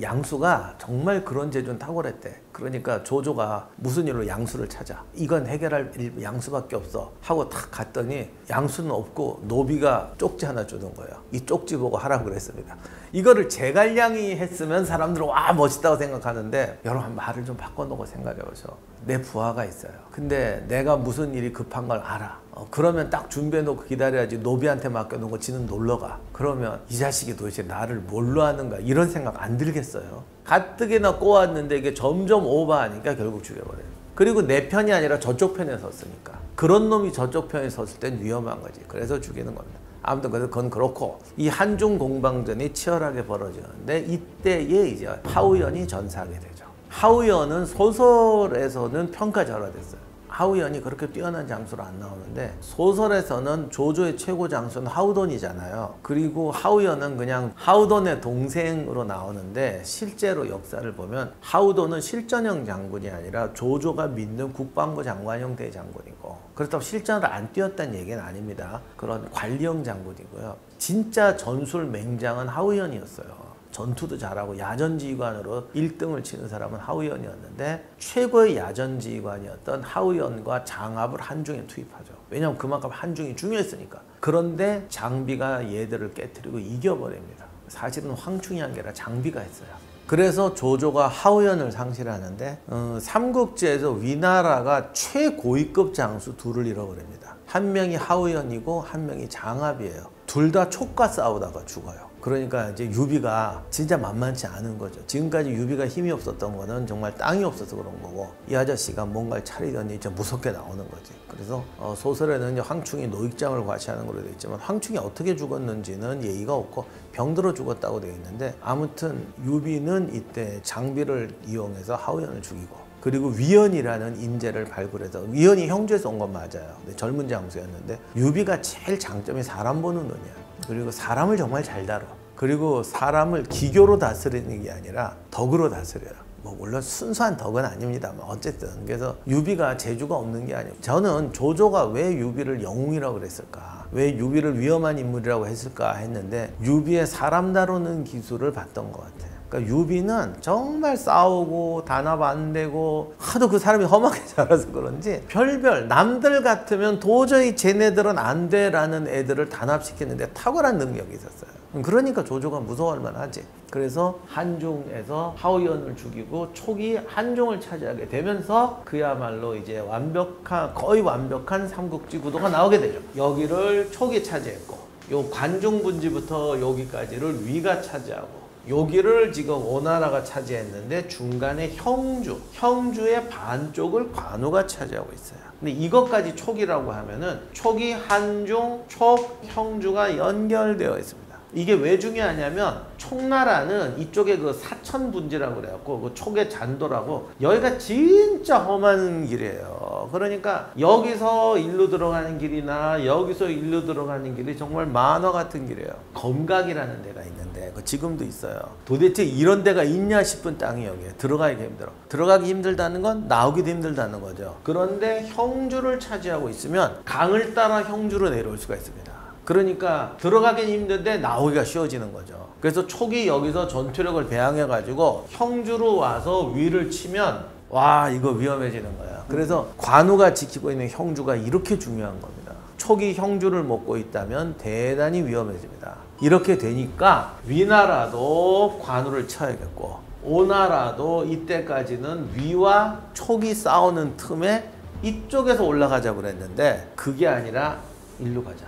양수가 정말 그런 재주는 탁월했대. 그러니까 조조가 무슨 일로 양수를 찾아. 이건 해결할 일 양수밖에 없어 하고 탁 갔더니 양수는 없고 노비가 쪽지 하나 주는 거예요. 이 쪽지 보고 하라고 그랬습니다. 이거를 제갈량이 했으면 사람들은 와 멋있다고 생각하는데 여러분 말을 좀 바꿔놓고 생각해보죠. 내 부하가 있어요. 근데 내가 무슨 일이 급한 걸 알아. 그러면 딱 준비해놓고 기다려야지. 노비한테 맡겨놓고 지는 놀러가. 그러면 이 자식이 도대체 나를 뭘로 하는가 이런 생각 안 들겠어요. 가뜩이나 꼬았는데 이게 점점 오버하니까 결국 죽여버려요. 그리고 내 편이 아니라 저쪽 편에 섰으니까. 그런 놈이 저쪽 편에 섰을 땐 위험한 거지. 그래서 죽이는 겁니다. 아무튼 그건 그렇고 이 한중 공방전이 치열하게 벌어지는데 이때에 이제 하우연이 전사하게 되죠. 하우연은 소설에서는 평가절하됐어요. 하우연이 그렇게 뛰어난 장수로 안 나오는데 소설에서는 조조의 최고 장수는 하우돈이잖아요. 그리고 하우연은 그냥 하우돈의 동생으로 나오는데 실제로 역사를 보면 하우돈은 실전형 장군이 아니라 조조가 믿는 국방부 장관 형태의 장군이고 그렇다고 실전을 안 뛰었다는 얘기는 아닙니다. 그런 관리형 장군이고요. 진짜 전술 맹장은 하우연이었어요. 전투도 잘하고 야전지휘관으로 1등을 치는 사람은 하우연이었는데 최고의 야전지휘관이었던 하우연과 장압을 한중에 투입하죠. 왜냐하면 그만큼 한중이 중요했으니까. 그런데 장비가 얘들을 깨트리고 이겨버립니다. 사실은 황충이 한 게 아니라 장비가 했어요. 그래서 조조가 하우연을 상실하는데 삼국지에서 위나라가 최고위급 장수 둘을 잃어버립니다. 한 명이 하우연이고 한 명이 장압이에요. 둘 다 촉과 싸우다가 죽어요. 그러니까 이제 유비가 진짜 만만치 않은 거죠. 지금까지 유비가 힘이 없었던 거는 정말 땅이 없어서 그런 거고 이 아저씨가 뭔가를 차리더니 진짜 무섭게 나오는 거지. 그래서 소설에는 황충이 노익장을 과시하는 걸로 되어 있지만 황충이 어떻게 죽었는지는 예의가 없고 병들어 죽었다고 되어 있는데 아무튼 유비는 이때 장비를 이용해서 하우연을 죽이고 그리고 위연이라는 인재를 발굴해서 위연이 형주에서 온 건 맞아요. 근데 젊은 장수였는데 유비가 제일 장점이 사람 보는 눈이야. 그리고 사람을 정말 잘 다뤄. 그리고 사람을 기교로 다스리는 게 아니라 덕으로 다스려요. 뭐 물론 순수한 덕은 아닙니다만 어쨌든 그래서 유비가 재주가 없는 게 아니에요. 저는 조조가 왜 유비를 영웅이라고 그랬을까? 왜 유비를 위험한 인물이라고 했을까 했는데 유비의 사람 다루는 기술을 봤던 것 같아요. 그러니까 유비는 정말 싸우고 단합 안 되고 하도 그 사람이 험하게 자라서 그런지 별별 남들 같으면 도저히 쟤네들은 안 돼라는 애들을 단합시키는데 탁월한 능력이 있었어요. 그러니까 조조가 무서워할 만하지. 그래서 한중에서 하우연을 죽이고 촉이 한중을 차지하게 되면서 그야말로 이제 완벽한 거의 완벽한 삼국지 구도가 나오게 되죠. 여기를 촉이 차지했고 요 관중분지부터 여기까지를 위가 차지하고 여기를 지금 오나라가 차지했는데 중간에 형주의 반쪽을 관우가 차지하고 있어요. 근데 이것까지 촉이라고 하면은 촉이 한중, 촉, 형주가 연결되어 있습니다. 이게 왜 중요하냐면 촉나라는 이쪽에 그 사천분지라고 그래갖고 그 촉의 잔도라고 여기가 진짜 험한 길이에요. 그러니까 여기서 일로 들어가는 길이나 여기서 일로 들어가는 길이 정말 만화 같은 길이에요. 검각이라는 데가 있는데 지금도 있어요. 도대체 이런 데가 있냐 싶은 땅이 여기에 들어가기 힘들어. 들어가기 힘들다는 건 나오기도 힘들다는 거죠. 그런데 형주를 차지하고 있으면 강을 따라 형주로 내려올 수가 있습니다. 그러니까 들어가긴 힘든데 나오기가 쉬워지는 거죠. 그래서 촉이 여기서 전투력을 배양해 가지고 형주로 와서 위를 치면 와, 이거 위험해지는 거야. 그래서 관우가 지키고 있는 형주가 이렇게 중요한 겁니다. 촉이 형주를 먹고 있다면 대단히 위험해집니다. 이렇게 되니까 위나라도 관우를 쳐야겠고, 오나라도 이때까지는 위와 촉이 싸우는 틈에 이쪽에서 올라가자고 그랬는데 그게 아니라 일로 가자.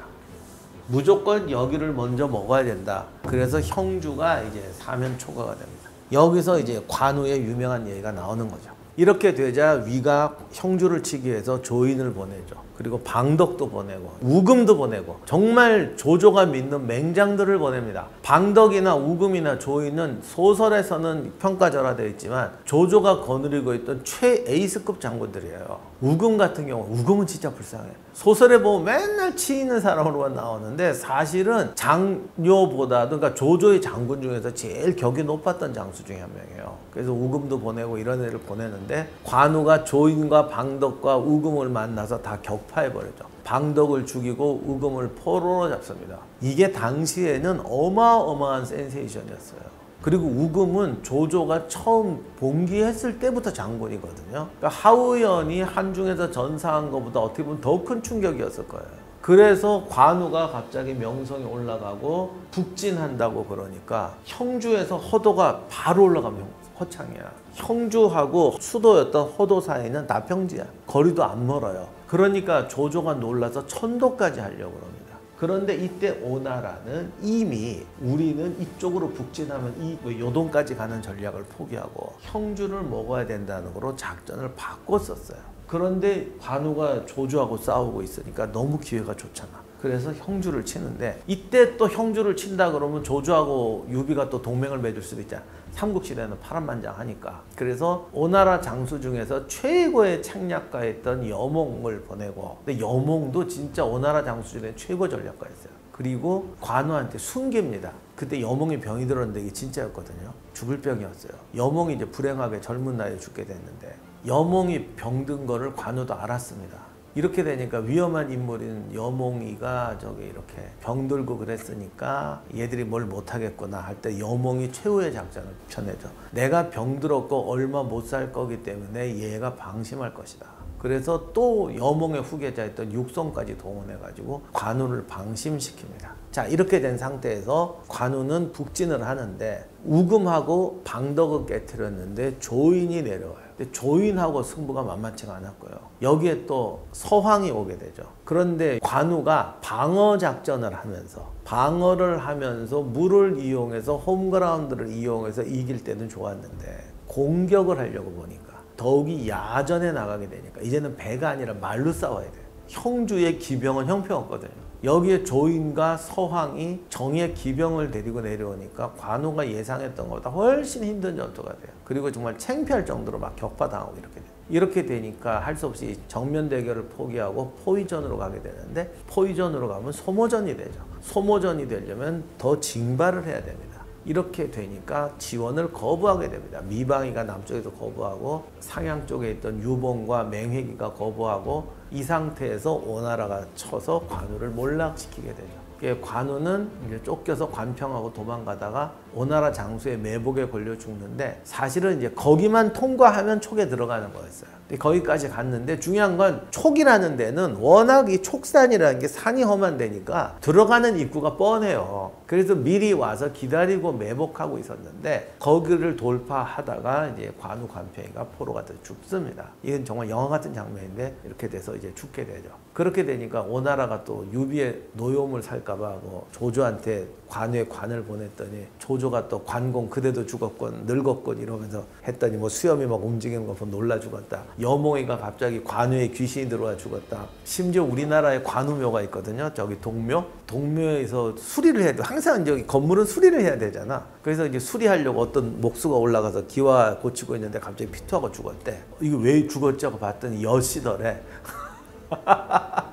무조건 여기를 먼저 먹어야 된다. 그래서 형주가 이제 사면초가가 됩니다. 여기서 이제 관우의 유명한 얘기가 나오는 거죠. 이렇게 되자 위가 형주를 치기 위해서 조인을 보내죠. 그리고 방덕도 보내고 우금도 보내고 정말 조조가 믿는 맹장들을 보냅니다. 방덕이나 우금이나 조인은 소설에서는 평가절하되어 있지만 조조가 거느리고 있던 최에이스급 장군들이에요. 우금 같은 경우, 우금은 진짜 불쌍해. 소설에 보면 맨날 치이는 사람으로만 나오는데 사실은 장료보다도, 그러니까 조조의 장군 중에서 제일 격이 높았던 장수 중에 한 명이에요. 그래서 우금도 보내고 이런 애를 보내는데 관우가 조인과 방덕과 우금을 만나서 다 격파해버렸죠. 방덕을 죽이고 우금을 포로로 잡습니다. 이게 당시에는 어마어마한 센세이션이었어요. 그리고 우금은 조조가 처음 봉기했을 때부터 장군이거든요. 그러니까 하우연이 한중에서 전사한 것보다 어떻게 보면 더 큰 충격이었을 거예요. 그래서 관우가 갑자기 명성이 올라가고 북진한다고 그러니까 형주에서 허도가 바로 올라가면 허창이야. 형주하고 수도였던 허도 사이는 다 평지야. 거리도 안 멀어요. 그러니까 조조가 놀라서 천도까지 하려고 합니다. 그런데 이때 오나라는 이미 우리는 이쪽으로 북진하면 이 요동까지 가는 전략을 포기하고 형주를 먹어야 된다는 거로 작전을 바꿨었어요. 그런데 관우가 조조하고 싸우고 있으니까 너무 기회가 좋잖아. 그래서 형주를 치는데 이때 또 형주를 친다 그러면 조조하고 유비가 또 동맹을 맺을 수도 있잖아. 삼국시대는 파란만장하니까. 그래서 오나라 장수 중에서 최고의 책략가였던 여몽을 보내고, 근데 여몽도 진짜 오나라 장수 중에 최고 전략가였어요. 그리고 관우한테 숨깁니다. 그때 여몽이 병이 들었는데 이게 진짜였거든요. 죽을 병이었어요. 여몽이 이제 불행하게 젊은 나이에 죽게 됐는데 여몽이 병든 거를 관우도 알았습니다. 이렇게 되니까 위험한 인물인 여몽이가 저기 이렇게 병들고 그랬으니까 얘들이 뭘 못하겠구나 할 때 여몽이 최후의 작전을 펴내죠. 내가 병들었고 얼마 못 살 거기 때문에 얘가 방심할 것이다. 그래서 또 여몽의 후계자였던 육성까지 동원해가지고 관우를 방심시킵니다. 자, 이렇게 된 상태에서 관우는 북진을 하는데 우금하고 방덕은 깨트렸는데 조인이 내려와요. 근데 조인하고 승부가 만만치가 않았고요. 여기에 또 서황이 오게 되죠. 그런데 관우가 방어 작전을 하면서 방어를 하면서 물을 이용해서 홈그라운드를 이용해서 이길 때는 좋았는데 공격을 하려고 보니까 더욱이 야전에 나가게 되니까 이제는 배가 아니라 말로 싸워야 돼요. 형주의 기병은 형편없거든요. 여기에 조인과 서황이 정의 기병을 데리고 내려오니까 관우가 예상했던 것보다 훨씬 힘든 전투가 돼요. 그리고 정말 창피할 정도로 막 격파당하고 이렇게 돼요. 이렇게 되니까 할 수 없이 정면 대결을 포기하고 포위전으로 가게 되는데 포위전으로 가면 소모전이 되죠. 소모전이 되려면 더 징발을 해야 됩니다. 이렇게 되니까 지원을 거부하게 됩니다. 미방이가 남쪽에서 거부하고 상향 쪽에 있던 유봉과 맹회기가 거부하고 이 상태에서 오나라가 쳐서 관우를 몰락시키게 되죠. 관우는 이제 쫓겨서 관평하고 도망가다가 오나라 장수의 매복에 걸려 죽는데 사실은 이제 거기만 통과하면 촉에 들어가는 거였어요. 근데 거기까지 갔는데 중요한 건 촉이라는 데는 워낙 이 촉산이라는 게 산이 험한 데니까 들어가는 입구가 뻔해요. 그래서 미리 와서 기다리고 매복하고 있었는데 거기를 돌파하다가 이제 관우 관평이가 포로가 돼서 죽습니다. 이건 정말 영화 같은 장면인데 이렇게 돼서 이제 죽게 되죠. 그렇게 되니까 오나라가 또 유비의 노여움을 살까봐 하고 조조한테 관우의 관을 보냈더니 조조가 또 관공 그대도 죽었건 늙었건 이러면서 했더니 뭐 수염이 막 움직이는 거 보고 놀라 죽었다. 여몽이가 갑자기 관우의 귀신이 들어와 죽었다. 심지어 우리나라에 관우묘가 있거든요. 저기 동묘. 동묘에서 수리를 해야 돼. 항상 이제 건물은 수리를 해야 되잖아. 그래서 이제 수리하려고 어떤 목수가 올라가서 기와 고치고 있는데 갑자기 피투하고 죽었대. 이거 왜 죽었지 하고 봤더니 여씨더래.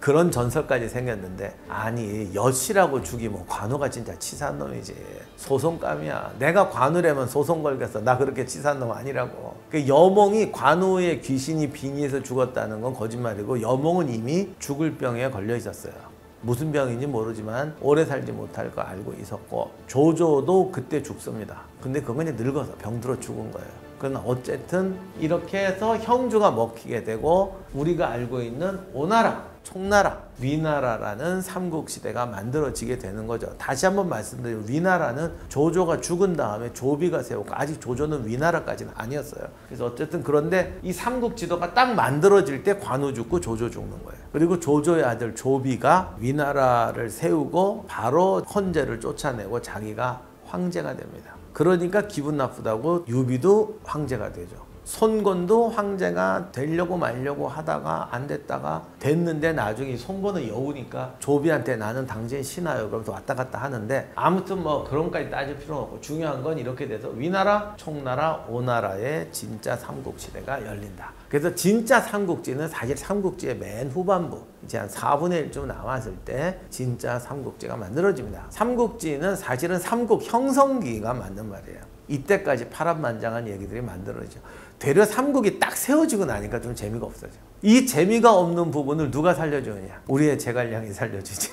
그런 전설까지 생겼는데 아니 여씨라고 죽이면 관우가 진짜 치사한 놈이지. 소송감이야. 내가 관우라면 소송 걸겠어. 나 그렇게 치사한 놈 아니라고. 그 여몽이 관우의 귀신이 빙의해서 죽었다는 건 거짓말이고 여몽은 이미 죽을 병에 걸려 있었어요. 무슨 병인지 모르지만 오래 살지 못할 거 알고 있었고 조조도 그때 죽습니다. 근데 그건 이제 늙어서 병들어 죽은 거예요. 그러나 어쨌든 이렇게 해서 형주가 먹히게 되고 우리가 알고 있는 오나라, 총나라, 위나라라는 삼국시대가 만들어지게 되는 거죠. 다시 한번 말씀드리면 위나라는 조조가 죽은 다음에 조비가 세우고 아직 조조는 위나라까지는 아니었어요. 그래서 어쨌든 그런데 이 삼국지도가 딱 만들어질 때 관우 죽고 조조 죽는 거예요. 그리고 조조의 아들 조비가 위나라를 세우고 바로 헌제를 쫓아내고 자기가 황제가 됩니다. 그러니까 기분 나쁘다고 유비도 황제가 되죠. 손권도 황제가 되려고 말려고 하다가 안 됐다가 됐는데 나중에 손권은 여우니까 조비한테 나는 당신 신하요 그러면서 왔다 갔다 하는데 아무튼 뭐 그런 것까지 따질 필요는 없고 중요한 건 이렇게 돼서 위나라, 총나라, 오나라의 진짜 삼국시대가 열린다. 그래서 진짜 삼국지는 사실 삼국지의 맨 후반부 이제 한 4분의 1쯤 남았을 때 진짜 삼국지가 만들어집니다. 삼국지는 사실은 삼국 형성기가 맞는 말이에요. 이때까지 파란만장한 얘기들이 만들어지죠. 되려 삼국이 딱 세워지고 나니까 좀 재미가 없어져. 이 재미가 없는 부분을 누가 살려주느냐? 우리의 제갈량이 살려주지.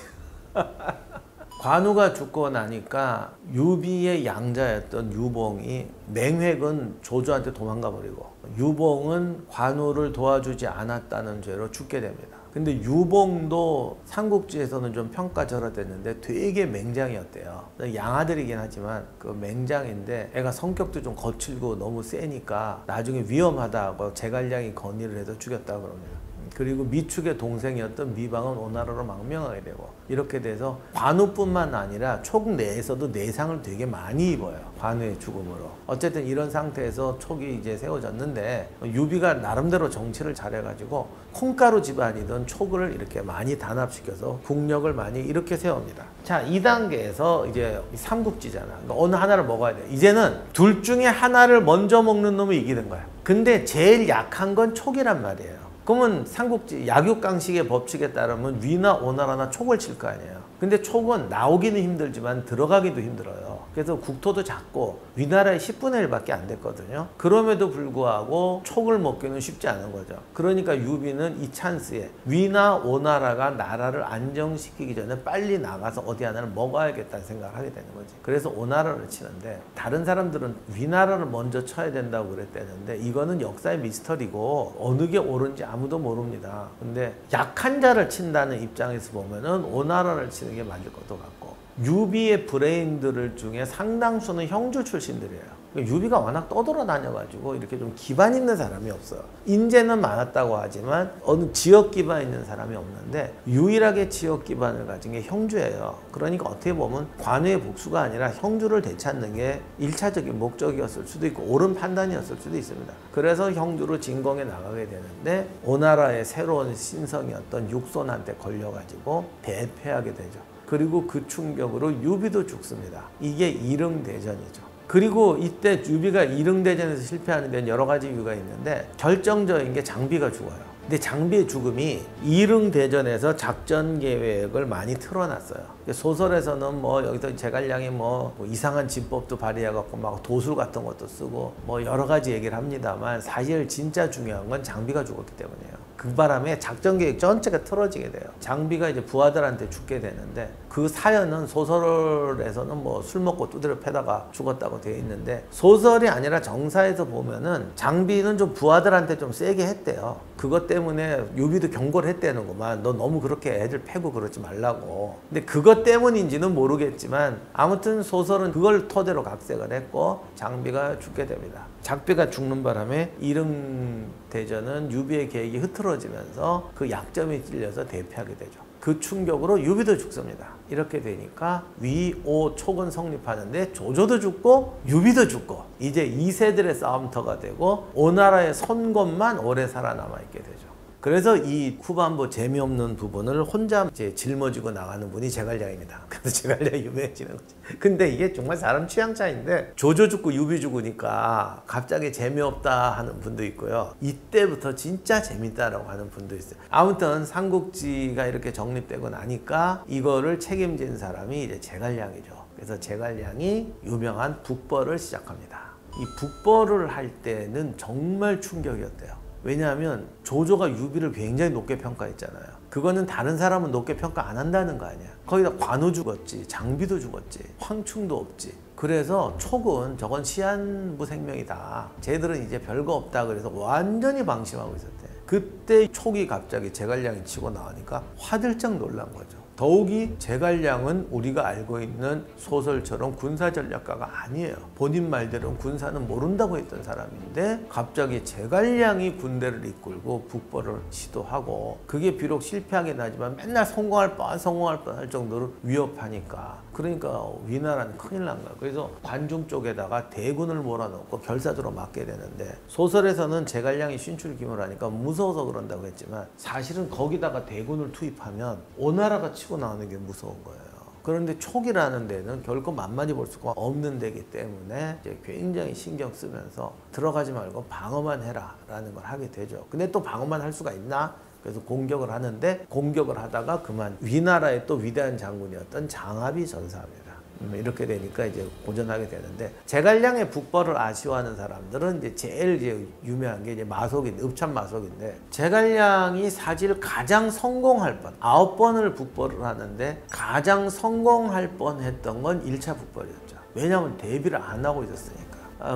관우가 죽고 나니까 유비의 양자였던 유봉이 맹획은 조조한테 도망가 버리고 유봉은 관우를 도와주지 않았다는 죄로 죽게 됩니다. 근데 유봉도 삼국지에서는 좀 평가절하됐는데 되게 맹장이었대요. 양아들이긴 하지만 그 맹장인데 애가 성격도 좀 거칠고 너무 세니까 나중에 위험하다고 제갈량이 건의를 해서 죽였다고 그럽니다. 그리고 미축의 동생이었던 미방은 오나라로 망명하게 되고 이렇게 돼서 관우뿐만 아니라 촉 내에서도 내상을 되게 많이 입어요. 관우의 죽음으로. 어쨌든 이런 상태에서 촉이 이제 세워졌는데 유비가 나름대로 정치를 잘해가지고 콩가루 집안이던 촉을 이렇게 많이 단합시켜서 국력을 많이 이렇게 세웁니다. 자, 2단계에서 이제 삼국지잖아. 그러니까 어느 하나를 먹어야 돼. 이제는 둘 중에 하나를 먼저 먹는 놈이 이기는 거야. 근데 제일 약한 건 촉이란 말이에요. 그러면 삼국지 약육강식의 법칙에 따르면 위나 오나라나 촉을 칠 거 아니에요. 근데 촉은 나오기는 힘들지만 들어가기도 힘들어요. 그래서 국토도 작고 위나라의 10분의 1밖에 안 됐거든요. 그럼에도 불구하고 촉을 먹기는 쉽지 않은 거죠. 그러니까 유비는 이 찬스에 위나 오나라가 나라를 안정시키기 전에 빨리 나가서 어디 하나를 먹어야겠다는 생각을 하게 되는 거지. 그래서 오나라를 치는데 다른 사람들은 위나라를 먼저 쳐야 된다고 그랬대는데 이거는 역사의 미스터리고 어느 게 옳은지 아무도 모릅니다. 근데 약한 자를 친다는 입장에서 보면은 오나라를 치는 게 맞을 것도 같고 유비의 브레인들 중에 상당수는 형주 출신들이에요. 유비가 워낙 떠돌아다녀가지고 이렇게 좀 기반 있는 사람이 없어요. 인재는 많았다고 하지만 어느 지역 기반 있는 사람이 없는데 유일하게 지역 기반을 가진 게 형주예요. 그러니까 어떻게 보면 관우의 복수가 아니라 형주를 되찾는 게 1차적인 목적이었을 수도 있고 옳은 판단이었을 수도 있습니다. 그래서 형주로 진공에 나가게 되는데 오나라의 새로운 신성이었던 육손한테 걸려가지고 대패하게 되죠. 그리고 그 충격으로 유비도 죽습니다. 이게 이릉대전이죠. 그리고 이때 유비가 이릉대전에서 실패하는 데는 여러 가지 이유가 있는데 결정적인 게 장비가 죽어요. 근데 장비의 죽음이 이릉대전에서 작전 계획을 많이 틀어놨어요. 소설에서는 뭐 여기서 제갈량이 뭐 이상한 진법도 발휘해갖고 막 도술 같은 것도 쓰고 뭐 여러 가지 얘기를 합니다만 사실 진짜 중요한 건 장비가 죽었기 때문이에요. 그 바람에 작전 계획 전체가 틀어지게 돼요. 장비가 이제 부하들한테 죽게 되는데 그 사연은 소설에서는 뭐 술 먹고 두드려 패다가 죽었다고 되어 있는데 소설이 아니라 정사에서 보면은 장비는 좀 부하들한테 좀 세게 했대요. 그것 때문에 유비도 경고를 했대는구만. 너 너무 그렇게 애들 패고 그러지 말라고. 근데 그것 때문인지는 모르겠지만 아무튼 소설은 그걸 토대로 각색을 했고 장비가 죽게 됩니다. 장비가 죽는 바람에 이릉대전은 유비의 계획이 흐트러지면서 그 약점이 찔려서 대패하게 되죠. 그 충격으로 유비도 죽습니다. 이렇게 되니까 위, 오, 촉은 성립하는데 조조도 죽고 유비도 죽고 이제 2세들의 싸움터가 되고 오나라의 손권만 오래 살아남아 있게 되죠. 그래서 이 후반부 재미없는 부분을 혼자 이제 짊어지고 나가는 분이 제갈량입니다. 그래서 제갈량이 유명해지는 거죠. 근데 이게 정말 사람 취향 차이인데 조조 죽고 유비 죽으니까 갑자기 재미없다 하는 분도 있고요. 이때부터 진짜 재밌다라고 하는 분도 있어요. 아무튼 삼국지가 이렇게 정립되고 나니까 이거를 책임진 사람이 이제 제갈량이죠. 그래서 제갈량이 유명한 북벌을 시작합니다. 이 북벌을 할 때는 정말 충격이었대요. 왜냐하면 조조가 유비를 굉장히 높게 평가했잖아요. 그거는 다른 사람은 높게 평가 안 한다는 거 아니야. 거기다 관우 죽었지, 장비도 죽었지, 황충도 없지. 그래서 촉은 저건 시한부 생명이다. 쟤들은 이제 별거 없다. 그래서 완전히 방심하고 있었대. 그때 촉이 갑자기 제갈량이 치고 나오니까 화들짝 놀란 거죠. 더욱이 제갈량은 우리가 알고 있는 소설처럼 군사전략가가 아니에요. 본인 말대로는 군사는 모른다고 했던 사람인데 갑자기 제갈량이 군대를 이끌고 북벌을 시도하고 그게 비록 실패하긴 하지만 맨날 성공할 뻔 할 정도로 위협하니까 그러니까 위나라는 큰일 난 거야. 그래서 관중 쪽에다가 대군을 몰아넣고 결사도로 맞게 되는데 소설에서는 제갈량이 신출기물 하니까 무서워서 그런다고 했지만 사실은 거기다가 대군을 투입하면 오나라가 치고 나오는 게 무서운 거예요. 그런데 촉이라는 데는 결코 만만히 볼 수가 없는 데기 때문에 이제 굉장히 신경 쓰면서 들어가지 말고 방어만 해라 라는 걸 하게 되죠. 근데 또 방어만 할 수가 있나? 그래서 공격을 하는데 공격을 하다가 그만 위나라의 또 위대한 장군이었던 장합이 전사합니다. 이렇게 되니까 이제 고전하게 되는데 제갈량의 북벌을 아쉬워하는 사람들은 이제 제일 이제 유명한 게 이제 마속인 읍참 마속인데 제갈량이 사실 가장 성공할 뻔 9번을 북벌을 하는데 가장 성공할 뻔했던 건 1차 북벌이었죠. 왜냐하면 대비를 안 하고 있었으니까.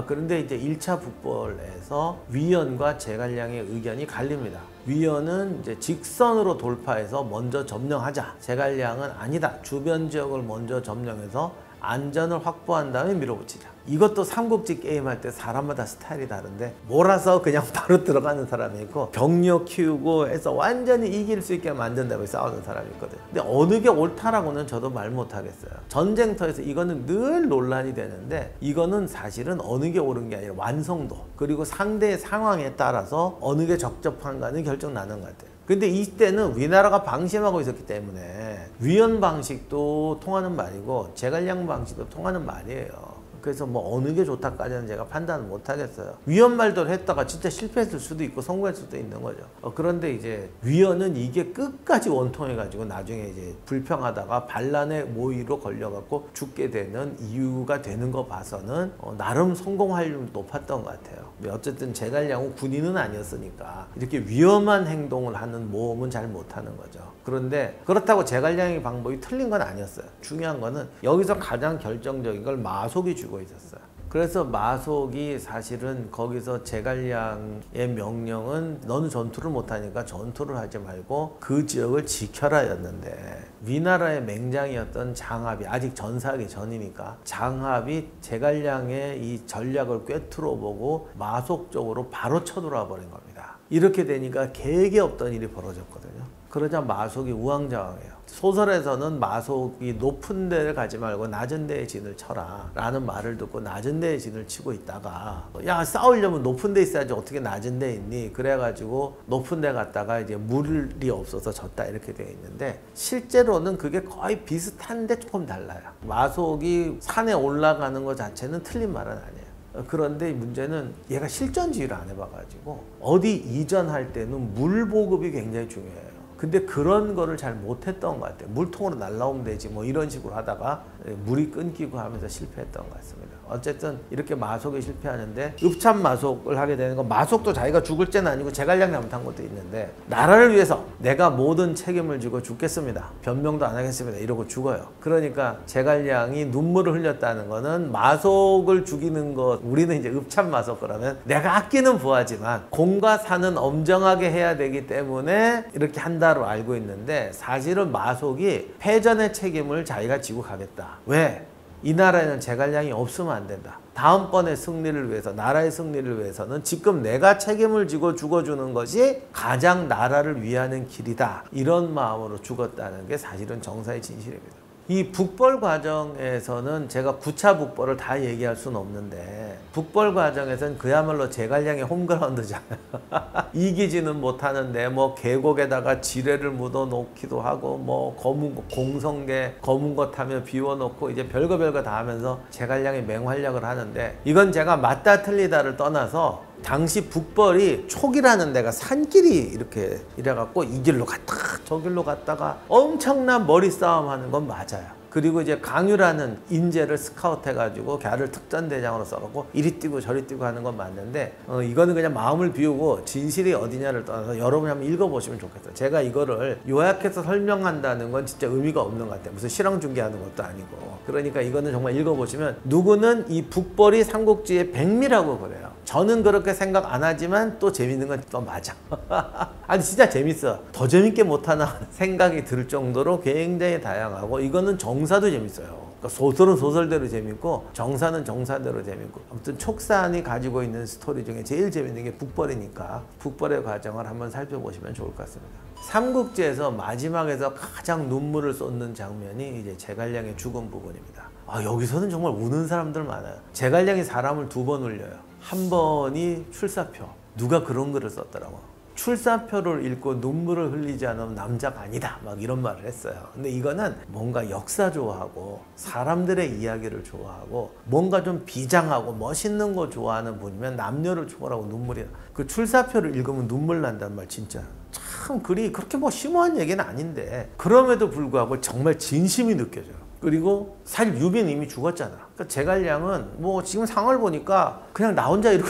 그런데 이제 1차 북벌에서 위연과 제갈량의 의견이 갈립니다. 위연은 이제 직선으로 돌파해서 먼저 점령하자. 제갈량은 아니다. 주변 지역을 먼저 점령해서 안전을 확보한 다음에 밀어붙이자. 이것도 삼국지 게임할 때 사람마다 스타일이 다른데 몰아서 그냥 바로 들어가는 사람이 있고 병력 키우고 해서 완전히 이길 수 있게 만든다고 싸우는 사람이 있거든요. 근데 어느 게 옳다라고는 저도 말 못하겠어요. 전쟁터에서 이거는 늘 논란이 되는데 이거는 사실은 어느 게 옳은 게 아니라 완성도 그리고 상대의 상황에 따라서 어느 게 적절한가는 결정 나는 것 같아요. 근데 이때는 위나라가 방심하고 있었기 때문에 위연 방식도 통하는 말이고 제갈량 방식도 통하는 말이에요. 그래서 뭐 어느 게 좋다까지는 제가 판단을 못 하겠어요. 위연 말도 했다가 진짜 실패했을 수도 있고 성공했을 수도 있는 거죠. 그런데 이제 위연은 이게 끝까지 원통해가지고 나중에 이제 불평하다가 반란의 모의로 걸려갖고 죽게 되는 이유가 되는 거 봐서는 나름 성공 확률이 높았던 것 같아요. 어쨌든 제갈량은 군인은 아니었으니까 이렇게 위험한 행동을 하는 모험은 잘 못하는 거죠. 그런데 그렇다고 제갈량의 방법이 틀린 건 아니었어요. 중요한 거는 여기서 가장 결정적인 걸 마속이 주고 있었어요. 그래서 마속이 사실은 거기서 제갈량의 명령은 너는 전투를 못하니까 전투를 하지 말고 그 지역을 지켜라 였는데 위나라의 맹장이었던 장합이 아직 전사하기 전이니까 장합이 제갈량의 이 전략을 꿰뚫어 보고 마속 쪽으로 바로 쳐들어와 버린 겁니다. 이렇게 되니까 계획에 없던 일이 벌어졌거든요. 그러자 마속이 우왕좌왕해요. 소설에서는 마속이 높은 데를 가지 말고 낮은 데에 진을 쳐라 라는 말을 듣고 낮은 데에 진을 치고 있다가 야 싸우려면 높은 데 있어야지 어떻게 낮은 데 있니 그래가지고 높은 데 갔다가 이제 물이 없어서 졌다 이렇게 되어 있는데 실제로는 그게 거의 비슷한데 조금 달라요. 마속이 산에 올라가는 것 자체는 틀린 말은 아니에요. 그런데 문제는 얘가 실전지휘를 안 해봐가지고 어디 이전할 때는 물 보급이 굉장히 중요해요. 근데 그런 거를 잘 못했던 것 같아요. 물통으로 날라오면 되지 뭐 이런 식으로 하다가 물이 끊기고 하면서 실패했던 것 같습니다. 어쨌든 이렇게 마속이 실패하는데 읍참 마속을 하게 되는 건 마속도 자기가 죽을 죄는 아니고 제갈량 잘못한 것도 있는데 나라를 위해서 내가 모든 책임을 지고 죽겠습니다. 변명도 안 하겠습니다. 이러고 죽어요. 그러니까 제갈량이 눈물을 흘렸다는 거는 마속을 죽이는 것 우리는 이제 읍참 마속 그러면 내가 아끼는 부하지만 공과 사는 엄정하게 해야 되기 때문에 이렇게 한다로 알고 있는데 사실은 마속이 패전의 책임을 자기가 지고 가겠다. 왜? 이 나라에는 제갈량이 없으면 안 된다. 다음번의 승리를 위해서 나라의 승리를 위해서는 지금 내가 책임을 지고 죽어주는 것이 가장 나라를 위하는 길이다. 이런 마음으로 죽었다는 게 사실은 정사의 진실입니다. 이 북벌 과정에서는 제가 9차 북벌을 다 얘기할 수는 없는데 북벌 과정에서는 그야말로 제갈량의 홈그라운드잖아요. 이기지는 못하는데 뭐 계곡에다가 지뢰를 묻어 놓기도 하고 뭐 검은 거, 공성계 검은 거 타며 비워놓고 이제 별거 다 하면서 제갈량의 맹활약을 하는데 이건 제가 맞다 틀리다를 떠나서 당시 북벌이 촉이라는 데가 산길이 이렇게 이래갖고 이 길로 갔다가 저 길로 갔다가 엄청난 머리 싸움 하는 건 맞아요. 그리고 이제 강유라는 인재를 스카우트 해가지고 걔를 특전대장으로 써갖고 이리 뛰고 저리 뛰고 하는 건 맞는데 이거는 그냥 마음을 비우고 진실이 어디냐를 떠나서 여러분이 한번 읽어보시면 좋겠어요. 제가 이거를 요약해서 설명한다는 건 진짜 의미가 없는 것 같아요. 무슨 실황 중계하는 것도 아니고. 그러니까 이거는 정말 읽어보시면 누구는 이 북벌이 삼국지의 백미라고 그래요. 저는 그렇게 생각 안 하지만 또 재밌는 건 또 맞아. 아니 진짜 재밌어. 더 재밌게 못하나 생각이 들 정도로 굉장히 다양하고 이거는 정사도 재밌어요. 그러니까 소설은 소설대로 재밌고 정사는 정사대로 재밌고 아무튼 촉산이 가지고 있는 스토리 중에 제일 재밌는 게 북벌이니까 북벌의 과정을 한번 살펴보시면 좋을 것 같습니다. 삼국지에서 마지막에서 가장 눈물을 쏟는 장면이 이제 제갈량의 죽음 부분입니다. 여기서는 정말 우는 사람들 많아요. 제갈량이 사람을 2번 울려요. 한 번이 출사표. 누가 그런 글을 썼더라고. 출사표를 읽고 눈물을 흘리지 않으면 남자가 아니다. 막 이런 말을 했어요. 근데 이거는 뭔가 역사 좋아하고 사람들의 이야기를 좋아하고 뭔가 좀 비장하고 멋있는 거 좋아하는 분이면 남녀를 초월하고 눈물이 나. 그 출사표를 읽으면 눈물 난다는 말 진짜 참 글이 그렇게 뭐 심오한 얘기는 아닌데 그럼에도 불구하고 정말 진심이 느껴져요. 그리고 사실 유비는 이미 죽었잖아. 그러니까 제갈량은 뭐 지금 상황을 보니까 그냥 나 혼자 이러고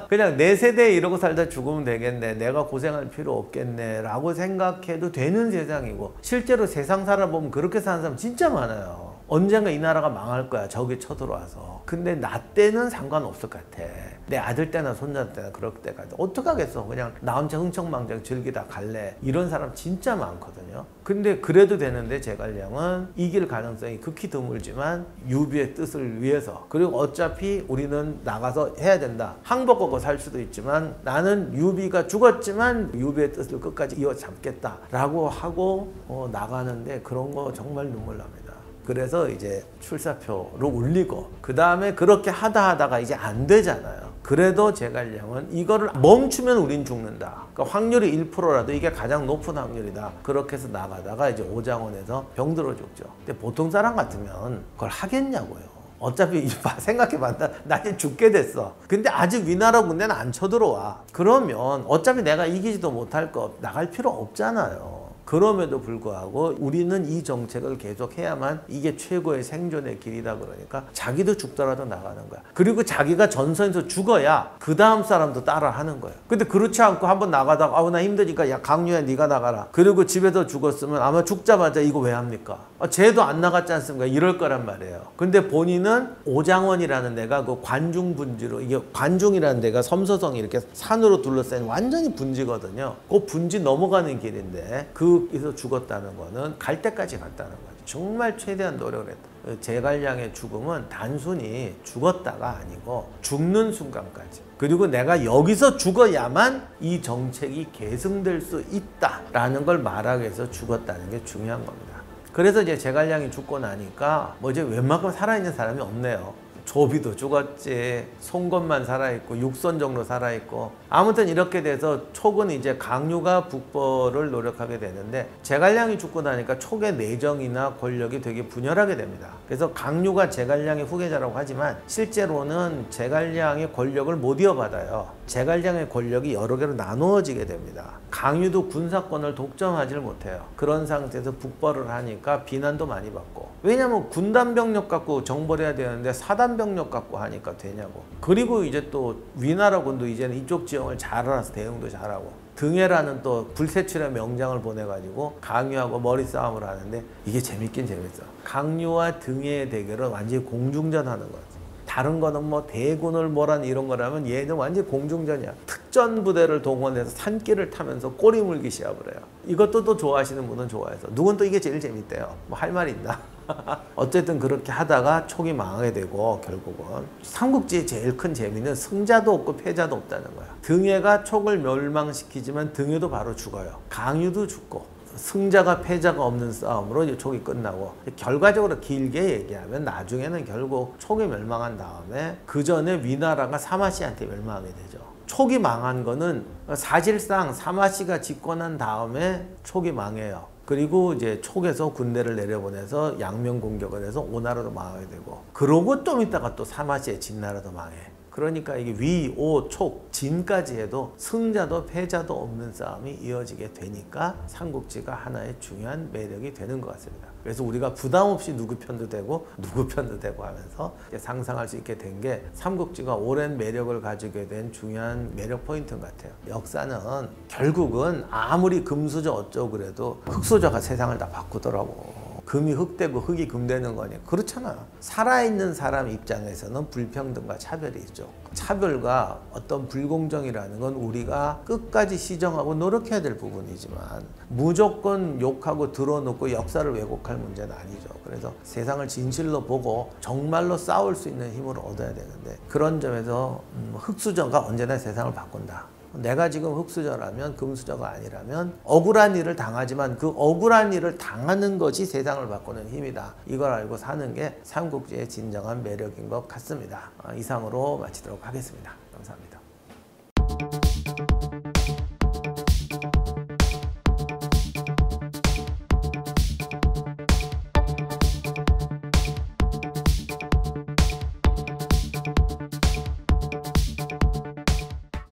그냥 내 세대에 이러고 살다 죽으면 되겠네. 내가 고생할 필요 없겠네 라고 생각해도 되는 세상이고 실제로 세상 살아보면 그렇게 사는 사람 진짜 많아요. 언젠가 이 나라가 망할 거야. 적이 쳐들어와서. 근데 나 때는 상관없을 것 같아. 내 아들 때나 손자 때나 그럴 때까지 어떡하겠어. 그냥 나 혼자 흥청망청 즐기다 갈래. 이런 사람 진짜 많거든요. 근데 그래도 되는데 제갈량은 이길 가능성이 극히 드물지만 유비의 뜻을 위해서 그리고 어차피 우리는 나가서 해야 된다. 항복하고 살 수도 있지만 나는 유비가 죽었지만 유비의 뜻을 끝까지 이어잡겠다 라고 하고 나가는데 그런 거 정말 눈물 납니다. 그래서 이제 출사표로 울리고 그 다음에 그렇게 하다가 이제 안 되잖아요. 그래도 제갈량은 이거를 멈추면 우린 죽는다. 그러니까 확률이 1%라도 이게 가장 높은 확률이다. 그렇게 해서 나가다가 이제 오장원에서 병들어 죽죠. 근데 보통 사람 같으면 그걸 하겠냐고요. 어차피 생각해봐. 나 이제 죽게 됐어. 근데 아직 위나라 군대는 안 쳐들어와. 그러면 어차피 내가 이기지도 못할 거 나갈 필요 없잖아요. 그럼에도 불구하고 우리는 이 정책을 계속해야만 이게 최고의 생존의 길이다 그러니까 자기도 죽더라도 나가는 거야. 그리고 자기가 전선에서 죽어야 그 다음 사람도 따라 하는 거야. 근데 그렇지 않고 한번 나가다가 나 힘드니까 야 강유야 네가 나가라. 그리고 집에서 죽었으면 아마 죽자마자 이거 왜 합니까? 쟤도 안 나갔지 않습니까? 이럴 거란 말이에요. 근데 본인은 오장원이라는 데가 그 관중 분지로 이게 관중이라는 데가 섬서성이 이렇게 산으로 둘러싸인 완전히 분지거든요. 그 분지 넘어가는 길인데 거기서 죽었다는 거는 갈 때까지 갔다는 거죠. 정말 최대한 노력을 했다. 제갈량의 죽음은 단순히 죽었다가 아니고 죽는 순간까지. 그리고 내가 여기서 죽어야만 이 정책이 계승될 수 있다라는 걸 말하기 위해서 죽었다는 게 중요한 겁니다. 그래서 이제 제갈량이 죽고 나니까 뭐 이제 웬만큼 살아있는 사람이 없네요. 조비도 죽었지, 송건만 살아있고 육선정도 살아있고 아무튼 이렇게 돼서 촉은 이제 강유가 북벌을 노력하게 되는데 제갈량이 죽고 나니까 촉의 내정이나 권력이 되게 분열하게 됩니다. 그래서 강유가 제갈량의 후계자라고 하지만 실제로는 제갈량의 권력을 못 이어받아요. 제갈량의 권력이 여러 개로 나누어지게 됩니다. 강유도 군사권을 독점하지를 못해요. 그런 상태에서 북벌을 하니까 비난도 많이 받고 왜냐면 군단병력 갖고 정벌해야 되는데 사단병력 갖고 하니까 되냐고. 그리고 이제 또 위나라군도 이제는 이쪽 지형을 잘 알아서 대응도 잘하고 등해라는 또 불세출의 명장을 보내가지고 강유하고 머리싸움을 하는데 이게 재밌긴 재밌어. 강유와 등해의 대결은 완전히 공중전 하는 거지. 다른 거는 뭐 대군을 뭐란 이런 거라면 얘는 완전히 공중전이야. 특전 부대를 동원해서 산길을 타면서 꼬리 물기 시합을 해요. 이것도 또 좋아하시는 분은 좋아해서 누군 또 이게 제일 재밌대요. 뭐 할 말이 있나? 어쨌든 그렇게 하다가 촉이 망하게 되고 결국은 삼국지의 제일 큰 재미는 승자도 없고 패자도 없다는 거야. 등해가 촉을 멸망시키지만 등해도 바로 죽어요. 강유도 죽고 승자가 패자가 없는 싸움으로 이제 촉이 끝나고 결과적으로 길게 얘기하면 나중에는 결국 촉이 멸망한 다음에 그 전에 위나라가 사마시한테 멸망하게 되죠. 촉이 망한 거는 사실상 사마시가 집권한 다음에 촉이 망해요. 그리고 이제 촉에서 군대를 내려보내서 양면 공격을 해서 오나라로 망하게 되고 그러고 좀 있다가 또 사마시의 진나라도 망해. 그러니까 이게 위, 오, 촉, 진까지 해도 승자도 패자도 없는 싸움이 이어지게 되니까 삼국지가 하나의 중요한 매력이 되는 것 같습니다. 그래서 우리가 부담 없이 누구 편도 되고 누구 편도 되고 하면서 상상할 수 있게 된 게 삼국지가 오랜 매력을 가지게 된 중요한 매력 포인트 같아요. 역사는 결국은 아무리 금수저 어쩌고 그래도 흑수저가 세상을 다 바꾸더라고. 금이 흑되고 흑이 금되는 거니 그렇잖아요. 살아있는 사람 입장에서는 불평등과 차별이 있죠. 차별과 어떤 불공정이라는 건 우리가 끝까지 시정하고 노력해야 될 부분이지만 무조건 욕하고 드러놓고 역사를 왜곡할 문제는 아니죠. 그래서 세상을 진실로 보고 정말로 싸울 수 있는 힘을 얻어야 되는데 그런 점에서 흑수저가 언제나 세상을 바꾼다. 내가 지금 흑수저라면 금수저가 아니라면 억울한 일을 당하지만 그 억울한 일을 당하는 것이 세상을 바꾸는 힘이다. 이걸 알고 사는 게 삼국지의 진정한 매력인 것 같습니다. 이상으로 마치도록 하겠습니다. 감사합니다.